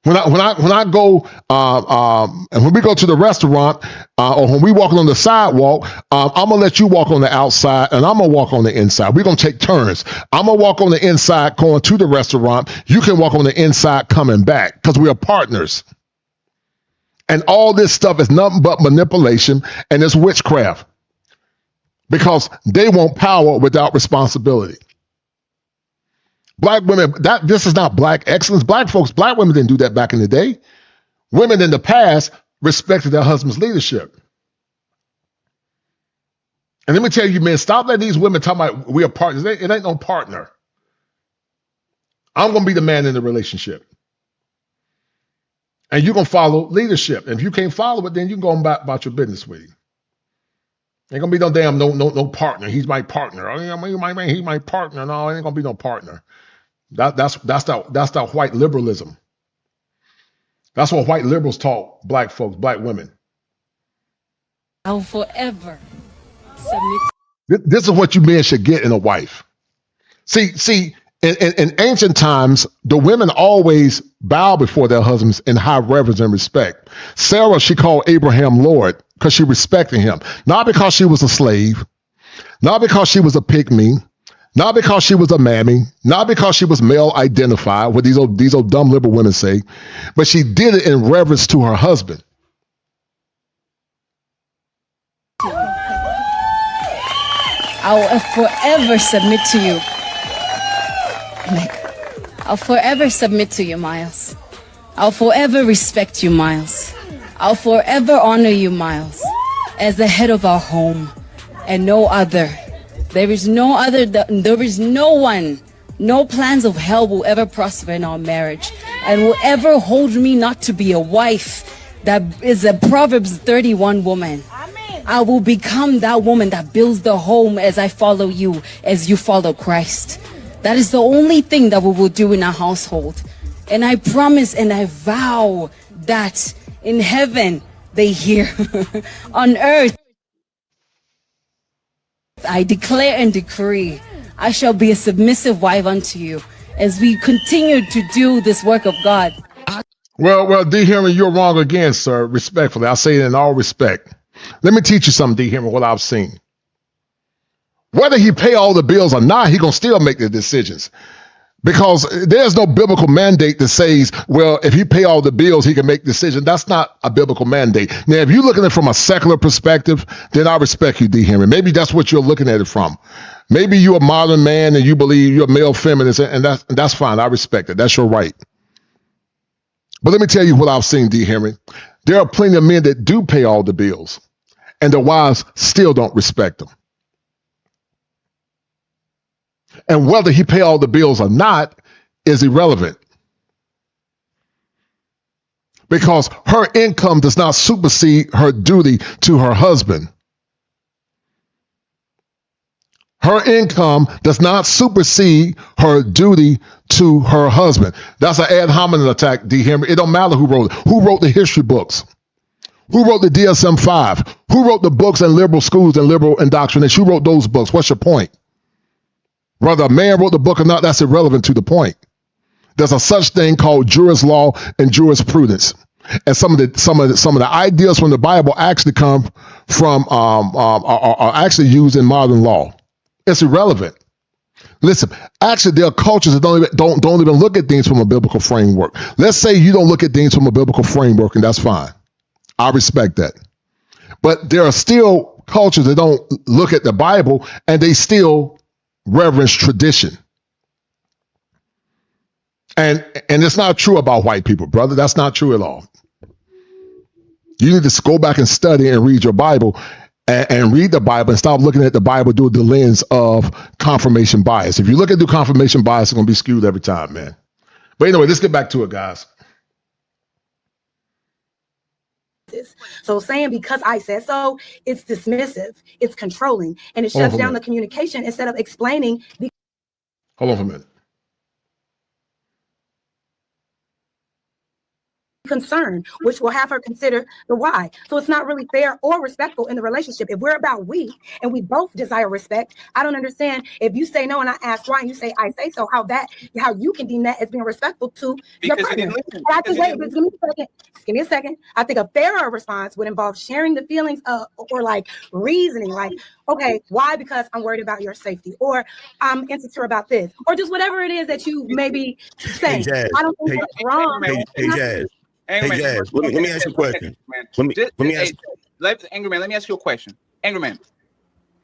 [SPEAKER 7] When I go and when we go to the restaurant or when we walking on the sidewalk, I'm gonna let you walk on the outside and I'm gonna walk on the inside. We're gonna take turns. I'm gonna walk on the inside going to the restaurant. You can walk on the inside coming back because we are partners. And all this stuff is nothing but manipulation and it's witchcraft because they want power without responsibility. Black women, this is not black excellence. Black women didn't do that back in the day. Women in the past respected their husband's leadership. And let me tell you, men, stop letting these women talk about we are partners. It ain't no partner. I'm going to be the man in the relationship. And you're going to follow leadership. And if you can't follow it, then you can go on about your business, sweetie. Ain't going to be no damn no partner. He's my partner. Oh, yeah, he's my partner. No, it ain't going to be no partner. That's that white liberalism. That's what white liberals taught black folks, black women.
[SPEAKER 9] I'll forever submit.
[SPEAKER 7] This is what you men should get in a wife. See, in ancient times, the women always bow before their husbands in high reverence and respect. Sarah, she called Abraham Lord because she respected him. Not because she was a slave, not because she was a pygmy, not because she was a mammy, not because she was male identified, what these old dumb liberal women say, but she did it in reverence to her husband.
[SPEAKER 9] I will forever submit to you. I'll forever submit to you, Miles. I'll forever respect you, Miles. I'll forever honor you, Miles, as the head of our home and no other. There is no other, there is no one, no plans of hell will ever prosper in our marriage and will ever hold me not to be a wife that is a Proverbs 31 woman. I will become that woman that builds the home as I follow you, as you follow Christ. That is the only thing that we will do in our household. And I promise and I vow that in heaven they hear, on earth I declare and decree, I shall be a submissive wife unto you as we continue to do this work of God.
[SPEAKER 7] Well, D. Henry, you're wrong again, sir. Respectfully, I say it in all respect. Let me teach you something, D. Henry, what I've seen. Whether he pay all the bills or not, he gonna still make the decisions. Because there's no biblical mandate that says, well, if he pay all the bills, he can make decisions. That's not a biblical mandate. Now, if you're looking at it from a secular perspective, then I respect you, D. Henry. Maybe that's what you're looking at it from. Maybe you're a modern man and you believe you're a male feminist, and that's fine. I respect it. That's your right. But let me tell you what I've seen, D. Henry. There are plenty of men that do pay all the bills, and their wives still don't respect them. And whether he pay all the bills or not is irrelevant. Because her income does not supersede her duty to her husband. Her income does not supersede her duty to her husband. That's an ad hominem attack, D. Henry. It don't matter who wrote it. Who wrote the history books? Who wrote the DSM-5? Who wrote the books in liberal schools and liberal indoctrination? Who wrote those books? What's your point? Whether a man wrote the book or not, that's irrelevant to the point. There's a such thing called juris law and jurisprudence. And some of the ideas from the Bible actually come from are actually used in modern law. It's irrelevant. Listen, actually, there are cultures that don't even look at things from a biblical framework. Let's say you don't look at things from a biblical framework, and that's fine. I respect that. But there are still cultures that don't look at the Bible, and they still reverence tradition. And it's not true about white people, brother. That's not true at all. You need to go back and study and read your Bible and read the Bible and stop looking at the Bible through the lens of confirmation bias. If you look at the confirmation bias, it's going to be skewed every time, man. But anyway, let's get back to it, guys.
[SPEAKER 5] So saying because I said so, it's dismissive, it's controlling, and it shuts down the communication instead of explaining.
[SPEAKER 7] Hold on for a minute.
[SPEAKER 5] concern, which will have her consider the why. So it's not really fair or respectful in the relationship. If we're about we and we both desire respect, I don't understand if you say no and I ask why and you say I say so, how you can deem that as being respectful to your partner. And I think, wait, give me a second. I think a fairer response would involve sharing the feelings or like reasoning, like, okay, why? Because I'm worried about your safety, or I'm insecure about this, or just whatever it is that you maybe say. I don't think that's wrong.
[SPEAKER 3] Hey, Jazz. Hey, Jazz, let me ask you a question.
[SPEAKER 25] Angry Man, let me ask you a question. Angry Man,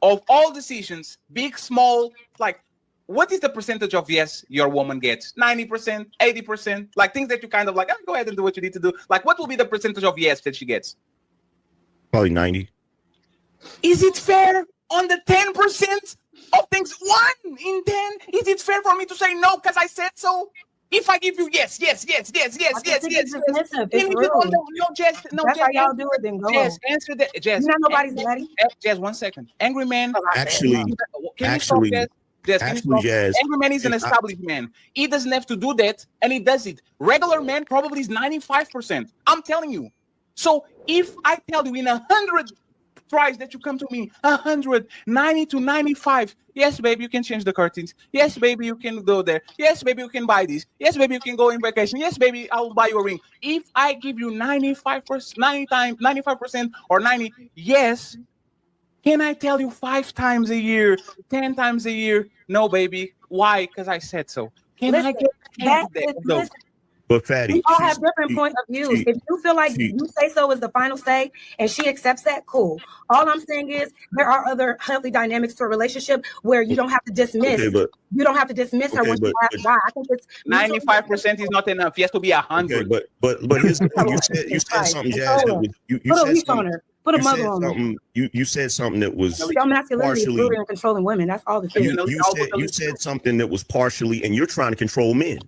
[SPEAKER 25] of all decisions, big, small, like, what is the percentage of yes your woman gets? 90%, 80%? Like things that you kind of like, go ahead and do what you need to do. Like, what will be the percentage of yes that she gets?
[SPEAKER 3] Probably 90.
[SPEAKER 25] Is it fair on the 10% of things? 1 in 10? Is it fair for me to say no because I said so? If I give you yes.
[SPEAKER 5] It's
[SPEAKER 25] Jess,
[SPEAKER 5] how y'all do it, then go.
[SPEAKER 25] Jess, answer that. Jess,
[SPEAKER 5] you're not nobody's daddy.
[SPEAKER 25] Jess, 1 second. Angry Man.
[SPEAKER 3] Actually,
[SPEAKER 25] Jess,
[SPEAKER 3] Jazz.
[SPEAKER 25] Angry Man is an established man. He doesn't have to do that, and he does it. Regular man probably is 95%. I'm telling you. So if I tell you in 100 tries that you come to me, 190 to 95. Yes, baby, you can change the curtains. Yes, baby, you can go there. Yes, baby, you can buy this. Yes, baby, you can go in vacation. Yes, baby, I'll buy you a ring. If I give you 95% or 90, yes, can I tell you 5 times a year, 10 times a year? No, baby. Why? Because I said so. Can I get that?
[SPEAKER 3] But Fatty,
[SPEAKER 5] we all have different point of views. If you feel like you say so is the final say and she accepts that, cool. All I'm saying is there are other healthy dynamics to a relationship where you don't have to dismiss. You don't have to dismiss her when you ask why. I think it's
[SPEAKER 25] 95% is not enough. He has to be 100.
[SPEAKER 3] Okay, but here's the thing. You said something, Jazz.
[SPEAKER 5] Put a muzzle on her.
[SPEAKER 3] You said something that was
[SPEAKER 5] partially and controlling women. That's all the thing.
[SPEAKER 3] You said something that was partially, and you're trying to control men.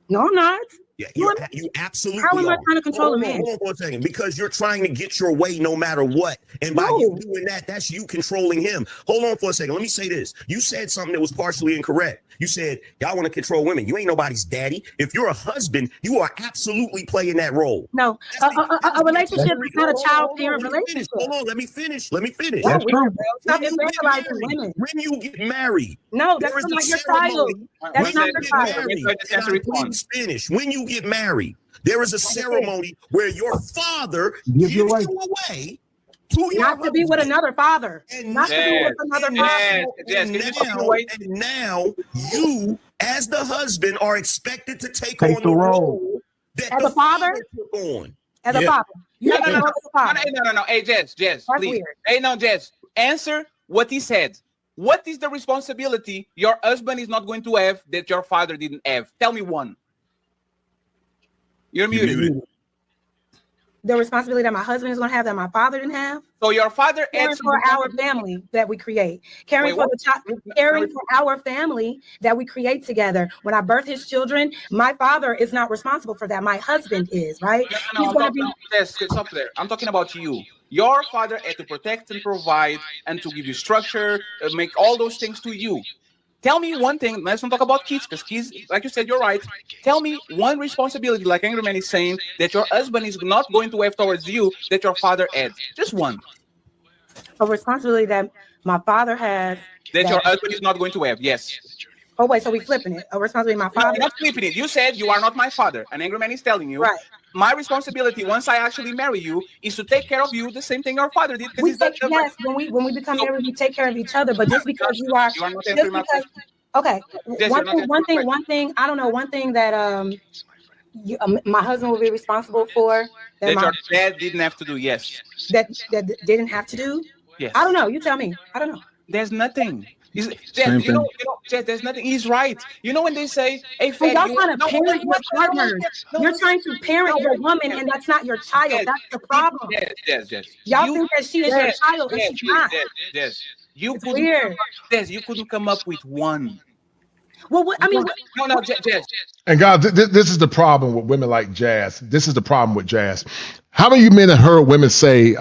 [SPEAKER 5] No, I'm not.
[SPEAKER 3] Yeah, you absolutely
[SPEAKER 5] How am I trying to control a man?
[SPEAKER 3] Hold on for a second. Because you're trying to get your way no matter what. And by you doing that, that's you controlling him. Hold on for a second. Let me say this. You said something that was partially incorrect. You said, y'all want to control women. You ain't nobody's daddy. If you're a husband, you are absolutely playing that role.
[SPEAKER 5] No, a relationship is not a child-parent relationship.
[SPEAKER 3] Hold on, let me finish.
[SPEAKER 5] That's true. Stop infantilizing women.
[SPEAKER 3] When you get married.
[SPEAKER 5] No, that's not your child. That's not your child.
[SPEAKER 3] Please finish. When you get married, there is a ceremony where your father gives you away
[SPEAKER 5] not to be with another father. Not to be with another father.
[SPEAKER 3] And now you, as the husband, are expected to take on the role that
[SPEAKER 5] as
[SPEAKER 3] the
[SPEAKER 5] a father
[SPEAKER 3] took on.
[SPEAKER 5] As a father.
[SPEAKER 25] No. Hey, Jess, please. Weird. Hey, no, Jess. Answer what he said. What is the responsibility your husband is not going to have that your father didn't have? Tell me one. You're muted.
[SPEAKER 5] The responsibility that my husband is going to have that my father didn't have.
[SPEAKER 25] So your father
[SPEAKER 5] caring for our family that we create, caring for our family that we create together. When I birth his children, my father is not responsible for that. My husband is, right?
[SPEAKER 25] Stop there. I'm talking about you. Your father had to protect and provide and to give you structure, make all those things to you. Tell me one thing. Let's not talk about kids, because kids, like you said, you're right. Tell me one responsibility, like Angry Man is saying, that your husband is not going to have towards you that your father had. Just one.
[SPEAKER 5] A responsibility that my father has.
[SPEAKER 25] That your husband is not going to have, yes.
[SPEAKER 5] Oh, wait, so we're flipping it. A responsibility my father.
[SPEAKER 25] No, not flipping it. You said you are not my father. And Angry Man is telling you,
[SPEAKER 5] right.
[SPEAKER 25] My responsibility once I actually marry you is to take care of you the same thing your father did.
[SPEAKER 5] Yes, when we become married, we take care of each other. But just because you are not answering my question. Okay. One thing. I don't know. One thing that my husband will be responsible for
[SPEAKER 25] that your dad didn't have to do. Yes.
[SPEAKER 5] That didn't have to do.
[SPEAKER 25] Yes.
[SPEAKER 5] I don't know. You tell me. I don't know.
[SPEAKER 25] There's nothing. There's nothing. He's right. You know when they say, "Hey,
[SPEAKER 5] y'all trying to parent your partners. You're trying to parent your woman, and that's not your child. That's the problem.
[SPEAKER 25] Yes.
[SPEAKER 5] Y'all think that she is your child, and she's not.
[SPEAKER 25] Yes. You couldn't come up with one.
[SPEAKER 5] Well,
[SPEAKER 25] No, Jazz.
[SPEAKER 7] And guys, this is the problem with women like Jazz. This is the problem with Jazz. How many of you men have heard women say,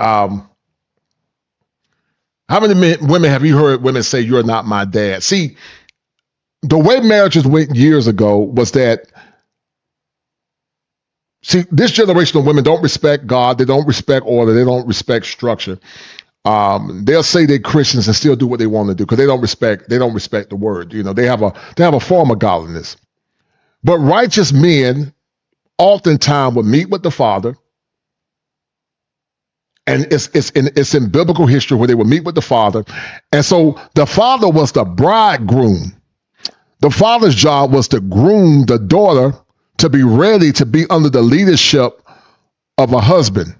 [SPEAKER 7] how many women have you heard women say, "You're not my dad"? See, the way marriages went years ago was that See, this generation of women don't respect God. They don't respect order. They don't respect structure. They'll say they're Christians and still do what they want to do because they don't respect the word. You know, they have a form of godliness. But righteous men oftentimes would meet with the Father. And it's in biblical history where they would meet with the Father. And so the Father was the bridegroom. The Father's job was to groom the daughter to be ready to be under the leadership of a husband.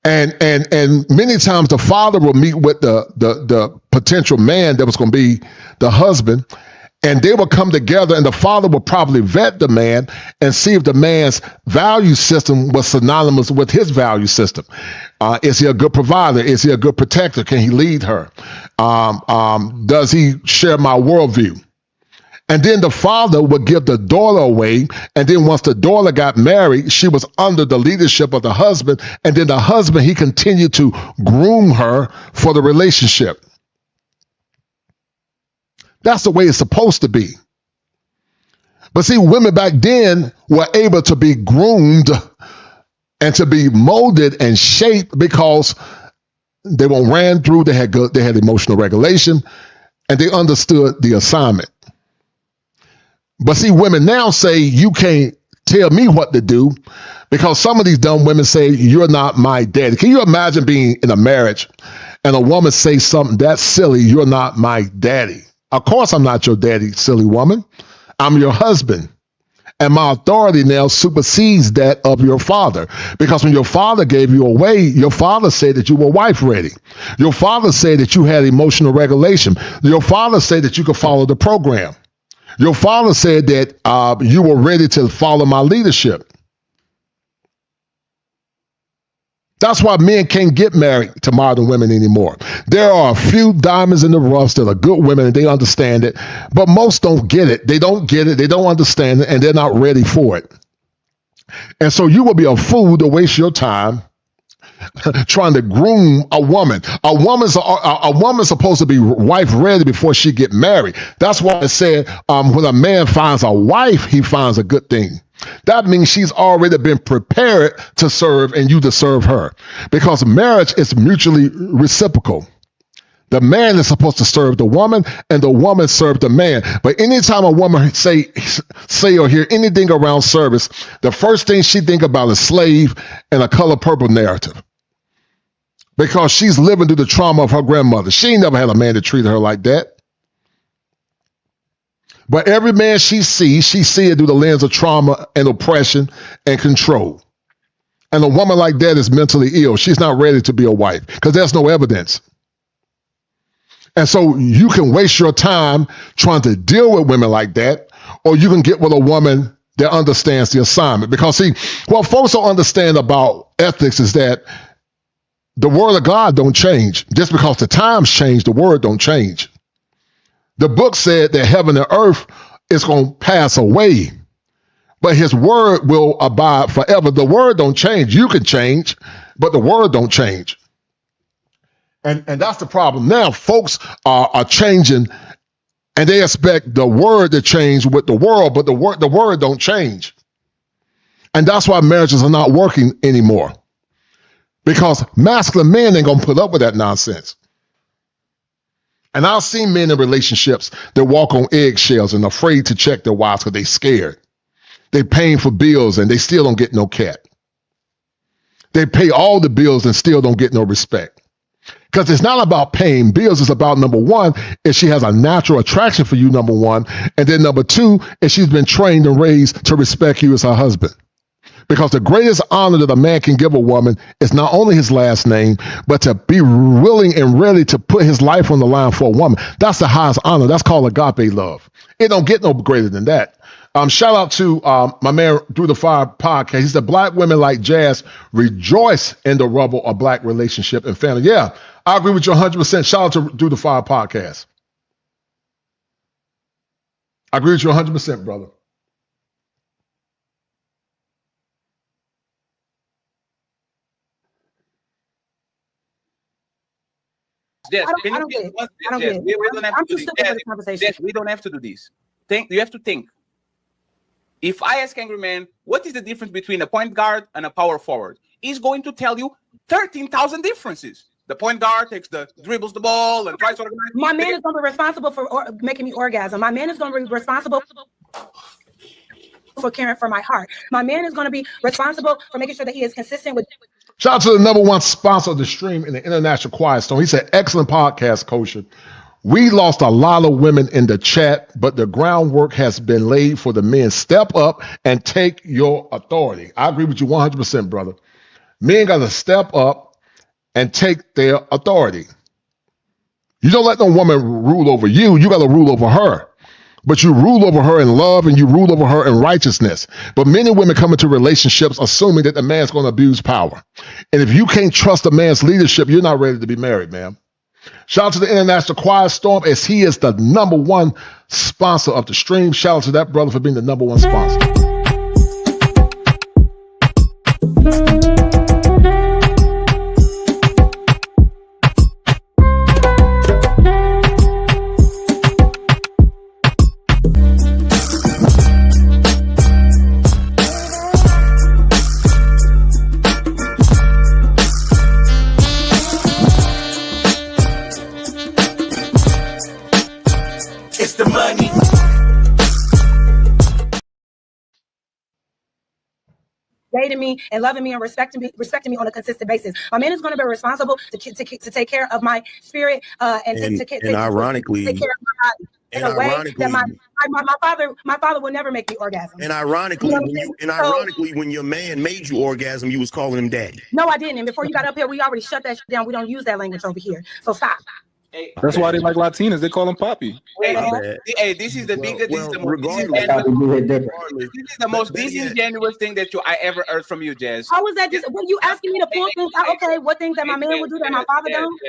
[SPEAKER 7] And many times the father will meet with the potential man that was going to be the husband, and they will come together, and the father will probably vet the man and see if the man's value system was synonymous with his value system. Is he a good provider? Is he a good protector? Can he lead her? Does he share my worldview? And then the father would give the daughter away. And then once the daughter got married, she was under the leadership of the husband. And then the husband, he continued to groom her for the relationship. That's the way it's supposed to be. But see, women back then were able to be groomed and to be molded and shaped because they weren't ran through. They had emotional regulation, and they understood the assignment. But see, women now say, you can't tell me what to do, because some of these dumb women say, you're not my daddy. Can you imagine being in a marriage and a woman say something that silly, you're not my daddy? Of course I'm not your daddy, silly woman. I'm your husband. And my authority now supersedes that of your father. Because when your father gave you away, your father said that you were wife ready. Your father said that you had emotional regulation. Your father said that you could follow the program. Your father said that you were ready to follow my leadership. That's why men can't get married to modern women anymore. There are a few diamonds in the rough that are good women and they understand it, but most don't get it. They don't get it. They don't understand it, and they're not ready for it. And so you will be a fool to waste your time trying to groom a woman. A woman's supposed to be wife ready before she get married. That's why it said when a man finds a wife, he finds a good thing. That means she's already been prepared to serve and you to serve her, because marriage is mutually reciprocal. The man is supposed to serve the woman and the woman serve the man. But anytime a woman say or hear anything around service, the first thing she think about is slave and a color purple narrative, because she's living through the trauma of her grandmother. She ain't never had a man that treated her like that. But every man she see it through the lens of trauma and oppression and control. And a woman like that is mentally ill. She's not ready to be a wife because there's no evidence. And so you can waste your time trying to deal with women like that, or you can get with a woman that understands the assignment. Because see, what folks don't understand about ethics is that the word of God don't change. Just because the times change, the word don't change. The book said that heaven and earth is going to pass away, but his word will abide forever. The word don't change. You can change, but the word don't change. And that's the problem. Now folks are changing, and they expect the word to change with the world, but the word don't change. And that's why marriages are not working anymore, because masculine men ain't going to put up with that nonsense. And I've seen men in relationships that walk on eggshells and afraid to check their wives because they're scared. They're paying for bills and they still don't get no cat. They pay all the bills and still don't get no respect. Because it's not about paying bills. It's about, number one, if she has a natural attraction for you, number one. And then number two, if she's been trained and raised to respect you as her husband. Because the greatest honor that a man can give a woman is not only his last name, but to be willing and ready to put his life on the line for a woman. That's the highest honor. That's called agape love. It don't get no greater than that. Shout out to my man Through the Fire podcast. He said, black women like Jazz rejoice in the rubble of black relationship and family. Yeah, I agree with you 100%. Shout out to Through the Fire podcast. I agree with you 100%, brother.
[SPEAKER 25] Yes,
[SPEAKER 5] I don't get it.
[SPEAKER 25] We don't have to do this. You have to think. If I ask Angry Man, what is the difference between a point guard and a power forward? He's going to tell you 13,000 differences. The point guard dribbles the ball and tries to organize.
[SPEAKER 5] My man is going to be responsible for making me orgasm. My man is going to be responsible for caring for my heart. My man is going to be responsible for making sure that he is consistent with.
[SPEAKER 7] Shout out to the number one sponsor of the stream in the International Quiet Storm. He said, excellent podcast, Kosher. We lost a lot of women in the chat, but the groundwork has been laid for the men. Step up and take your authority. I agree with you 100%, brother. Men got to step up and take their authority. You don't let no woman rule over you. You got to rule over her. But you rule over her in love and you rule over her in righteousness. But many women come into relationships assuming that the man's going to abuse power. And if you can't trust a man's leadership, you're not ready to be married, man. Shout out to the International Quiet Storm as he is the number one sponsor of the stream. Shout out to that brother for being the number one sponsor.
[SPEAKER 5] Dating me and loving me and respecting me on a consistent basis. My man is going to be responsible to take care of my spirit and
[SPEAKER 3] ironically,
[SPEAKER 5] take care of my body in a way that my father will never make me orgasm.
[SPEAKER 3] And ironically, when your man made you orgasm, you was calling him daddy.
[SPEAKER 5] No, I didn't. And before you got up here, we already shut that shit down. We don't use that language over here. So stop.
[SPEAKER 8] That's why they like Latinas. They call them Poppy.
[SPEAKER 25] Hey, this is the biggest. This is the most disingenuous thing that I ever heard from you, Jazz.
[SPEAKER 5] How was that? When you asking me to point things out, okay, what things that my man would do that my father don't?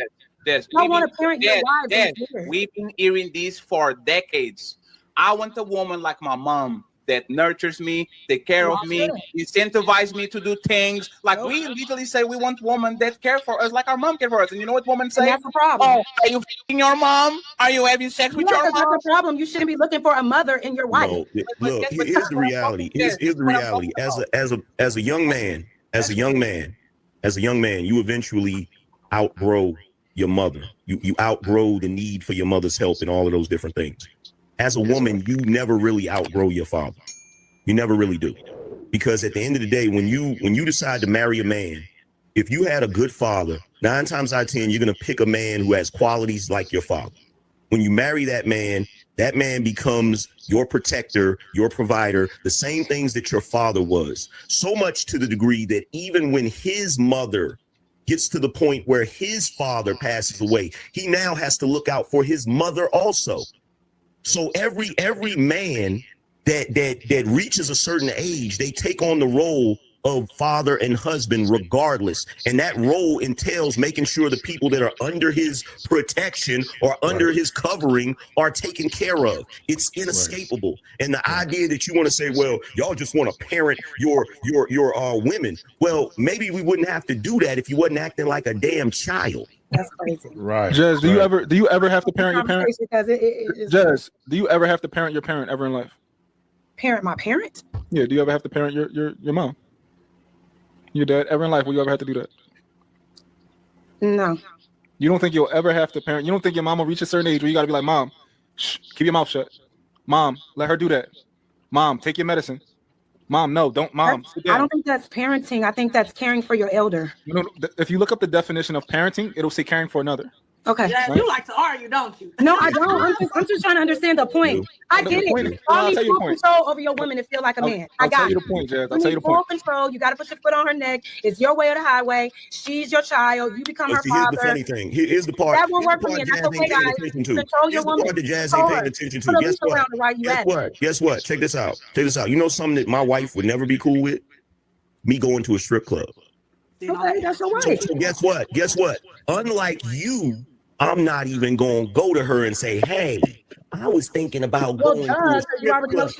[SPEAKER 25] Yes.
[SPEAKER 5] I want to parent your wives.
[SPEAKER 25] We've been hearing this for decades. I want a woman like my mom that nurtures me, take care of me, incentivize me to do things. Like we literally say we want women that care for us like our mom care for us. And you know what women say?
[SPEAKER 5] And that's the problem.
[SPEAKER 25] Oh, are you f***ing your mom? Are you having sex with your mom?
[SPEAKER 5] That's the problem. You shouldn't be looking for a mother in your wife.
[SPEAKER 3] No, look, here's the reality. Here's the reality. As a young man, you eventually outgrow your mother. You outgrow the need for your mother's help and all of those different things. As a woman, you never really outgrow your father. You never really do. Because at the end of the day, when you decide to marry a man, if you had a good father, 9 times out of 10, you're going to pick a man who has qualities like your father. When you marry that man becomes your protector, your provider, the same things that your father was. So much to the degree that even when his mother gets to the point where his father passes away, he now has to look out for his mother also. So every man that reaches a certain age, they take on the role of father and husband regardless. And that role entails making sure the people that are under his protection or under his covering are taken care of. It's inescapable. And the idea that you want to say, well, y'all just want to parent your women. Well, maybe we wouldn't have to do that if you wasn't acting like a damn child.
[SPEAKER 5] That's crazy.
[SPEAKER 7] Right.
[SPEAKER 8] Jazz, do you ever have to parent your parent?
[SPEAKER 5] Jazz,
[SPEAKER 8] do you ever have to parent your parent ever in life?
[SPEAKER 5] Parent my parent?
[SPEAKER 8] Yeah, do you ever have to parent your mom? Your dad ever in life? Will you ever have to do that?
[SPEAKER 5] No.
[SPEAKER 8] You don't think you'll ever have to parent? You don't think your mom will reach a certain age where you got to be like, Mom, shh, keep your mouth shut. Mom, let her do that. Mom, take your medicine. Mom, no, don't. Mom, sit down.
[SPEAKER 5] I don't think that's parenting. I think that's caring for your elder.
[SPEAKER 8] You know, if you look up the definition of parenting, it'll say caring for another.
[SPEAKER 5] Okay.
[SPEAKER 24] Yeah, you like to argue, don't you?
[SPEAKER 5] No, I don't. I'm just trying to understand the point. I get it. All need full control over your women to feel like a man. I got it.
[SPEAKER 8] I'll tell you the point, Jazz. I'll tell you the point.
[SPEAKER 5] Full control. You got to put your foot on her neck. It's your way or the highway. She's your child. You become her father.
[SPEAKER 3] Here's the funny thing. Here's the part.
[SPEAKER 5] That won't work for me. That's okay, guys. Control your woman.
[SPEAKER 3] Here's the part that Jazz ain't paying attention to. Guess what? Check this out. You know something that my wife would never be cool with? Me going to a strip club.
[SPEAKER 5] Okay, that's your wife.
[SPEAKER 3] So guess what? Unlike you, I'm not even going to go to her and say, hey, I was thinking about going to a strip club.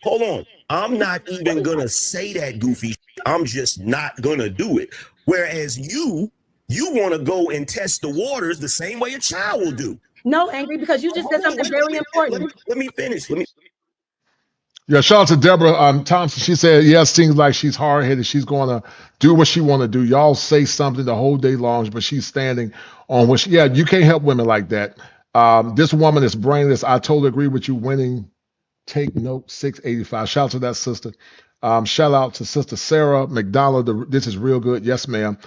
[SPEAKER 3] Hold on. I'm not even going to say that goofy shit. I'm just not going to do it. Whereas you want to go and test the waters the same way a child will do.
[SPEAKER 5] No, Angry, because you just said something very important.
[SPEAKER 3] Let me finish.
[SPEAKER 7] Yeah, shout out to Deborah Thompson. She said, yes, seems like she's hard-headed. She's going to do what she want to do. Y'all say something the whole day long, but she's standing on what she, yeah, you can't help women like that. This woman is brainless. I totally agree with you. Winning, take note, 685. Shout out to that sister. Shout out to Sister Sarah McDonald. This is real good. Yes, ma'am.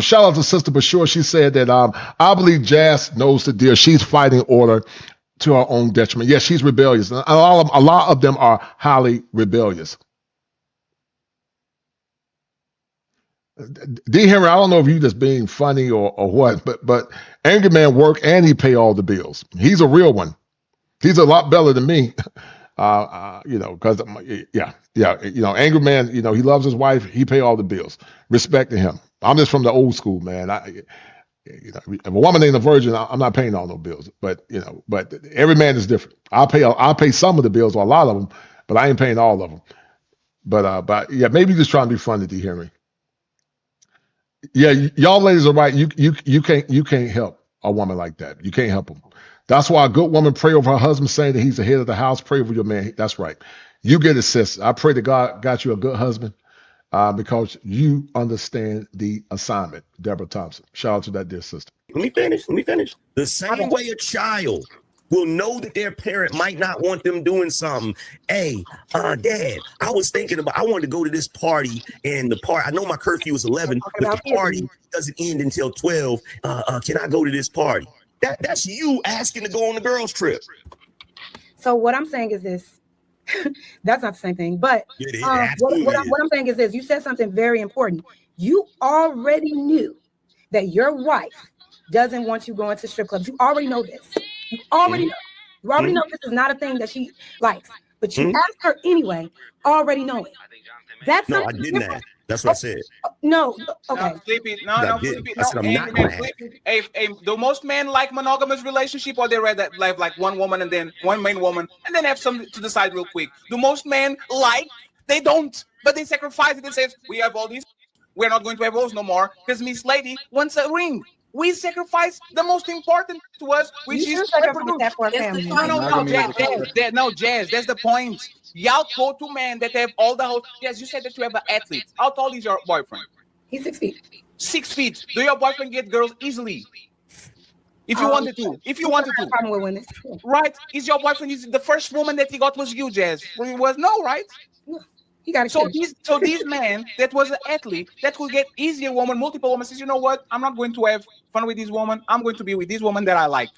[SPEAKER 7] Shout out to Sister Bashir. She said that I believe Jazz knows the deal. She's fighting order to her own detriment. Yes, she's rebellious. And a lot of them are highly rebellious. D. Henry, I don't know if you're just being funny or what, but Angry Man work and he pay all the bills. He's a real one. He's a lot better than me. Because Angry Man, he loves his wife. He pay all the bills. Respect to him. I'm just from the old school, man. If a woman ain't a virgin, I'm not paying all no bills. But every man is different. I'll pay some of the bills or a lot of them, but I ain't paying all of them. But yeah, maybe you're just trying to be funny, D. Henry. Yeah, y'all ladies are right. You can't help a woman like that. You can't help them. That's why a good woman pray over her husband, saying that he's the head of the house. Pray over your man. That's right. You get it, sis. I pray that God got you a good husband because you understand the assignment. Deborah Thompson. Shout out to that dear sister.
[SPEAKER 3] Let me finish. The same way a child will know that their parent might not want them doing something. Hey, Dad, I was thinking about, I wanted to go to this party, and the party, I know my curfew is 11, but the party doesn't end until 12. Can I go to this party? That's you asking to go on the girls' trip.
[SPEAKER 5] So what I'm saying is this. That's not the same thing, but what I'm saying is this. You said something very important. You already knew that your wife doesn't want you going to strip clubs. You already know this. You already know. You already know this is not a thing that she likes, but you asked her anyway, already knowing. That's
[SPEAKER 3] no, I didn't ask. That's what I said.
[SPEAKER 5] No, okay.
[SPEAKER 25] Flip it. No, flip it.
[SPEAKER 3] I said I'm not gonna ask.
[SPEAKER 25] Hey, do most men like monogamous relationship, or they rather like one woman and then one main woman and then have some to decide real quick? Do most men like? They don't, but they sacrifice it and say, we have all these, we're not going to have those no more because Miss Lady wants a ring. We sacrifice the most important to us, which is
[SPEAKER 5] that for a family.
[SPEAKER 25] No, Jazz. That's the point. Y'all go to men that have all the whole. Yes, you said that you have an athlete. How tall is your boyfriend?
[SPEAKER 5] He's 6 feet.
[SPEAKER 25] 6 feet. Do your boyfriend get girls easily? If you wanted to. If you wanted to.
[SPEAKER 5] Problem with women.
[SPEAKER 25] Right? Is your boyfriend the first woman that he got was you, Jazz? When he was no, right?
[SPEAKER 5] No. He got
[SPEAKER 25] these men that was an athlete that could get easier woman, multiple women says, you know what? I'm not going to have fun with this woman. I'm going to be with this woman that I like.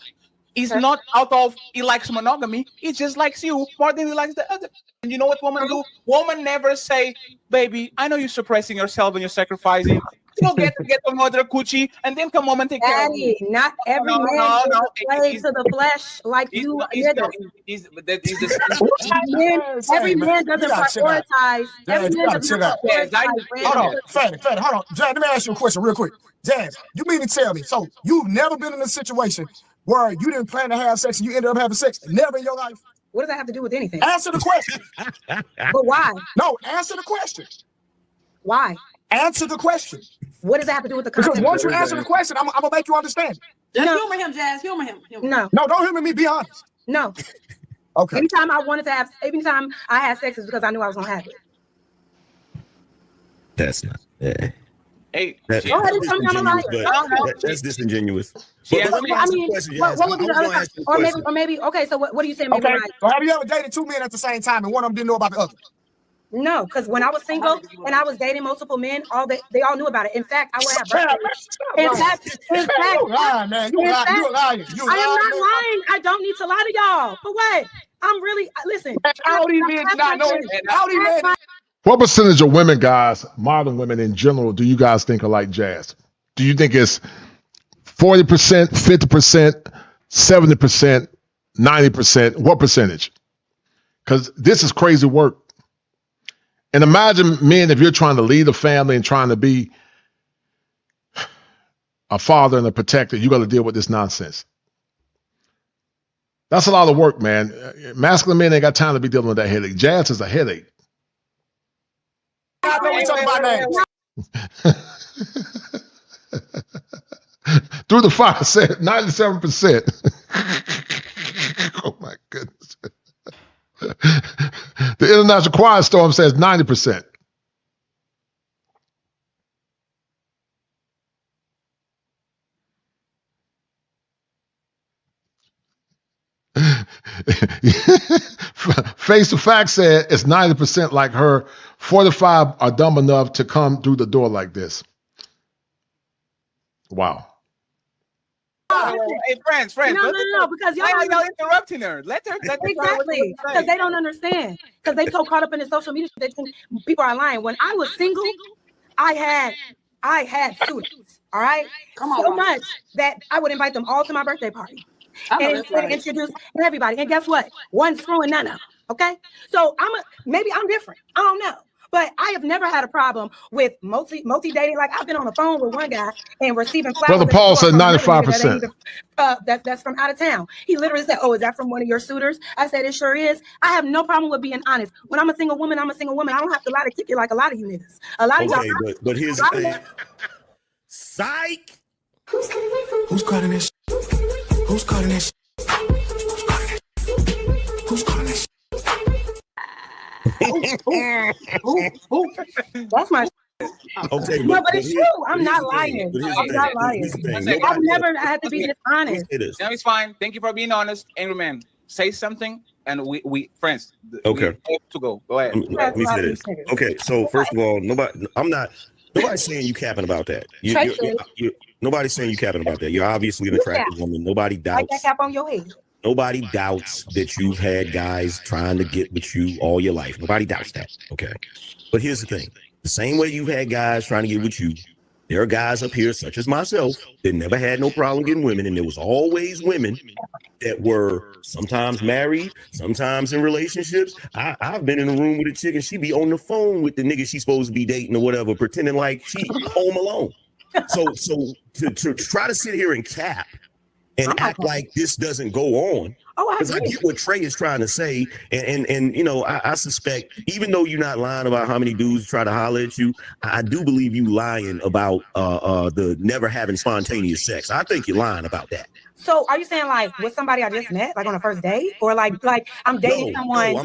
[SPEAKER 25] It's not out of he likes monogamy. He just likes you more than he likes the other. And you know what women do? Women never say, baby, I know you're suppressing yourself and you're sacrificing. You get another coochie and then come home and take care of you.
[SPEAKER 5] Not every man is a slave to the flesh like you. Every man doesn't prioritize. Every man doesn't prioritize.
[SPEAKER 11] Hold on, Fanny, hold on. Jazz, let me ask you a question real quick. Jazz, you mean to tell me, so you've never been in a situation where you didn't plan to have sex and you ended up having sex? Never in your life?
[SPEAKER 5] What does that have to do with anything?
[SPEAKER 11] Answer the question.
[SPEAKER 5] But why?
[SPEAKER 11] No, answer the question.
[SPEAKER 5] Why?
[SPEAKER 11] Answer the question.
[SPEAKER 5] What does that have to do with the content?
[SPEAKER 11] Because once you answer the question, I'm gonna make you understand.
[SPEAKER 24] Just humor him, Jazz. Humor him.
[SPEAKER 5] No,
[SPEAKER 11] don't humor me. Be honest.
[SPEAKER 5] No.
[SPEAKER 11] Okay.
[SPEAKER 5] Anytime I had sex is because I knew I was gonna have it.
[SPEAKER 3] That's not. Yeah.
[SPEAKER 25] Hey,
[SPEAKER 3] that's disingenuous.
[SPEAKER 5] What would be the other? Or maybe. Okay, so what do you say? Maybe
[SPEAKER 11] okay. So have you ever dated two men at the same time and one of them didn't know about the other?
[SPEAKER 5] No, because when I was single and I was dating multiple men, they all knew about it. In fact, I would have birthdays. In fact,
[SPEAKER 11] you lying, man. You lying.
[SPEAKER 5] I am not lying. I don't need to lie to y'all. For what? I'm really listen.
[SPEAKER 11] How do you mean not know? How do you mean?
[SPEAKER 7] What percentage of women, guys, modern women in general, do you guys think are like Jazz? Do you think it's 40%, 50%, 70%, 90%? What percentage? Because this is crazy work. And imagine, men, if you're trying to lead a family and trying to be a father and a protector, you got to deal with this nonsense. That's a lot of work, man. Masculine men ain't got time to be dealing with that headache. Jazz is a headache. Through the fire said 97%. Oh my goodness. The International Quiet Storm says 90%. Face to Fact said it's 90% like her. 45 are dumb enough to come through the door like this. Wow.
[SPEAKER 25] Hey, friends.
[SPEAKER 5] No, because
[SPEAKER 25] y'all interrupting her. Let her.
[SPEAKER 5] Exactly, because they don't understand. Because they so caught up in the social media, they think people are lying. When I was single, I had suitors. All right, so much that I would invite them all to my birthday party and introduce everybody. And guess what? One screwing none of them. Okay, so maybe I'm different. I don't know. But I have never had a problem with multi dating. Like I've been on the phone with one guy and receiving flowers.
[SPEAKER 7] Brother Paul said 95%.
[SPEAKER 5] That's from out of town. He literally said, "Oh, is that from one of your suitors?" I said, "It sure is." I have no problem with being honest. When I'm a single woman, I'm a single woman. I don't have to lie to kick it like a lot of you niggas. A lot of y'all.
[SPEAKER 3] But here's the thing. Psych.
[SPEAKER 12] Who's cutting this? Who's cutting this? Who's cutting this?
[SPEAKER 5] That's my.
[SPEAKER 3] Okay,
[SPEAKER 5] no, but it's true. I'm not lying. I'm not lying. I've never had to be dishonest.
[SPEAKER 25] No, it's fine. Thank you for being honest. Angry man, say something, and we friends.
[SPEAKER 3] Okay.
[SPEAKER 25] We have to go. Go ahead.
[SPEAKER 3] Let me say this. Okay, so first of all, nobody's saying you capping about that. Nobody's saying you capping about that. You're obviously an attractive woman. Nobody doubts.
[SPEAKER 5] Like that cap on your head.
[SPEAKER 3] Nobody doubts that you've had guys trying to get with you all your life. Nobody doubts that. Okay. But here's the thing. The same way you've had guys trying to get with you, there are guys up here, such as myself, that never had no problem getting women. And there was always women that were sometimes married, sometimes in relationships. I've been in a room with a chick and she be on the phone with the nigga she's supposed to be dating or whatever, pretending like she home alone. So to try to sit here and cap and act like this doesn't go on. Because I get what Trey is trying to say, and you know, I suspect, even though you're not lying about how many dudes try to holler at you, I do believe you lying about the never having spontaneous sex. I think you're lying about that.
[SPEAKER 5] So are you saying like with somebody I just met, like on a first date, or like I'm dating someone?
[SPEAKER 3] No,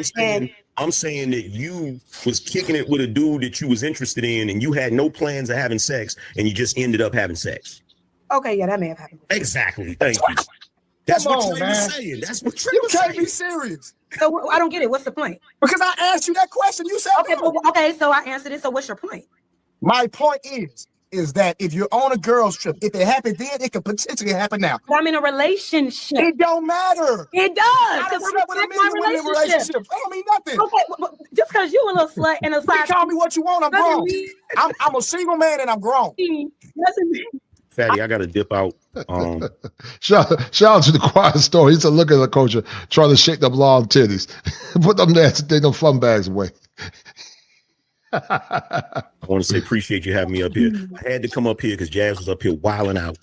[SPEAKER 3] I'm saying that you was kicking it with a dude that you was interested in, and you had no plans of having sex, and you just ended up having sex.
[SPEAKER 5] Okay, yeah, that may have happened.
[SPEAKER 3] Exactly. Thank you. That's what Trey was saying. That's what Trey was saying.
[SPEAKER 11] You can't be serious.
[SPEAKER 5] So I don't get it. What's the point?
[SPEAKER 11] Because I asked you that question. You said
[SPEAKER 5] okay. So I answered it. So what's your point?
[SPEAKER 11] My point is that if you're on a girl's trip, if it happened then, it could potentially happen now.
[SPEAKER 5] But I'm in a relationship.
[SPEAKER 11] It don't matter.
[SPEAKER 5] It does.
[SPEAKER 11] I don't slept with a million women in relationships. That don't mean nothing.
[SPEAKER 5] Okay, just because you a little slut and a side.
[SPEAKER 11] You call me what you want. I'm grown. I'm a single man and I'm grown.
[SPEAKER 3] Fatty, I got to dip out.
[SPEAKER 7] Shout out to the Quiet Storm. He said, look at the culture trying to shake them long titties. Put them there to take them fun bags away.
[SPEAKER 3] I want to say appreciate you having me up here. I had to come up here because Jazz was up here wilding out,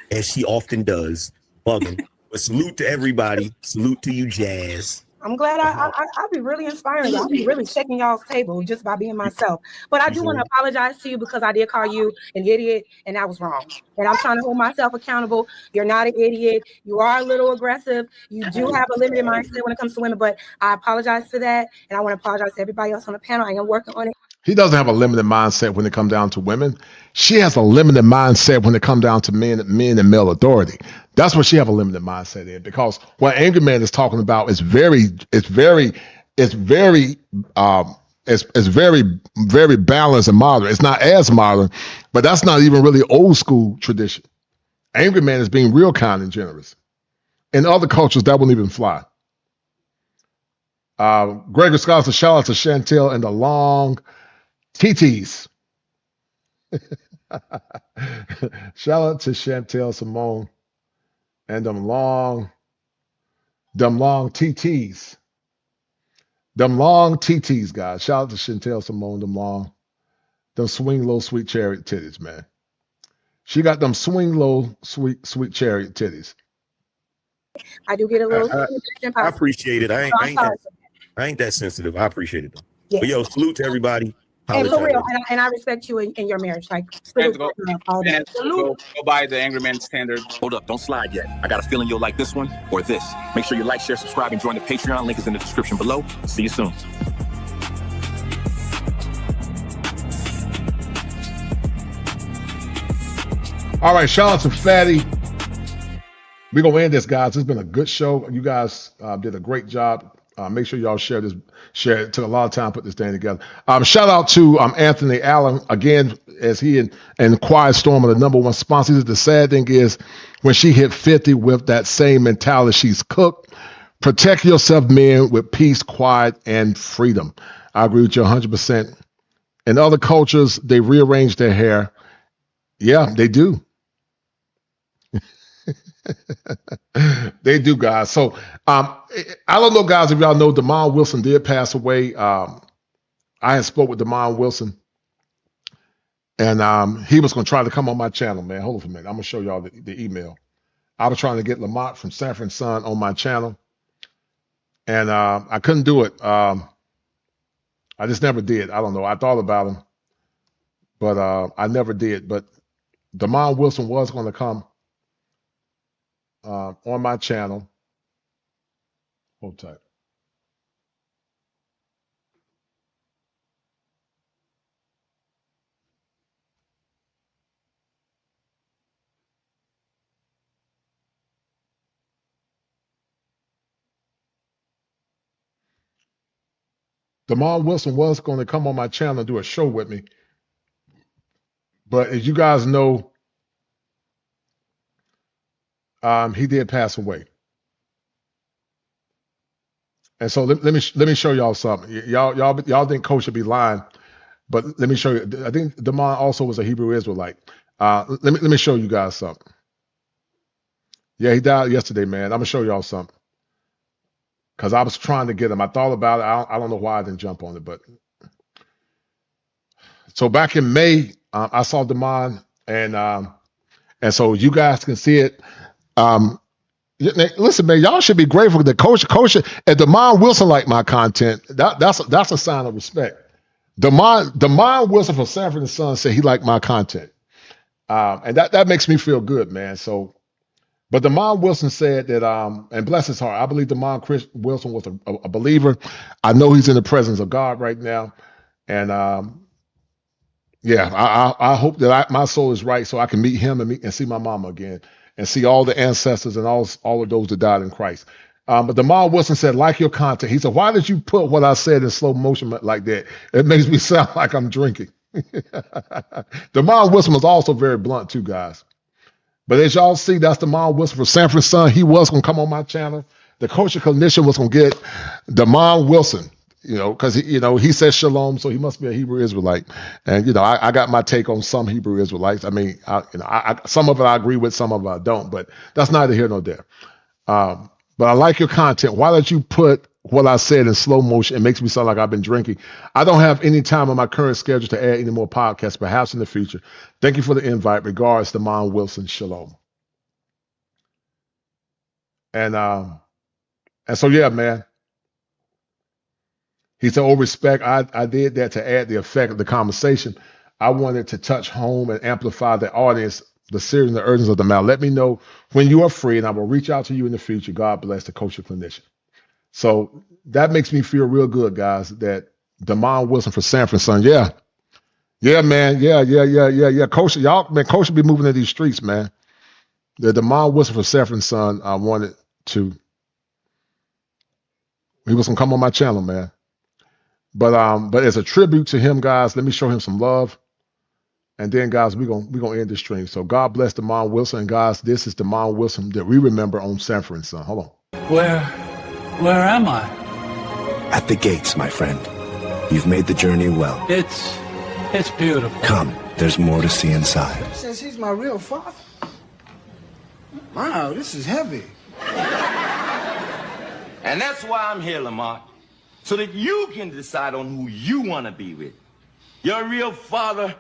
[SPEAKER 3] as she often does, bugging. But salute to everybody. Salute to you, Jazz.
[SPEAKER 5] I'm glad I'll be really inspiring. I'll be really shaking y'all's table just by being myself. But I do want to apologize to you because I did call you an idiot and that was wrong. And I'm trying to hold myself accountable. You're not an idiot. You are a little aggressive. You do have a limited mindset when it comes to women, but I apologize for that. And I want to apologize to everybody else on the panel. I am working on it.
[SPEAKER 7] He doesn't have a limited mindset when it comes down to women. She has a limited mindset when it comes down to men and male authority. That's what she have a limited mindset in, because what Angry Man is talking about is very balanced and modern. It's not as modern, but that's not even really old school tradition. Angry Man is being real kind and generous. In other cultures, that wouldn't even fly. Gregory Scott says, shout out to Chantel and the long TTs. Shout out to Chantel Simone and them long TTs. Them long TTs, guys. Shout out to Chantel Simone, them swing low, sweet chariot titties, man. She got them swing low, sweet chariot titties.
[SPEAKER 5] I do get a little.
[SPEAKER 3] I appreciate it. I ain't that sensitive. I appreciate it though. Yeah. But yo, salute to everybody.
[SPEAKER 5] And for real, and I respect you in your marriage. Like,
[SPEAKER 25] go by the Angry Man standard.
[SPEAKER 14] Hold up, don't slide yet. I got a feeling you'll like this one or this. Make sure you like, share, subscribe, and join the Patreon. Link is in the description below. See you soon.
[SPEAKER 7] All right, shout out to Fatty. We're going to end this, guys. It's been a good show. You guys did a great job. Make sure y'all share this. Share it. Took a lot of time to put this thing together. Shout out to Anthony Allen, again, as he and Quiet Storm are the #1 sponsors. The sad thing is when she hit 50 with that same mentality, she's cooked. Protect yourself, men, with peace, quiet, and freedom. I agree with you 100%. In other cultures, they rearrange their hair. Yeah, they do. They do, guys. So I don't know, guys, if y'all know, Damon Wilson did pass away. I had spoke with Damon Wilson, and he was going to try to come on my channel, man. Hold on for a minute. I'm going to show y'all the email. I was trying to get Lamont from Sanford and Son on my channel, and I couldn't do it. I just never did. I don't know. I thought about him, but I never did. But Damon Wilson was going to come on my channel. Hold tight. Damon Wilson was going to come on my channel and do a show with me. But as you guys know, he did pass away. And so let me show y'all something. Y'all think Coach should be lying, but let me show you. I think Damon also was a Hebrew Israelite. Let me show you guys something. Yeah, he died yesterday, man. I'm gonna show y'all something. Because I was trying to get him. I thought about it. I don't know why I didn't jump on it, but so back in May, I saw Damon, and so you guys can see it. Listen, man, y'all should be grateful that Coach and Damon Wilson like my content. That's a sign of respect. Damon Wilson from Sanford and Son said he liked my content, and that makes me feel good, man. So. But Damon Wilson said that, and bless his heart, I believe Damon Wilson was a believer. I know he's in the presence of God right now. And yeah, I hope that my soul is right so I can meet him and see my mama again and see all the ancestors and all of those that died in Christ. But Damon Wilson said, like your content. He said, why did you put what I said in slow motion like that? It makes me sound like I'm drinking. Damon Wilson was also very blunt too, guys. But as y'all see, that's Damon Wilson from Sanford Son. He was going to come on my channel. The Kosher Clinician was going to get Damon Wilson, because he says shalom, so he must be a Hebrew Israelite. And I got my take on some Hebrew Israelites. I mean, some of it I agree with, some of it I don't. But that's neither here nor there. But I like your content. Why don't you put what I said in slow motion? It makes me sound like I've been drinking. I don't have any time on my current schedule to add any more podcasts, perhaps in the future. Thank you for the invite. Regards, Damon Wilson. Shalom. And so, yeah, man. He said, oh, respect. I did that to add the effect of the conversation. I wanted to touch home and amplify the audience, the seriousness and the urgency of the matter. Let me know when you are free, and I will reach out to you in the future. God bless the Kosher Clinician. So that makes me feel real good, guys, that Damon Wilson for Sanford Son. Yeah. Yeah, man. Yeah. Kosher, Kosher be moving in these streets, man. The Damon Wilson for Sanford Son, I wanted to. He was going to come on my channel, man. But as a tribute to him, guys, let me show him some love. And then, guys, we're gonna end the stream. So God bless Damon Wilson. And guys, this is Damon Wilson that we remember on Sanford and Son. Hold on.
[SPEAKER 16] Where am I?
[SPEAKER 19] At the gates, my friend. You've made the journey well.
[SPEAKER 16] It's beautiful.
[SPEAKER 19] Come, there's more to see inside.
[SPEAKER 20] Says he's my real father. Wow, this is heavy.
[SPEAKER 21] And that's why I'm here, Lamont. So that you can decide on who you want to be with. Your real father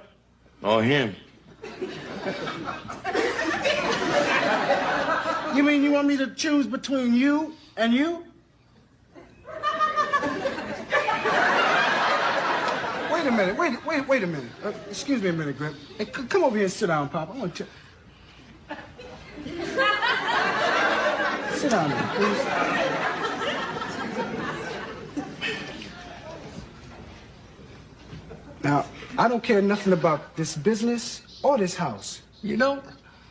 [SPEAKER 21] or him.
[SPEAKER 20] You mean you want me to choose between you and you? Wait a minute, wait a minute. Excuse me a minute, Grip. Hey, come over here and sit down, Pop. I want to... Sit down there, please. Now, I don't care nothing about this business or this house.
[SPEAKER 16] You know,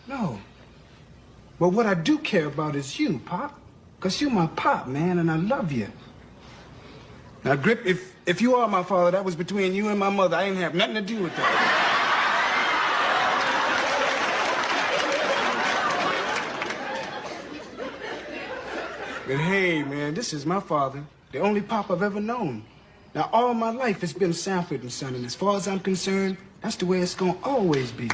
[SPEAKER 20] No. But what I do care about is you, Pop. Because you're my pop, man, and I love you. Now, Grip, if you are my father, that was between you and my mother. I ain't have nothing to do with that. But hey, man, this is my father, the only pop I've ever known. Now, all my life it's been Sanford and Son, and as far as I'm concerned, that's the way it's gonna always be.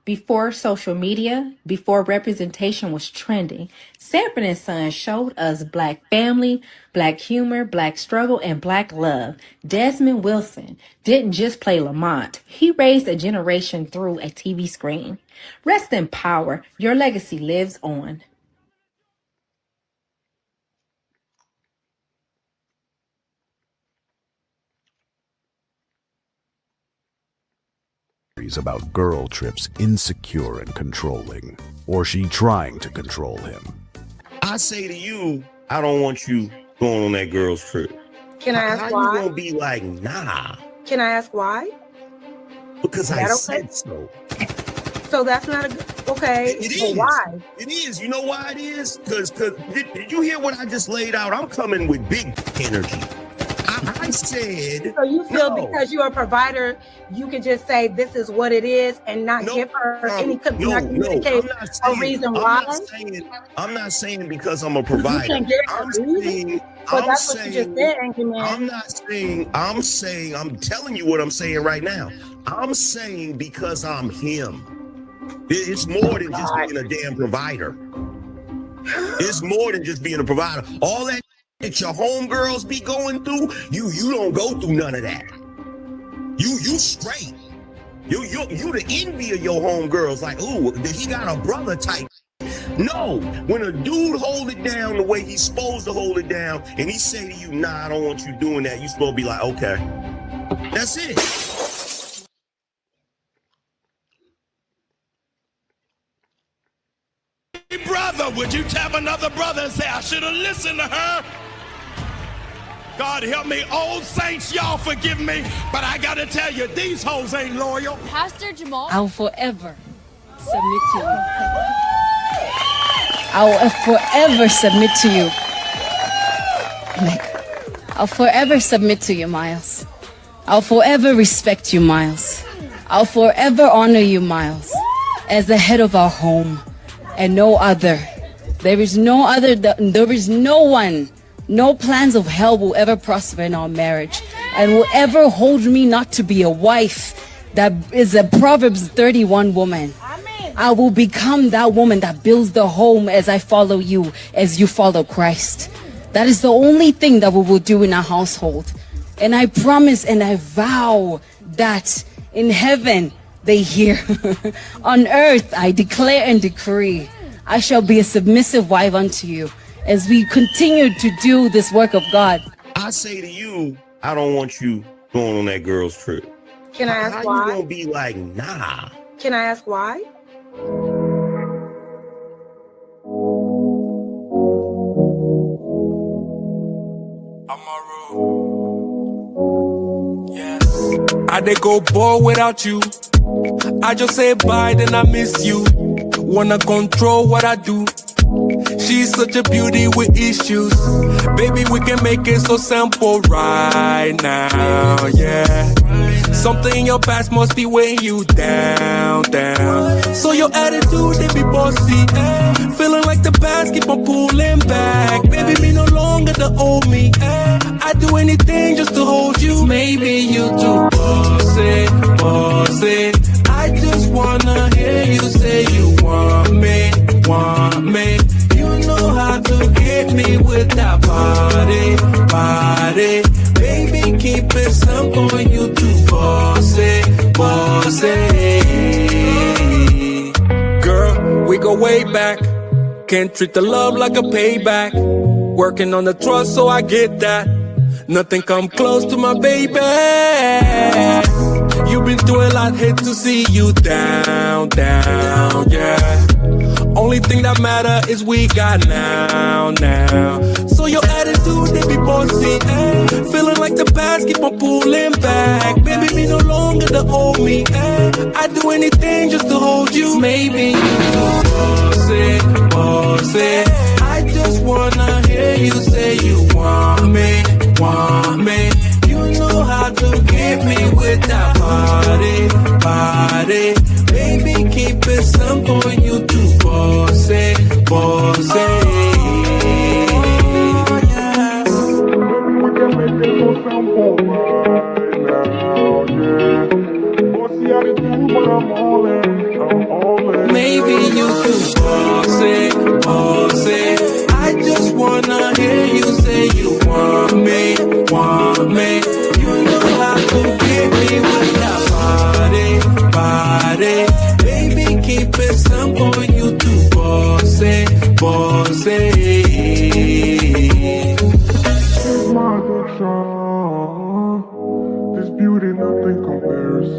[SPEAKER 4] Before social media, before representation was trending, Sanford and Son showed us Black family, Black humor, Black struggle, and Black love. Desmond Wilson didn't just play Lamont. He raised a generation through a TV screen. Rest in power. Your legacy lives on.
[SPEAKER 2] About girl trips insecure and controlling, or she trying to control him.
[SPEAKER 3] I say to you, I don't want you going on that girl's trip.
[SPEAKER 5] Can I ask
[SPEAKER 3] How
[SPEAKER 5] why?
[SPEAKER 3] you gonna be like, nah?
[SPEAKER 5] Can I ask why?
[SPEAKER 3] Because I
[SPEAKER 5] okay?
[SPEAKER 3] said so.
[SPEAKER 5] So that's not a good, okay.
[SPEAKER 3] It
[SPEAKER 5] But
[SPEAKER 3] is.
[SPEAKER 5] why?
[SPEAKER 3] It is. You know why it is? Because did you hear what I just laid out? I'm coming with big energy. I said.
[SPEAKER 5] So you feel
[SPEAKER 3] no.
[SPEAKER 5] because you're a provider, you can just say this is what it is and not give her any communicate a reason why?
[SPEAKER 3] I'm not saying because I'm a provider.
[SPEAKER 5] You can get I'm saying. But that's what you just said, Angry Man.
[SPEAKER 3] I'm not saying. I'm saying. I'm telling you what I'm saying right now. I'm saying because I'm him. It's more than just being a damn provider. It's more than just being a provider. All that your homegirls be going through, you don't go through none of that. You straight. You the envy of your homegirls. Like, ooh, he got a brother type. No, when a dude hold it down the way he's supposed to hold it down, and he say to you, nah, I don't want you doing that, you supposed to be like, okay. That's it.
[SPEAKER 12] Hey, brother, would you tap another brother and say, I should have listened to her? God help me. Old saints, y'all forgive me, but I got to tell you, these hoes ain't loyal.
[SPEAKER 9] Pastor Jamal, I'll forever submit to you. I'll forever submit to you. I'll forever submit to you, Miles. I'll forever respect you, Miles. I'll forever honor you, Miles, as the head of our home and no other. There is no other, there is no one. No plans of hell will ever prosper in our marriage and will ever hold me not to be a wife that is a Proverbs 31 woman. Amen. I will become that woman that builds the home as I follow you, as you follow Christ. That is the only thing that we will do in our household. And I promise and I vow that in heaven they hear. On earth I declare and decree, I shall be a submissive wife unto you. As we continue to do this work of God.
[SPEAKER 3] I say to you, I don't want you going on that girl's trip.
[SPEAKER 5] Can I ask
[SPEAKER 3] How
[SPEAKER 5] why?
[SPEAKER 3] you gonna be like, nah?
[SPEAKER 5] Can I ask why?
[SPEAKER 13] I dey go ball without you. I just say bye, then I miss you. Wanna control what I do. She's such a beauty with issues. Baby, we can make it so simple right now, yeah. Something in your past must be weighing you down. So your attitude, they be bossy. Feeling like the past keep on pulling back. Baby, me no longer the old me. I do anything just to hold you. Maybe you too bossy. I just wanna hear you say you want me. You know how to get me with that body. Baby, keep it simple, you too bossy. Girl, we go way back. Can't treat the love like a payback. Working on the trust, so I get that. Nothing come close to my baby. You've been through a lot, hate to see you down, yeah. Only thing that matter is we got now. So your attitude, they be bossy. Feeling like the past keep on pulling back. Baby, me no longer the old me. I'd do anything just to hold you. Maybe you boss it. I just wanna hear you say you want me. You know how to get me with that body. Baby, keep it simple, you too boss it. Maybe you too boss it. I just wanna hear you say you want me. You know how to get me with that body. Baby, keep it simple, you too boss it.
[SPEAKER 6] She's my addiction. This beauty, nothing compares.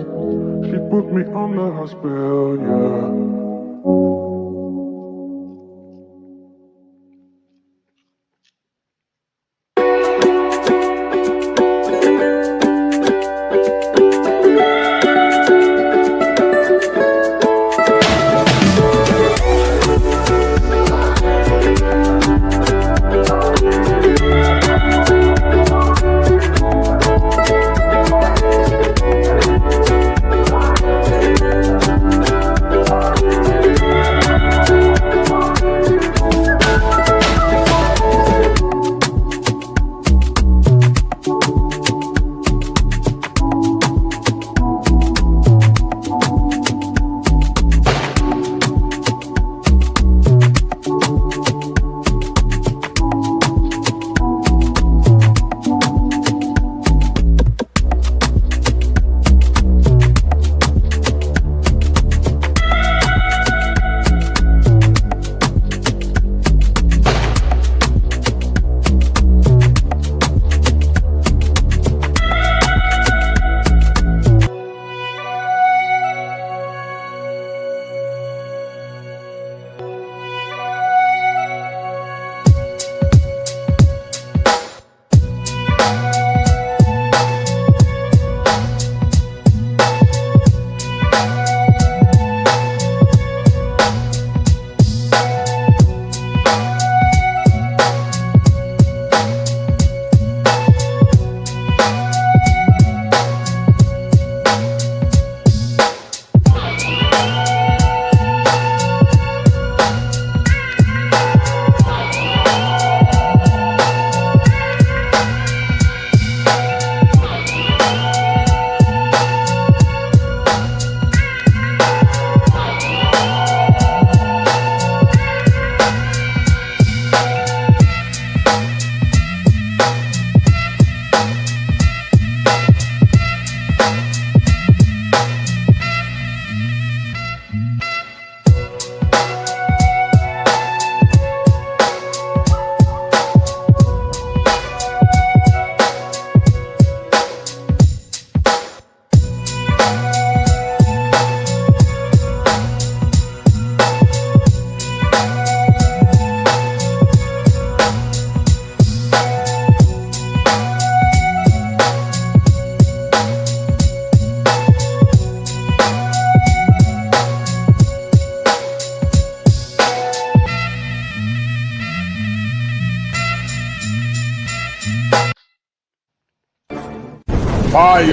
[SPEAKER 6] She put me under her spell, yeah.
[SPEAKER 1] Fire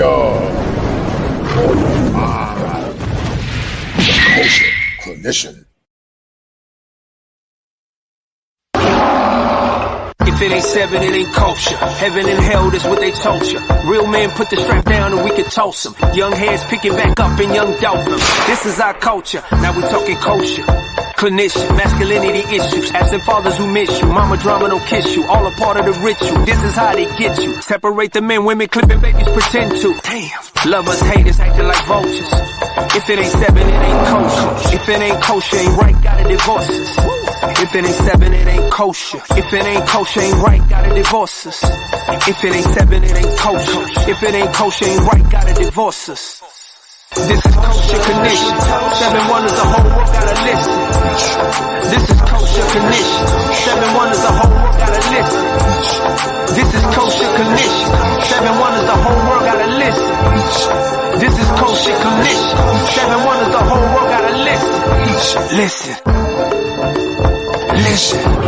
[SPEAKER 1] for your mind. Kosher Clinician.
[SPEAKER 17] If it ain't seven, it ain't kosher. Heaven and hell, that's what they told you. Real men put the strap down and we can toss them. Young heads picking back up and young dolphins. This is our culture. Now we talking kosher. Clinician, masculinity issues. Absent fathers who miss you. Mama drama don't kiss you. All a part of the ritual. This is how they get you. Separate the men, women clipping babies pretend to. Damn. Lovers, haters acting like vultures. If it ain't seven, it ain't kosher. If it ain't kosher, ain't right, gotta divorce us. If it ain't seven, it ain't kosher. If it ain't kosher, ain't right, gotta divorce us. If it ain't seven, it ain't kosher. If it ain't kosher, ain't right, gotta divorce us. This is Kosher Clinician. 7 wonders, the whole world gotta listen. This is Kosher Clinician. 7 wonders, the whole world gotta listen. This is Kosher Clinician. 7 wonders, the whole world gotta listen. This is Kosher Clinician. 7 wonders, the whole world gotta listen. Listen. Listen.